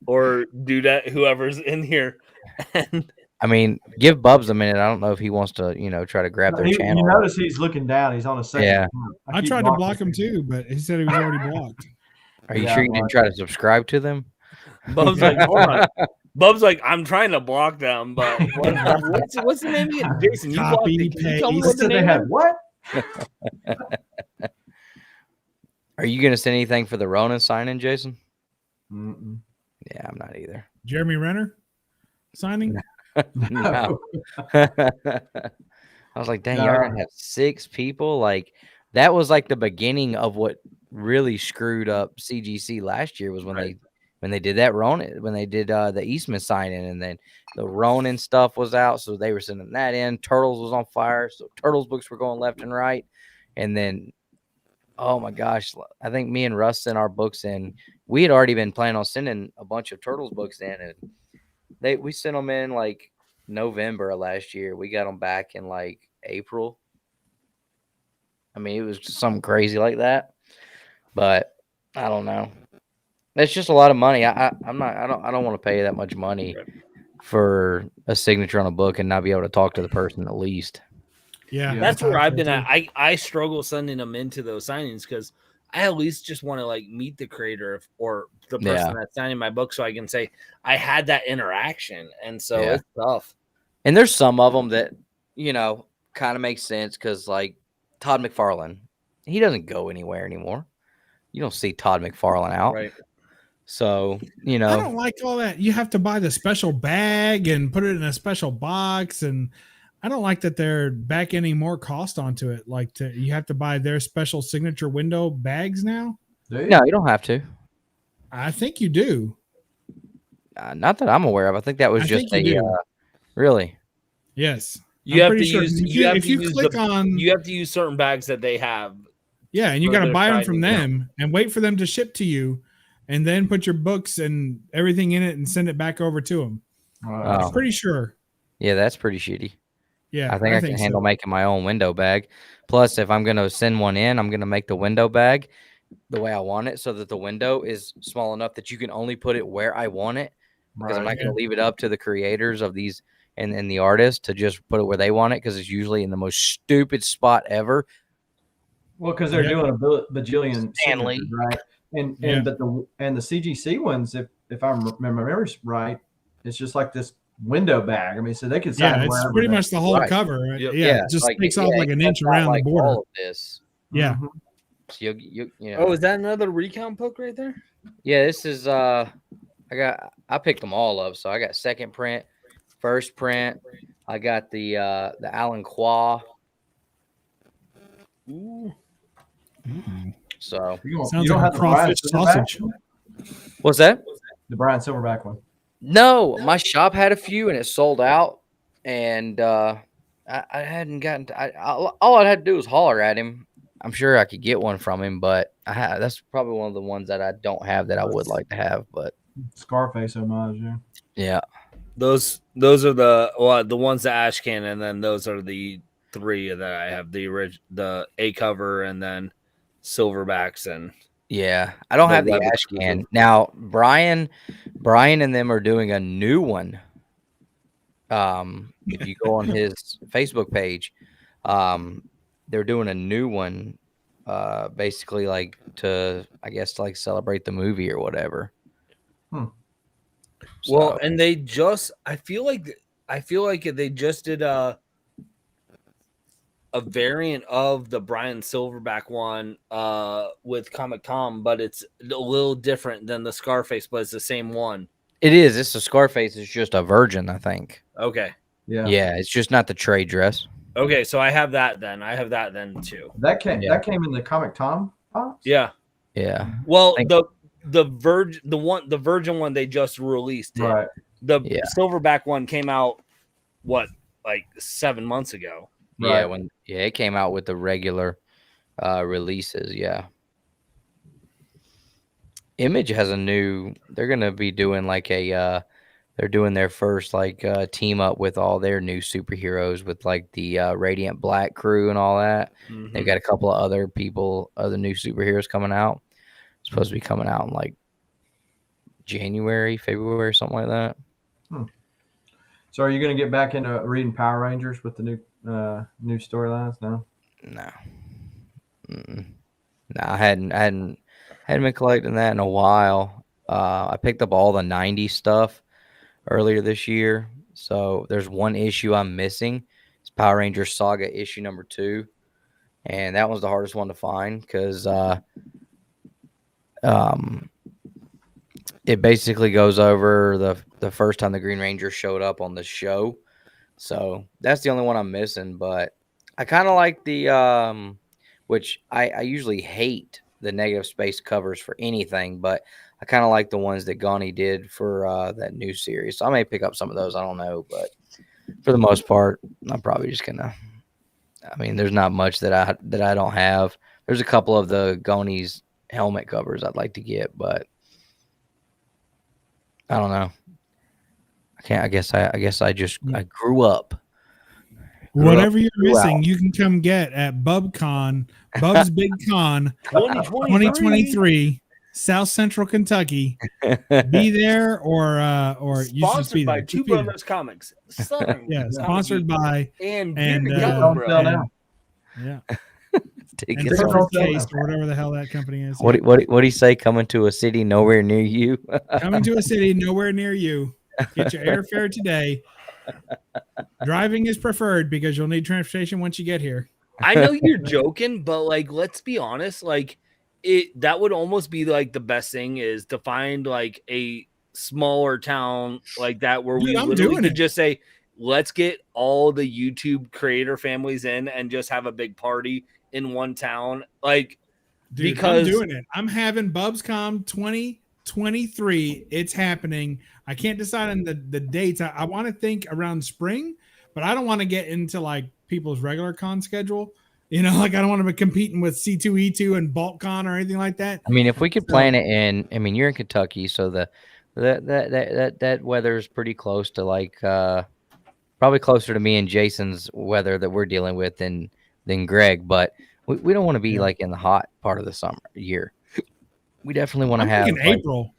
or dudette, whoever's in here. And I mean, give Bubs a minute. I don't know if he wants to, try to grab their channel. You notice he's looking down. He's on a second. Yeah. I tried to block him too, but he said he was already blocked. Are you sure you didn't try to subscribe to them? Bub's like, hold on. Bub's like, I'm trying to block them, but what's the name again? Jason, you blocked it. Can you tell me what the name is? What? Are you going to send anything for the Ronin signing, Jason? Mm-mm. Yeah, I'm not either. Jeremy Renner signing? No. I was like, dang, y'all going to have 6 people? Like, that was like the beginning of what really screwed up CGC last year was when they did that Ronin, when they did the Eastman signing, and then the Ronin stuff was out, so they were sending that in. Turtles was on fire, so Turtles books were going left and right, and then oh my gosh, I think me and Russ sent our books in. We had already been planning on sending a bunch of Turtles books in, and we sent them in like November of last year. We got them back in like April. I mean, it was something crazy like that. But I don't know. It's just a lot of money. I don't want to pay that much money for a signature on a book and not be able to talk to the person at least. Yeah, that's where I've been at. I struggle sending them into those signings because I at least just want to like meet the creator or the person that's signing my book so I can say I had that interaction. And so it's tough. And there's some of them that kind of makes sense because like Todd McFarlane, he doesn't go anywhere anymore. You don't see Todd McFarlane out. Right. So, I don't like all that. You have to buy the special bag and put it in a special box. And I don't like that they're back any more cost onto it. Like you have to buy their special signature window bags now. No, you don't have to. I think you do. Not that I'm aware of. I think that was just really. Yes. You have to use. You have to use certain bags that they have. Yeah, and you got to buy them from them and wait for them to ship to you, and then put your books and everything in it and send it back over to them. I'm pretty sure. Yeah, that's pretty shitty. Yeah, I think I can handle making my own window bag. Plus, if I'm going to send one in, I'm going to make the window bag the way I want it so that the window is small enough that you can only put it where I want it. Because I'm not going to leave it up to the creators of these and the artists to just put it where they want it because it's usually in the most stupid spot ever. Well, because they're doing a bajillion Stanley, right? And the CGC ones, if I remember right, it's just like this window bag. I mean, so they can sign. Yeah, it's pretty much the whole cover. Right? Yeah, it just takes off like an inch around the border. All of this. Yeah. Mm-hmm. So you know. Oh, is that another recount book right there? Yeah, this is. I picked them all up. So I got second print, first print. I got the Alan Qua. Ooh. So sounds like a crawfish sausage. What's that? The Brian Silverback one. No, my shop had a few and it sold out. and I hadn't gotten. All I had to do was holler at him. I'm sure I could get one from him, but that's probably one of the ones that I don't have that I would like to have. But Scarface homage, yeah. yeah, Those are the ones that Ash can, and then those are the 3 that I have: the A cover, and then Silverbacks, and yeah. I don't The have the web ash exclusive. can now. Brian and them are doing a new one. If you go on his Facebook page, they're doing a new one. Basically, like to, I guess, like celebrate the movie or whatever. Hmm. well, So, and they just I feel like they just did a variant of the Brian Silverback one with Comic Con, but it's a little different than the Scarface, but it's the same one. it is. It's a Scarface. It's just a virgin, I think. Okay. Yeah, it's just not the trade dress. Okay, so I have that then. I have that then too. That came Yeah. in the Comic Tom box. Yeah. Yeah. Well, Thank- the Virgin one they just released. Right. The Yeah. Silverback one came out like 7 months ago. Yeah, Right. it came out with the regular releases. Yeah. Image has a new. They're gonna be doing like a. They're doing their first like team up with all their new superheroes with like the Radiant Black crew and all that. They've got a couple of other new superheroes coming out. It's supposed to be coming out in like January, February, something like that. So are you going to get back into reading Power Rangers with the new storylines now? No. No, I hadn't been collecting that in a while. I picked up all the 90s stuff earlier this year. So there's one issue I'm missing. It's Power Rangers Saga issue number 2. And that was the hardest one to find because it basically goes over the first time the Green Ranger showed up on the show. So that's the only one I'm missing. But I kind of like the which I usually hate the negative space covers for anything, but I kind of like the ones that Ghani did for that new series. So I may pick up some of those. I don't know, but for the most part, I'm probably just gonna. I mean, there's not much that I don't have. There's a couple of the Ghani's helmet covers I'd like to get, but I don't know. I can't. I guess I grew up. Whatever you're missing, you can come get at BubCon, Bub's Big Con 2023, South Central Kentucky. Be there or you should be Sponsored by there. Two Brothers Comics. Yeah, sponsored by and Don't sell now. yeah. Take And it Perfect on. Perfect Taste or whatever the hell that company is. What do you say? Coming to a city nowhere near you. Coming to a city nowhere near you. Get your airfare today. Driving is preferred because you'll need transportation once you get here. I know you're joking, but like, let's be honest. Like, that would almost be like the best thing is to find like a smaller town like that where Dude, we I'm literally doing could it. just say, let's get all the YouTube creator families in and just have a big party in one town. Like, Dude, because I'm doing it. I'm having BubsCon 2023. It's happening. I can't decide on the dates. I want to think around spring, but I don't want to get into like people's regular con schedule. You know, like I don't want to be competing with C2E2 and BaltCon or anything like that. I mean, if we could plan it in, I mean, you're in Kentucky, so that weather is pretty close to like probably closer to me and Jason's weather that we're dealing with than Greg, but we don't want to be like in the hot part of the year. We definitely want to have like, April.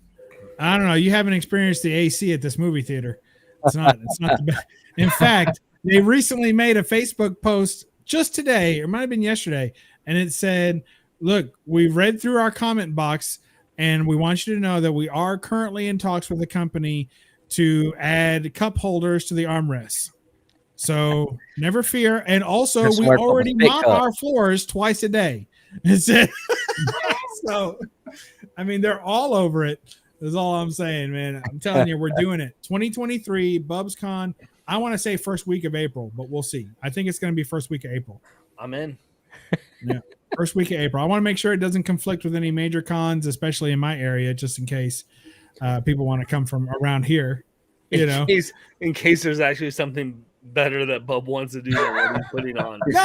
I don't know. You haven't experienced the AC at this movie theater. It's not the best. In fact, they recently made a Facebook post just today, or it might have been yesterday, and it said, look, we've read through our comment box, and we want you to know that we are currently in talks with the company to add cup holders to the armrests. So never fear. And also, we already mop our floors twice a day. So, I mean, they're all over it. That's all I'm saying, man. I'm telling you, we're doing it. 2023, BubsCon. I want to say first week of April, but we'll see. I think it's going to be first week of April. I'm in. Yeah, first week of April. I want to make sure it doesn't conflict with any major cons, especially in my area, just in case people want to come from around here. You know, in case there's actually something better that Bub wants to do than what he's putting on. No.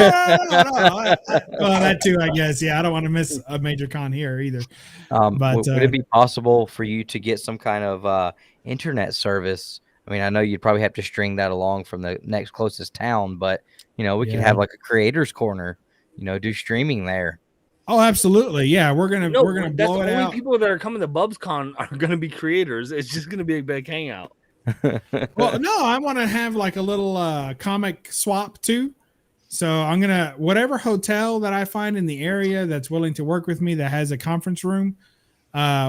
Well, that too, I guess. Yeah, I don't want to miss a major con here either. But would it be possible for you to get some kind of internet service? I mean, I know you'd probably have to string that along from the next closest town, but we could have like a creators corner, do streaming there. Oh, absolutely. Yeah, we're gonna blow it out. The only people that are coming to BubsCon are gonna be creators. It's just gonna be a big hangout. Well, no, I want to have like a little comic swap too. So I'm gonna whatever hotel that I find in the area that's willing to work with me that has a conference room,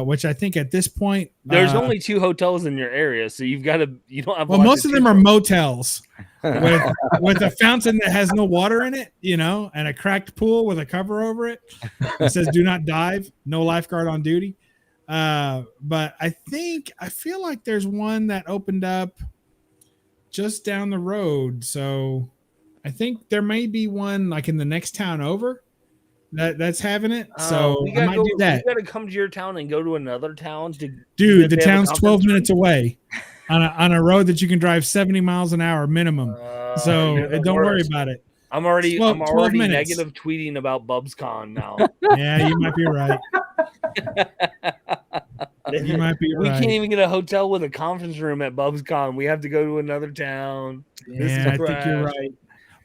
which I think at this point there's only 2 hotels in your area, so you don't have. Well, most of them are motels with a fountain that has no water in it, and a cracked pool with a cover over it. It says "Do not dive," no lifeguard on duty. But I feel like there's one that opened up just down the road. So I think there may be one like in the next town over that's having it. So I might do that. You got to come to your town and go to another town. Dude, the town's 12 minutes away on a road that you can drive 70 miles an hour minimum. So don't worry about it. I'm already negative tweeting about BubsCon now. Yeah, you might be right. You might be right. We can't even get a hotel with a conference room at BubsCon. We have to go to another town. Yeah, I think you're right.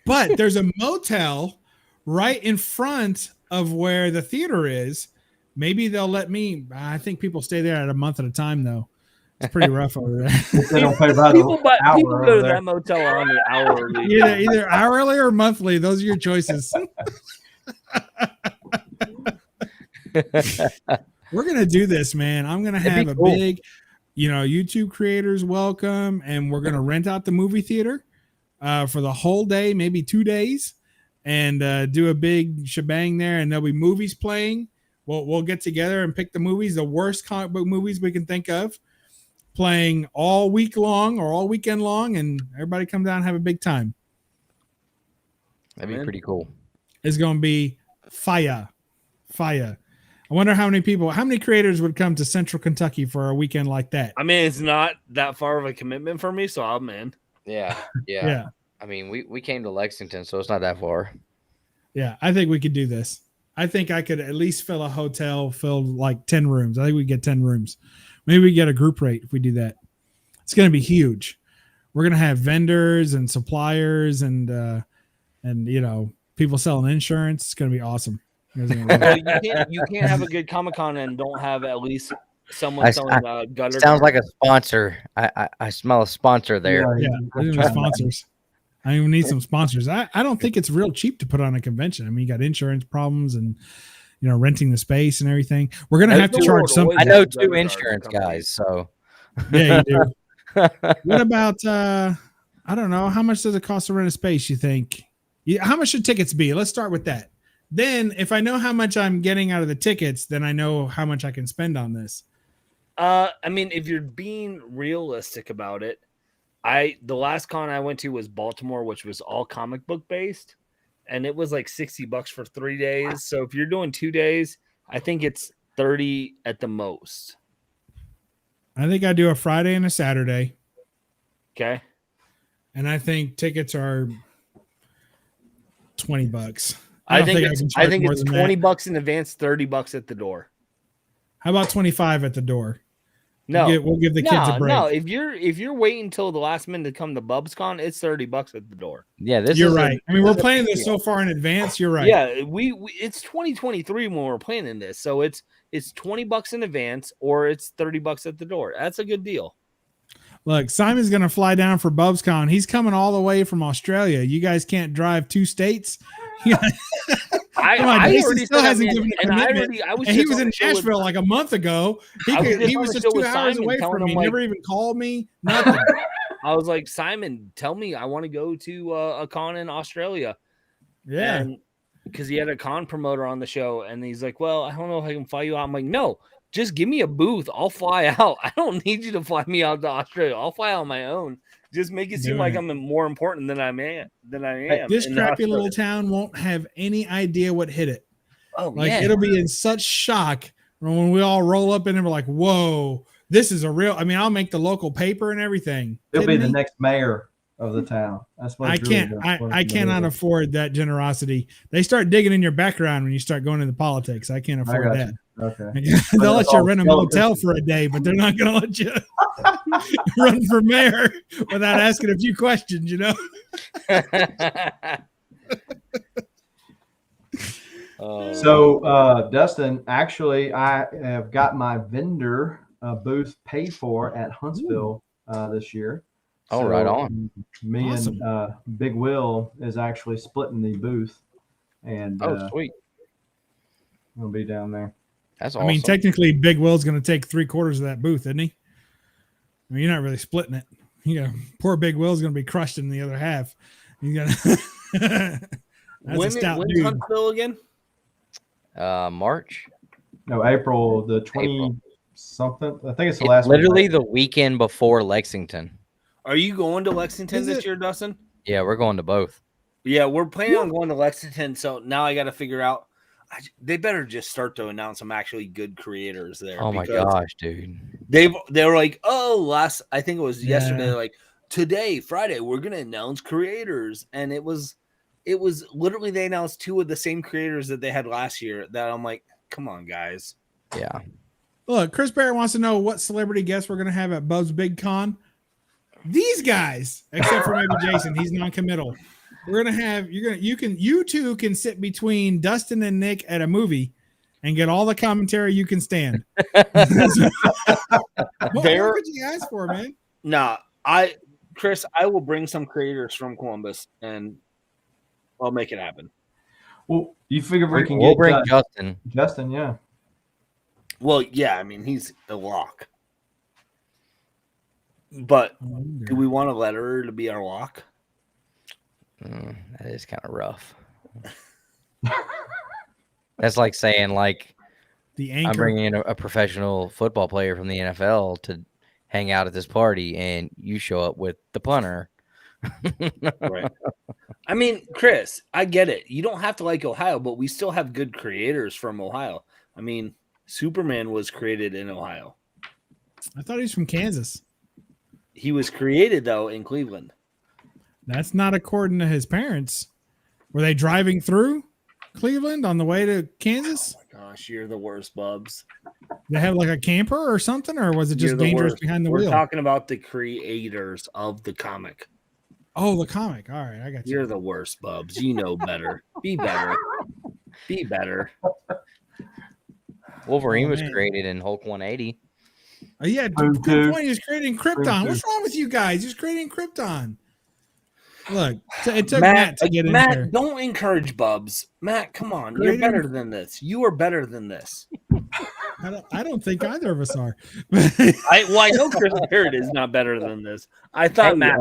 But there's a motel right in front of where the theater is. Maybe they'll let me. I think people stay there at a month at a time, though. It's pretty rough over there. They don't pay by people go to that motel on the hourly. Either hourly or monthly. Those are your choices. We're gonna do this, man. I'm gonna have a big, YouTube creators welcome, and we're gonna rent out the movie theater for the whole day, maybe 2 days, and do a big shebang there. And there'll be movies playing. We'll get together and pick the movies, the worst comic book movies we can think of, playing all week long or all weekend long, and everybody come down and have a big time. That'd be pretty cool. It's gonna be fire. I wonder how many creators would come to Central Kentucky for a weekend like that. I mean, it's not that far of a commitment for me, so I'm in. Yeah. I mean, we came to Lexington, so it's not that far. Yeah, I think we could do this. I think I could at least fill a hotel, fill like 10 rooms. I think we get 10 rooms. Maybe we get a group rate if we do that. It's going to be huge. We're going to have vendors and suppliers and people selling insurance. It's going to be awesome. You can't have a good Comic-Con and don't have at least someone selling gutter. Sounds like a sponsor. I smell a sponsor there. Yeah, I need sponsors. I even need some sponsors. I don't think it's real cheap to put on a convention. I mean, you got insurance problems and renting the space and everything. We're gonna have to charge something. I know 2 insurance guys, so yeah, you do. What about I don't know, how much does it cost to rent a space, you think? How much should tickets be? Let's start with that. Then if I know how much I'm getting out of the tickets, then I know how much I can spend on this. I mean, if you're being realistic about it, the last con I went to was Baltimore, which was all comic book based, and it was like $60 for 3 days. So if you're doing 2 days, I think it's $30 at the most. I think I do a Friday and a Saturday. Okay. And I think tickets are $20. I think it's $20 in advance, $30 at the door. How about 25 at the door? No, we'll give the kids a break. No, if you're waiting until the last minute to come to BubsCon, it's $30 at the door. Yeah, you're right. I mean, we're planning this so far in advance. You're right. Yeah, we it's 2023 when we're planning this, so it's $20 in advance or it's $30 at the door. That's a good deal. Look, Simon's going to fly down for BubsCon. He's coming all the way from Australia. You guys can't drive 2 states. I already still hasn't given a commitment. He was in Nashville like a month ago. He was just 2 hours away from me. Never even called me. Nothing. I was like, Simon, tell me I want to go to a con in Australia. Yeah. Because he had a con promoter on the show, and he's like, well, I don't know if I can fly you out. I'm like, no, just give me a booth. I'll fly out. I don't need you to fly me out to Australia. I'll fly out on my own. Just make it seem like I'm more important than I am. This crappy little town won't have any idea what hit it. Oh, it'll be in such shock when we all roll up in and we're like, whoa, this is a real. I mean, I'll make the local paper and everything. He'll be the next mayor of the town. That's what I it's really can't. about. I cannot afford that generosity. They start digging in your background when you start going into politics. I can't afford that. Okay. They'll let you rent a motel for a day, but they're not going to let you run for mayor without asking a few questions. You know. So, Dustin, actually, I have got my vendor booth paid for at Huntsville this year. Oh, right on. Me Awesome. and Big Will is actually splitting the booth, and Sweet. we'll be down there. That's awesome. I mean, technically, Big Will's going to take 3/4 of that booth, isn't he? I mean, you're not really splitting it. You know, poor Big Will's going to be crushed in the other half. You got When's Huntsville again? March. No, April the 20-something. I think it's the last. Literally the weekend before Lexington. Are you going to Lexington this year, Dustin? Yeah, we're going to both. Yeah, we're planning on going to Lexington. So now I got to figure out. They better just start to announce some actually good creators there. Oh my gosh, dude! They were like, I think it was yesterday. Like today, Friday, we're gonna announce creators, and it was literally they announced 2 of the same creators that they had last year. That I'm like, come on, guys. Yeah. Look, Chris Barrett wants to know what celebrity guests we're going to have at Bub's Big Con. These guys, except for maybe Jason, he's non-committal. We're gonna have you two can sit between Dustin and Nick at a movie and get all the commentary you can stand. What more could you ask for, man? Nah, Chris, I will bring some creators from Columbus and I'll make it happen. Well, you figure we'll bring Justin. Justin, yeah. Well, yeah, I mean he's the lock. But do we want a letterer to be our lock? That is kind of rough. That's like saying, like, the anchor. I'm bringing in a professional football player from the NFL to hang out at this party, and you show up with the punter. Right. I mean, Chris, I get it. You don't have to like Ohio, but we still have good creators from Ohio. I mean, Superman was created in Ohio. I thought he was from Kansas. He was created, though, in Cleveland. That's not according to his parents. Were they driving through Cleveland on the way to Kansas? Oh my gosh, you're the worst, Bubs. They have like a camper or something, or was it just dangerous behind the wheel? We're talking about the creators of the comic. Oh, the comic. All right, I got you. You're the worst, Bubs. You know better. Be better. Be better. Wolverine was created in Hulk 180. Oh, yeah, good point. He's creating Krypton. What's wrong with you guys? He's creating Krypton. Look, it took Matt to get in there. Don't encourage Bubs. Matt, come on. You're better than this. You are better than this. I don't think either of us are. I know Chris Barrett is not better than this. I thought Matt.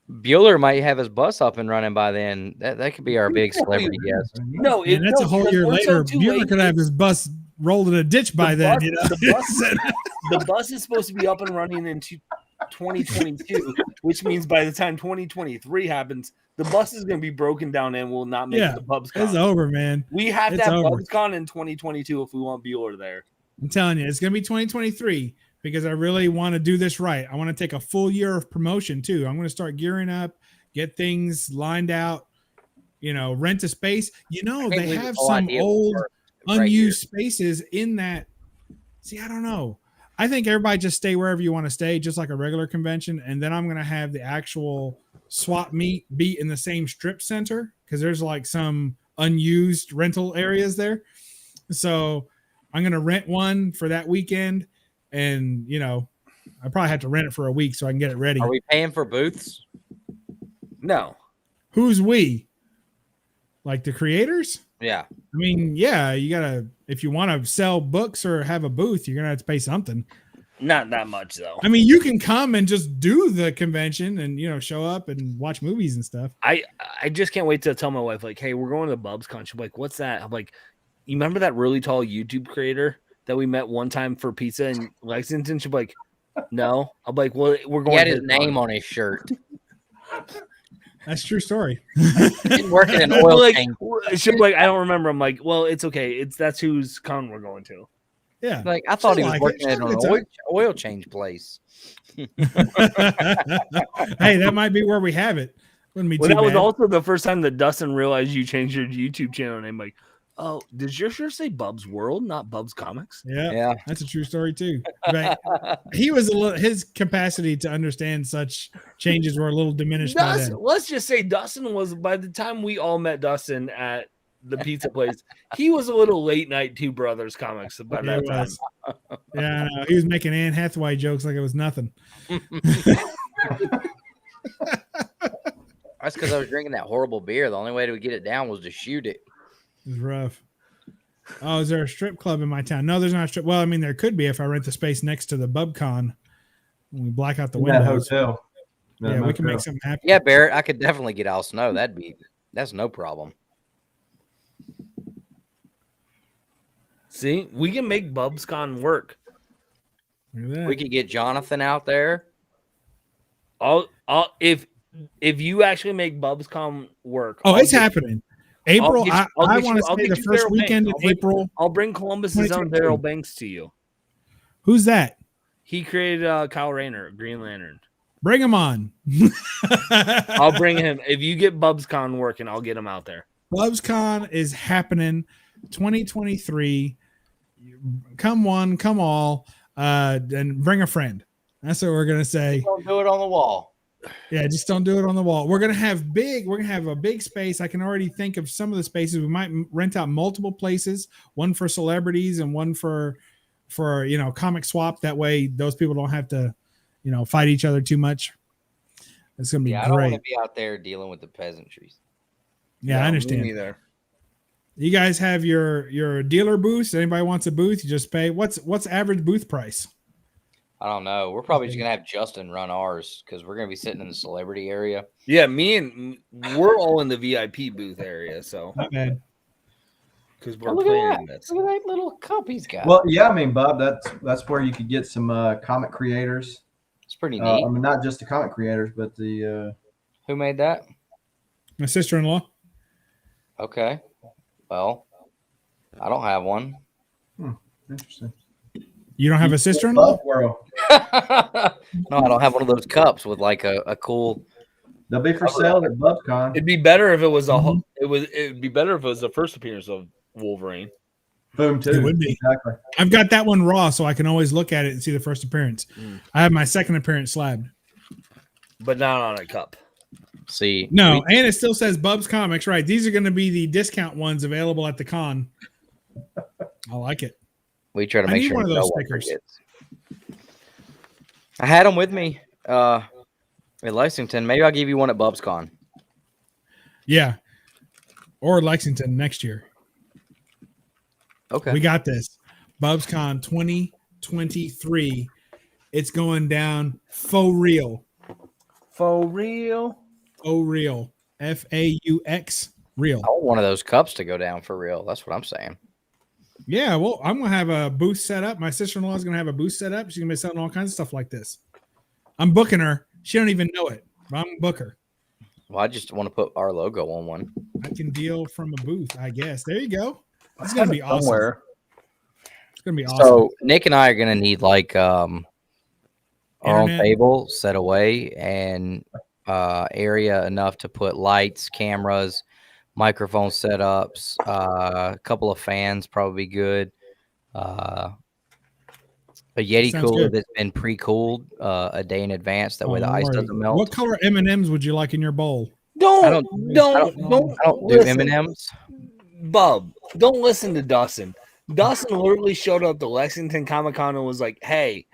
Bueller might have his bus up and running by then. That could be our big celebrity guest. No, that's a whole year later. Bueller could have his bus rolled in a ditch by then. You know? The bus is supposed to be up and running in 2022, which means by the time 2023 happens, the bus is going to be broken down and will not make the pubs. It's over, man. We have to have PubsCon in 2022 if we want Bueller there. I'm telling you, it's going to be 2023 because I really want to do this right. I want to take a full year of promotion too. I'm going to start gearing up, get things lined out, rent a space. They have some old unused spaces in that. See, I don't know. I think everybody just stay wherever you want to stay, just like a regular convention. And then I'm going to have the actual swap meet be in the same strip center because there's like some unused rental areas there. So I'm going to rent one for that weekend. And, I probably have to rent it for a week so I can get it ready. Are we paying for booths? No. Who's we? Like the creators? Yeah. I mean, yeah, you got to, if you want to sell books or have a booth, you're going to have to pay something. Not that much, though. I mean, you can come and just do the convention and, show up and watch movies and stuff. I just can't wait to tell my wife, like, hey, we're going to the BubsCon. She's like, what's that? I'm like, you remember that really tall YouTube creator that we met one time for pizza in Lexington? She's like, no. I'm like, well, we're going. He had his name on his shirt. That's a true story. He's working in oil tank. She's like, I don't remember. I'm like, well, it's okay. That's whose con we're going to. Yeah. Like I thought he was like working it. at an It's oil change place. Hey, that might be where we have it. Wouldn't be Well, too that was bad. also the first time that Dustin realized you changed your YouTube channel name. Like, oh, did your shirt say Bub's World, not Bub's Comics? Yeah, that's a true story too. But he was his capacity to understand such changes were a little diminished by then. Let's just say Dustin was, by the time we all met Dustin at the pizza place, he was a little late night Two Brothers Comics by that time. Yeah, I know. He was making Anne Hathaway jokes like it was nothing. That's because I was drinking that horrible beer. The only way to get it down was to shoot it. It was rough. Oh, is there a strip club in my town? No, there's not a strip. Well, I mean, there could be if I rent the space next to the BubCon. When we black out the windows. hotel. Yeah, we can make something happen. Yeah, Barrett, I could definitely get Al Snow. That's no problem. See, we can make BubsCon work. Look at that. We could get Jonathan out there. If you actually make BubsCon work. Oh, it's happening. April. I I'll want to say the first Daryl weekend Banks. in April. I'll bring Columbus's own Daryl Banks to you. Who's that? He created Kyle Rayner, Green Lantern. Bring him on. I'll bring him. If you get BubsCon working, I'll get him out there. BubsCon is happening 2023. Come one, come all, and bring a friend. That's what we're gonna say. Don't do it on the wall. Yeah, just don't do it on the wall. We're gonna have a big space. I can already think of some of the spaces. We might rent out multiple places, one for celebrities and one for comic swap. That way those people don't have to, fight each other too much. It's gonna be great. I don't want to be out there dealing with the peasantries. Yeah, I understand. Me neither. You guys have your dealer booths. Anybody wants a booth, you just pay. What's average booth price? I don't know. We're probably just gonna have Justin run ours because we're gonna be sitting in the celebrity area. Yeah, we're all in the VIP booth area, so Not bad. because we're Look playing at this. that! Look at that little cup he's got. Well, yeah, I mean, Bob, that's where you could get some comic creators. It's pretty I neat. mean, not just the comic creators, but the Who made that? My sister-in-law. Okay. Well, I don't have one. interesting. You don't have a sister-in-law? Bub World. No, I don't have one of those cups with like a cool. They'll be for sale at BubCon. It'd be better if it was Mhm. It'd be better if it was the first appearance of Wolverine. Boom, too. It would be. Exactly. I've got that one raw, so I can always look at it and see the first appearance. I have my second appearance slabbed. But not on a cup. See, No, and it still says Bub's Comics. Right. These are going to be the discount ones available at the con. I like it. we try to I make need sure one of no those one stickers. forgets. I had them with me at Lexington. Maybe I'll give you one at BubsCon. Yeah. Or Lexington next year. Okay. We got this. BubsCon 2023. It's going down faux real. For real? Oh, real. FAUX real. I want one of those cups to go down for real. That's what I'm saying. Yeah, well, I'm gonna have a booth set up. My sister-in-law is gonna have a booth set up. She's gonna be selling all kinds of stuff like this. I'm booking her. She don't even know it, but I'm gonna book her. Well, I just want to put our logo on one. I can deal from a booth, I guess. There you go. It's gonna be awesome. Somewhere. It's gonna be awesome. So Nick and I are gonna need like our own Internet. table set away and area enough to put lights, cameras, microphone setups, a couple of fans, probably good. A Yeti Sounds cooler good. that's been pre-cooled a day in advance. That way the Don't ice worry. doesn't melt. What color M&Ms would you like in your bowl? I Don't don't do listen. M&Ms. Bub, don't listen to Dustin. Dustin literally showed up to Lexington Comic Con and was like, "Hey,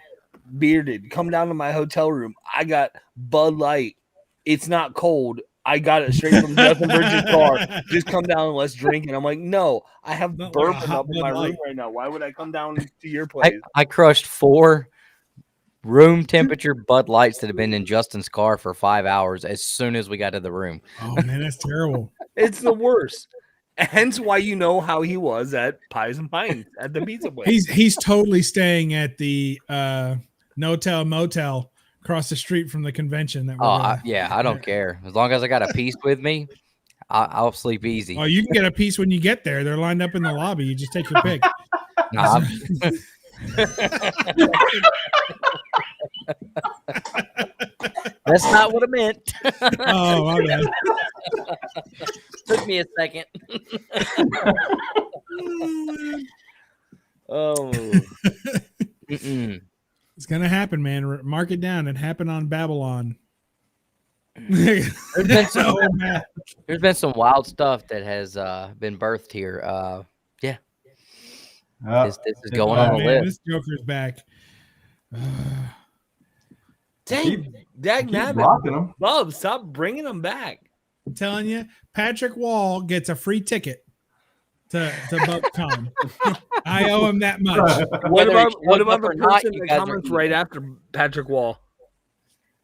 Bearded, come down to my hotel room. I got Bud Light. It's not cold. I got it straight from Justin Bridges' car. Just come down and let's drink." And I'm like, "No, I have Not like a bourbon hot up in Bud my Light. room right now. Why would I come down to your place?" I crushed 4 room temperature Bud Lights that have been in Justin's car for 5 hours as soon as we got to the room. Oh man, that's terrible. It's the worst. Hence why you know how he was at Pies and Pines at the pizza place. He's totally staying at the No-Tell Motel across the street from the convention that we're going. Yeah, I don't care. As long as I got a piece with me, I'll sleep easy. Oh, you can get a piece when you get there. They're lined up in the lobby. You just take your pick. Nah, That's not what I meant. Oh, my bad. Took me a second. Oh. Mm-mm. It's gonna happen, man. Mark it down. It happened on Babble-On. There's been some wild stuff that has been birthed here. This is going on the man, list. this Joker's back. Dang, dag nabbit. blocking them. Bub, stop bringing them back. I'm telling you, Patrick Wall gets a free ticket to BubbCon. I owe him that much. What Whether about he shows the up or not, person you that guys are comments even. right after Patrick Wall?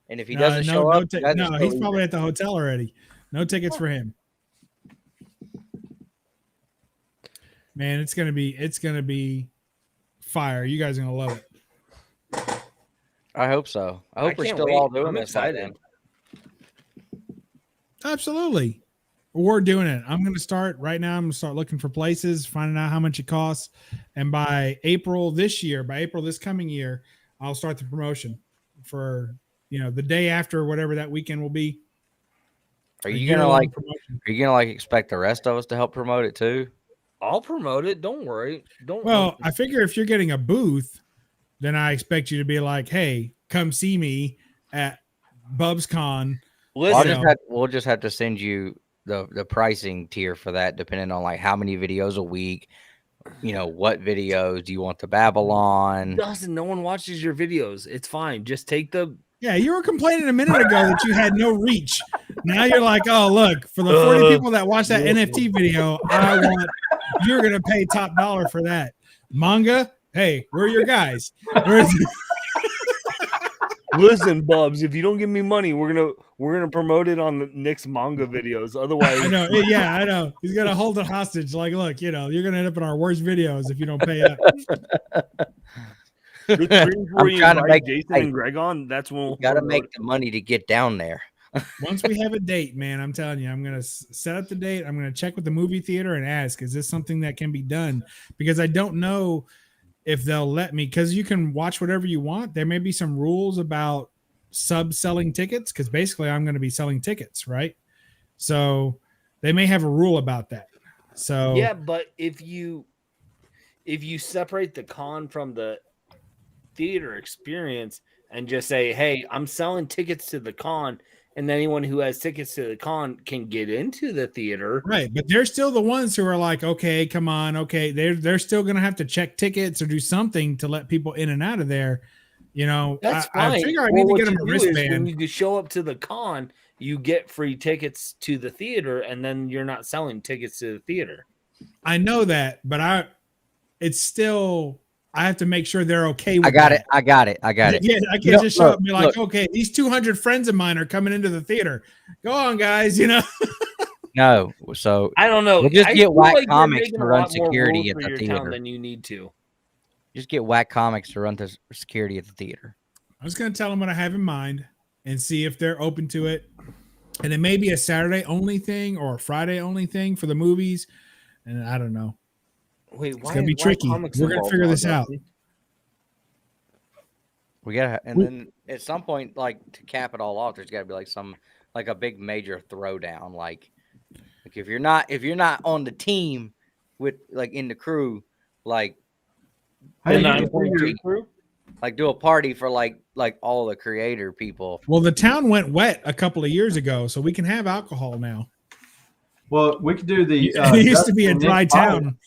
And if he doesn't show up, you guys are no, still he's probably even. at the hotel already. No tickets for him. Man, it's gonna be fire. You guys are gonna love it. I hope so. I hope we're can't still wait. all doing I'm this by excited. then. Absolutely. We're doing it. I'm going to start right now. I'm going to start looking for places, finding out how much it costs. And by April this coming year, I'll start the promotion for, the day after whatever that weekend will be. Are you gonna expect the rest of us to help promote it too? I'll promote it. Don't worry. Well, I figure if you're getting a booth, then I expect you to be like, hey, come see me at BubsCon. We'll just have to send you the pricing tier for that, depending on like how many videos a week. What videos do you want the Babble-On? Dustin, no one watches your videos. It's fine. Just take the. Yeah, you were complaining a minute ago that you had no reach. Now you're like, oh, look, for the 40 people that watch that NFT video, you're going to pay top dollar for that. Manga, hey, where are your guys? Listen, Bubs, if you don't give me money, we're gonna promote it on the next manga videos. Otherwise, I know. Yeah, I know. He's gonna hold it hostage. Like, look, you're gonna end up in our worst videos if you don't pay up. the streams where you trying to invite make- Jason hey, and Greg on. That's when we'll Got to promote make it. the money to get down there. Once we have a date, man, I'm telling you, I'm gonna set up the date. I'm gonna check with the movie theater and ask, is this something that can be done? Because I don't know if they'll let me. Because you can watch whatever you want. There may be some rules about sub-selling tickets, because basically I'm going to be selling tickets, right? So they may have a rule about that. So Yeah, but if you separate the con from the theater experience and just say, hey, I'm selling tickets to the con, and anyone who has tickets to the con can get into the theater. right, but they're still the ones who are like, okay, come on, okay, they're still going to have to check tickets or do something to let people in and out of there. That's I fine. figure I need to what get them a you do is when wristband. you show up to the con, you get free tickets to the theater, and then you're not selling tickets to the theater. I know that, but I have to make sure they're okay with I got that. it. I got it. Yeah, I can't just show up and be like, okay, these 200 friends of mine are coming into the theater. Go on, guys, No, so I don't know. We'll just I get feel Whack like you're Comics making to a run lot more security rules at for the your theater. town than you need to. just get Whack Comics to run the security at the theater. I was going to tell them what I have in mind and see if they're open to it. And it may be a Saturday only thing or a Friday only thing for the movies. And I don't know. Wait, It's going to be tricky. We're going to figure this out. We gotta, and then at some point, like to cap it all off, there's got to be like a big major throwdown. Like if you're not on the team with like in the crew, like Hey, The you 9.2 crew? like do a party for like all the creator people. Well, the town went wet a couple of years ago, so we can have alcohol now. Well, we could do the. It used to be a dry town.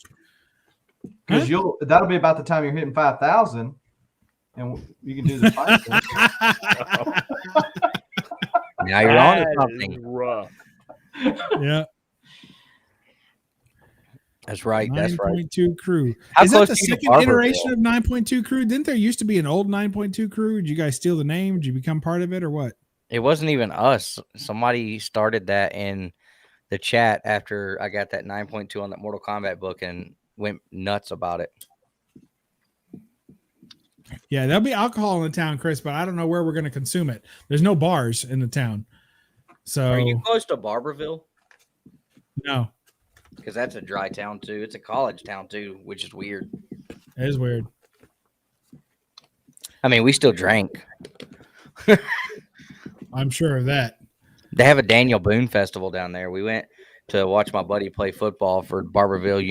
Because that'll be about the time you're hitting 5,000, and you can do the fight. Now you're on to That something. is rough. Yeah. That's right. That's right. 9.2 crew. How Is that close the are you to second iteration Barberville? of 9.2 crew? Didn't there used to be an old 9.2 crew? Did you guys steal the name? Did you become part of it or what? It wasn't even us. Somebody started that in the chat after I got that 9.2 on that Mortal Kombat book and went nuts about it. Yeah, there'll be alcohol in the town, Chris, but I don't know where we're going to consume it. There's no bars in the town. So Are you close to Barberville? no, Because that's a dry town too. It's a college town too, which is weird. it is weird. I mean, we still drank. I'm sure of that. They have a Daniel Boone festival down there. We went to watch my buddy play football for Barberville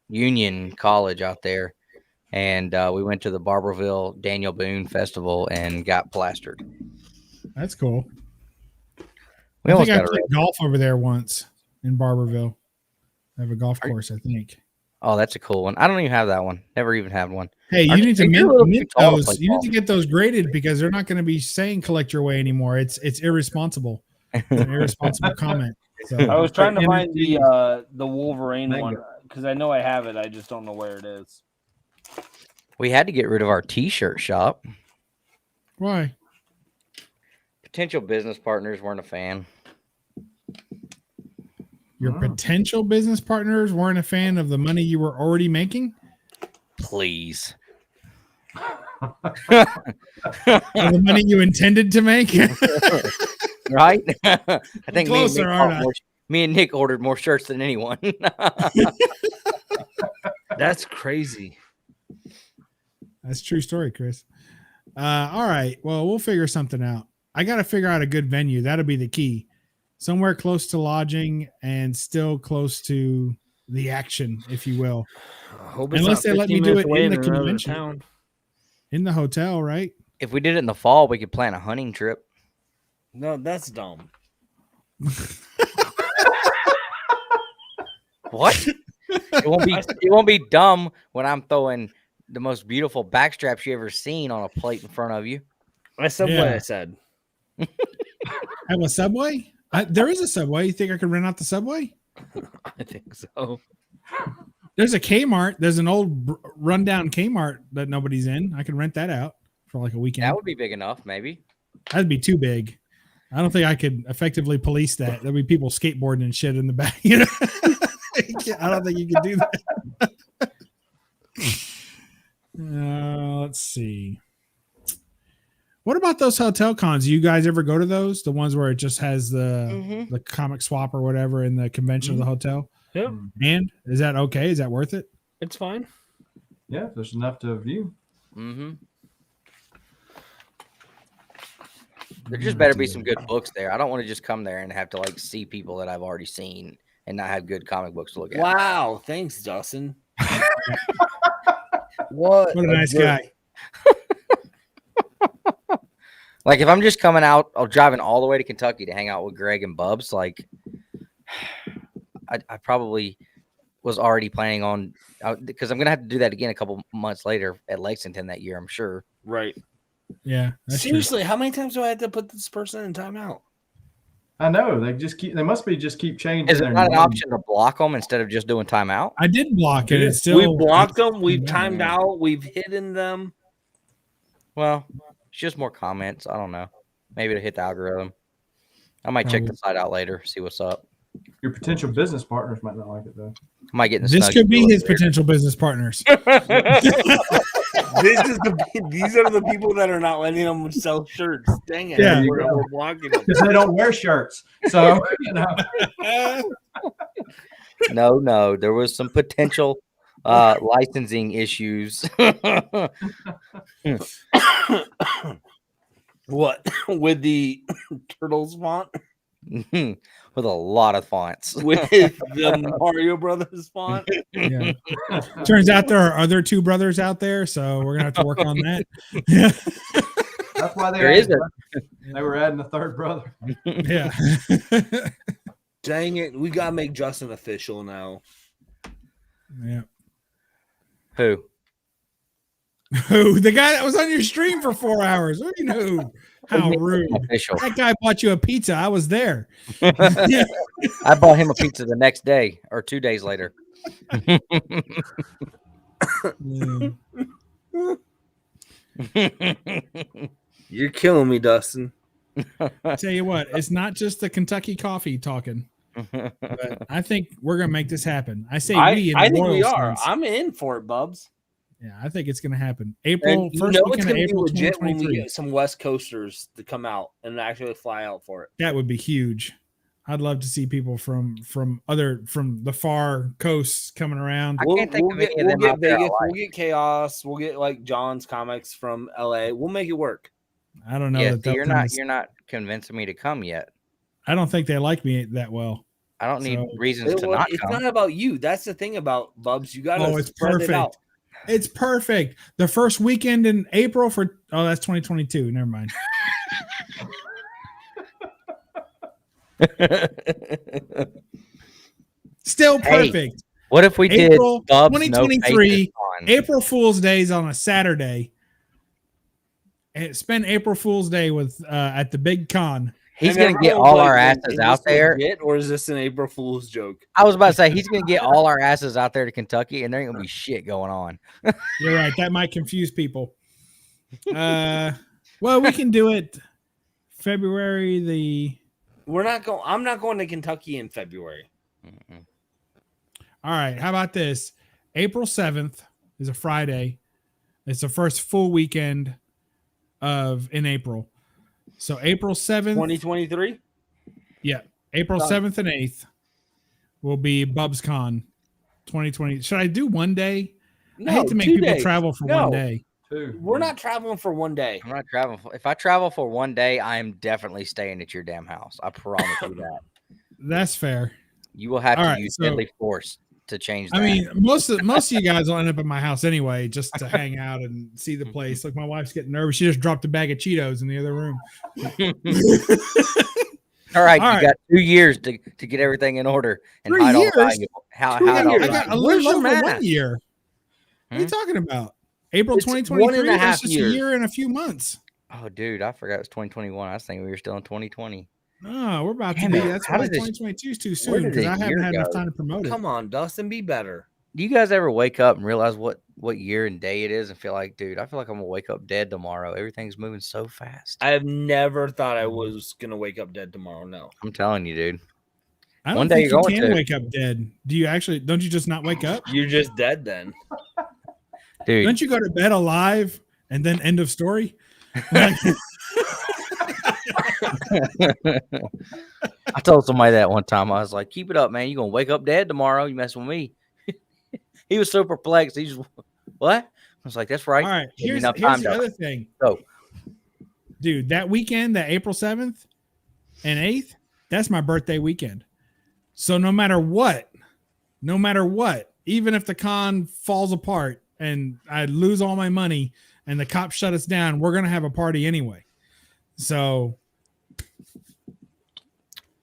Union College out there, and we went to the Barberville Daniel Boone festival and got plastered. That's cool. We I almost think I got played golf over there once in Barberville. I have a golf course, I think. Oh, that's a cool one. I don't even have that one. Never even had one. Hey, you need to mint tall to those. play You need golf. to get those graded because they're not going to be saying "collect your way" anymore. It's irresponsible. It's an irresponsible comment. So, I was trying to find NFT. the Wolverine Manga. one because I know I have it. I just don't know where it is. We had to get rid of our T-shirt shop. why? Potential business partners weren't a fan. Your potential business partners weren't a fan of the money you were already making? Please. Or the money you intended to make? Right? I think Closer, aren't I? me and Nick ordered more shirts than anyone. That's crazy. That's a true story, Chris. All right. Well, we'll figure something out. I got to figure out a good venue. That'll be the key. Somewhere close to lodging and still close to the action, if you will. Hope it's Unless not they let me 15 do minutes it away in the another convention. town. In the hotel, right? If we did it in the fall, we could plan a hunting trip. No, that's dumb. What? It won't be dumb when I'm throwing the most beautiful backstraps you ever seen on a plate in front of you. I said Yeah. what I said. Have a Subway? There is a Subway. You think I could rent out the Subway? I think so. There's a Kmart. There's an old rundown Kmart that nobody's in. I can rent that out for like a weekend. That would be big enough, maybe. That'd be too big. I don't think I could effectively police that. There'd be people skateboarding and shit in the back. You know, I don't think you could do that. Let's see. What about those hotel cons? You guys ever go to those? The ones where it just has the comic swap or whatever in the convention of the hotel? Yep. And is that okay? Is that worth it? It's fine. Yeah, if there's enough to view. Mm-hmm. There just better be some good books there. I don't want to just come there and have to like see people that I've already seen and not have good comic books to look at. Wow. Thanks, Dustin. What What a nice guy. Like if I'm just coming out, I'm driving all the way to Kentucky to hang out with Greg and Bubs. Like I probably was already planning on because I'm gonna have to do that again a couple months later at Lexington that year. I'm sure. Right. Yeah. That's true. Seriously, how many times do I have to put this person in timeout? I know they must be just keep changing. Is it their not an name. option to block them instead of just doing timeout? I did block it. It's still We've blocked them. We've Yeah. timed out. We've hidden them. Well, it's just more comments. I don't know. Maybe to hit the algorithm. I might check the site out later, see what's up. Your potential business partners might not like it though. I might get in the This snug could be deal his over there. potential business partners. These are the people that are not letting them sell shirts. Dang it. Yeah. We're blocking them. Because they don't wear shirts. So you know. No, there was some potential licensing issues. What? With the Turtles font? With a lot of fonts. With the Mario Brothers font? Yeah. Turns out there are other two brothers out there, so we're gonna have to work on that. That's why There is they were adding a third brother. Yeah. Dang it. We got to make Justin official now. Yeah. Who? Who? The guy that was on your stream for 4 hours. What do you know? How rude. Official. That guy bought you a pizza. I was there. I bought him a pizza the next day or 2 days later. You're killing me, Dustin. I tell you what, it's not just the Kentucky coffee talking. But I think we're gonna make this happen. I say we. In I the think we royal are. sense. I'm in for it, Bubs. Yeah, I think it's gonna happen. April And you first know it's weekend of going to be April legit when we 2023. get some West Coasters to come out and actually fly out for it. That would be huge. I'd love to see people from the far coasts coming around. I We'll can't think of get, any of we'll them out get there I Vegas. like. We'll get Chaos. We'll get like John's comics from LA. We'll make it work. I don't know Yeah, that see, they'll you're come not to- you're not convincing me to come yet. I don't think they like me that well. I don't need So- reasons to not It's come. not about you. That's the thing about Bubs. You got to It's spread perfect. it out. It's perfect. The first weekend in April that's 2022. Never mind. Still Hey, perfect. What if we April did Bubs No 2023, Faces on? April Fool's Day is on a Saturday. And spend April Fool's Day with at the big con. He's And gonna get everyone's all like, our "Is asses this out there. legit, or is this an April Fool's joke?" I was about to say he's gonna get all our asses out there to Kentucky, and there ain't gonna be shit going on. You're right. That might confuse people. Well, we can do it February the. We're not going. I'm not going to Kentucky in February. Mm-mm. All right. How about this? April 7th is a Friday. It's the first full weekend in April. So April 7th. 2023. Yeah. April Done. 7th and 8th will be BubsCon 2020. Should I do one day? No, I hate to make 2 people days. travel for No. one day. We're not traveling for one day. I'm not traveling. If I travel for one day, I am definitely staying at your damn house. I promise you that. That's fair. You will have All to right, use so- deadly force to change that. I mean, most of you guys will end up at my house anyway, just to hang out and see the place. Like my wife's getting nervous. She just dropped a bag of Cheetos in the other room. all right, all you right. got 2 years to get everything in order and 3 hide all years? valuable. How 2 hide all years. I got a valuable. Where's little your over math? 1 year. What are you talking about? April It's 2023. 1.5 That's just years. a year and a few months. Oh, dude, I forgot it was 2021. I was thinking we were still in 2020. No, we're about Damn to be. it. That's How why did this- 2022 is too where soon did because the I haven't year had enough go? time to promote it. Come on, Dustin, be better. Do you guys ever wake up and realize what year and day it is and feel like, dude, I feel like I'm gonna wake up dead tomorrow. Everything's moving so fast. I have never thought I was gonna wake up dead tomorrow. No. I'm telling you, dude. I One don't day think you're you going can to. wake up dead. Do you actually? Don't you just not wake up? You're just dead then. Dude, Don't you go to bed alive and then end of story? Like, I told somebody that one time. I was like, keep it up, man. You're gonna wake up dead tomorrow. You messing with me. He was so perplexed. He just what? I was like, that's right. all right. Give me Here's enough the time to other thing. go. Dude, that weekend, that April 7th and 8th, that's my birthday weekend. So no matter what, even if the con falls apart and I lose all my money and the cops shut us down, we're going to have a party anyway. So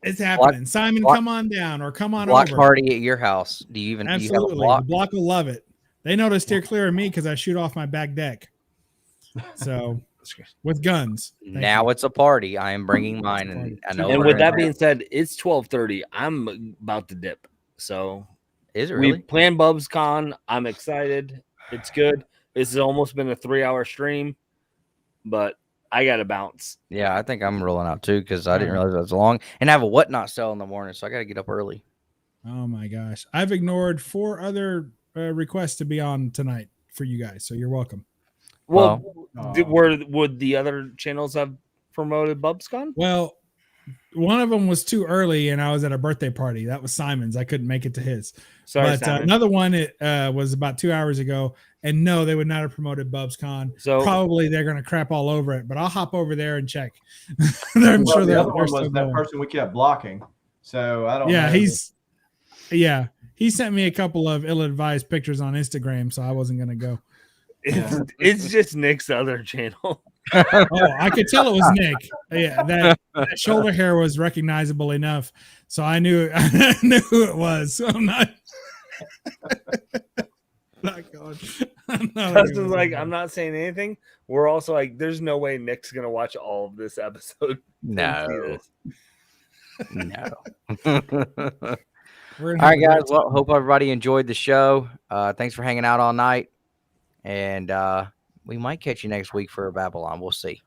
it's happening. Simon, come on down or come on Block over. party at your house. Do you have a Absolutely. block? The block will love it. They know to steer clear of me because I shoot off my back deck. So with guns. Thank Now you. it's a party. I am bringing mine, and I know. And we're with in that there. being said, it's 12:30. I'm about to dip. So Is it we really? planned BubsCon. I'm excited. It's good. This has almost been a 3-hour stream, but I gotta bounce. Yeah, I think I'm rolling out too because I didn't realize it was long, and I have a whatnot sale in the morning, so I got to get up early. Oh my gosh. I've ignored 4 other requests to be on tonight for you guys. So you're welcome. Well, Well, would the other channels have promoted BubsCon? Well, one of them was too early and I was at a birthday party. That was Simon's. I couldn't make it to his. Sorry, But Simon. another one was about 2 hours ago. And no, they would not have promoted BubsCon. So Probably they're going to crap all over it, but I'll hop over there and check. I'm well, sure the they're other one still was that going. person we kept blocking. So I don't. Yeah, know. he sent me a couple of ill-advised pictures on Instagram, so I wasn't going to go. it's just Nick's other channel. Oh, I could tell it was Nick. Yeah, that shoulder hair was recognizable enough, so I knew who it was. So I'm not. Not going. Dustin's like, I'm not saying anything. We're also like, there's no way Nick's gonna watch all of this episode. No, no. We're All gonna right, have a guys. great Well, hope everybody enjoyed the show. Thanks for hanging out all night, and we might catch you next week for a Babble-On. We'll see.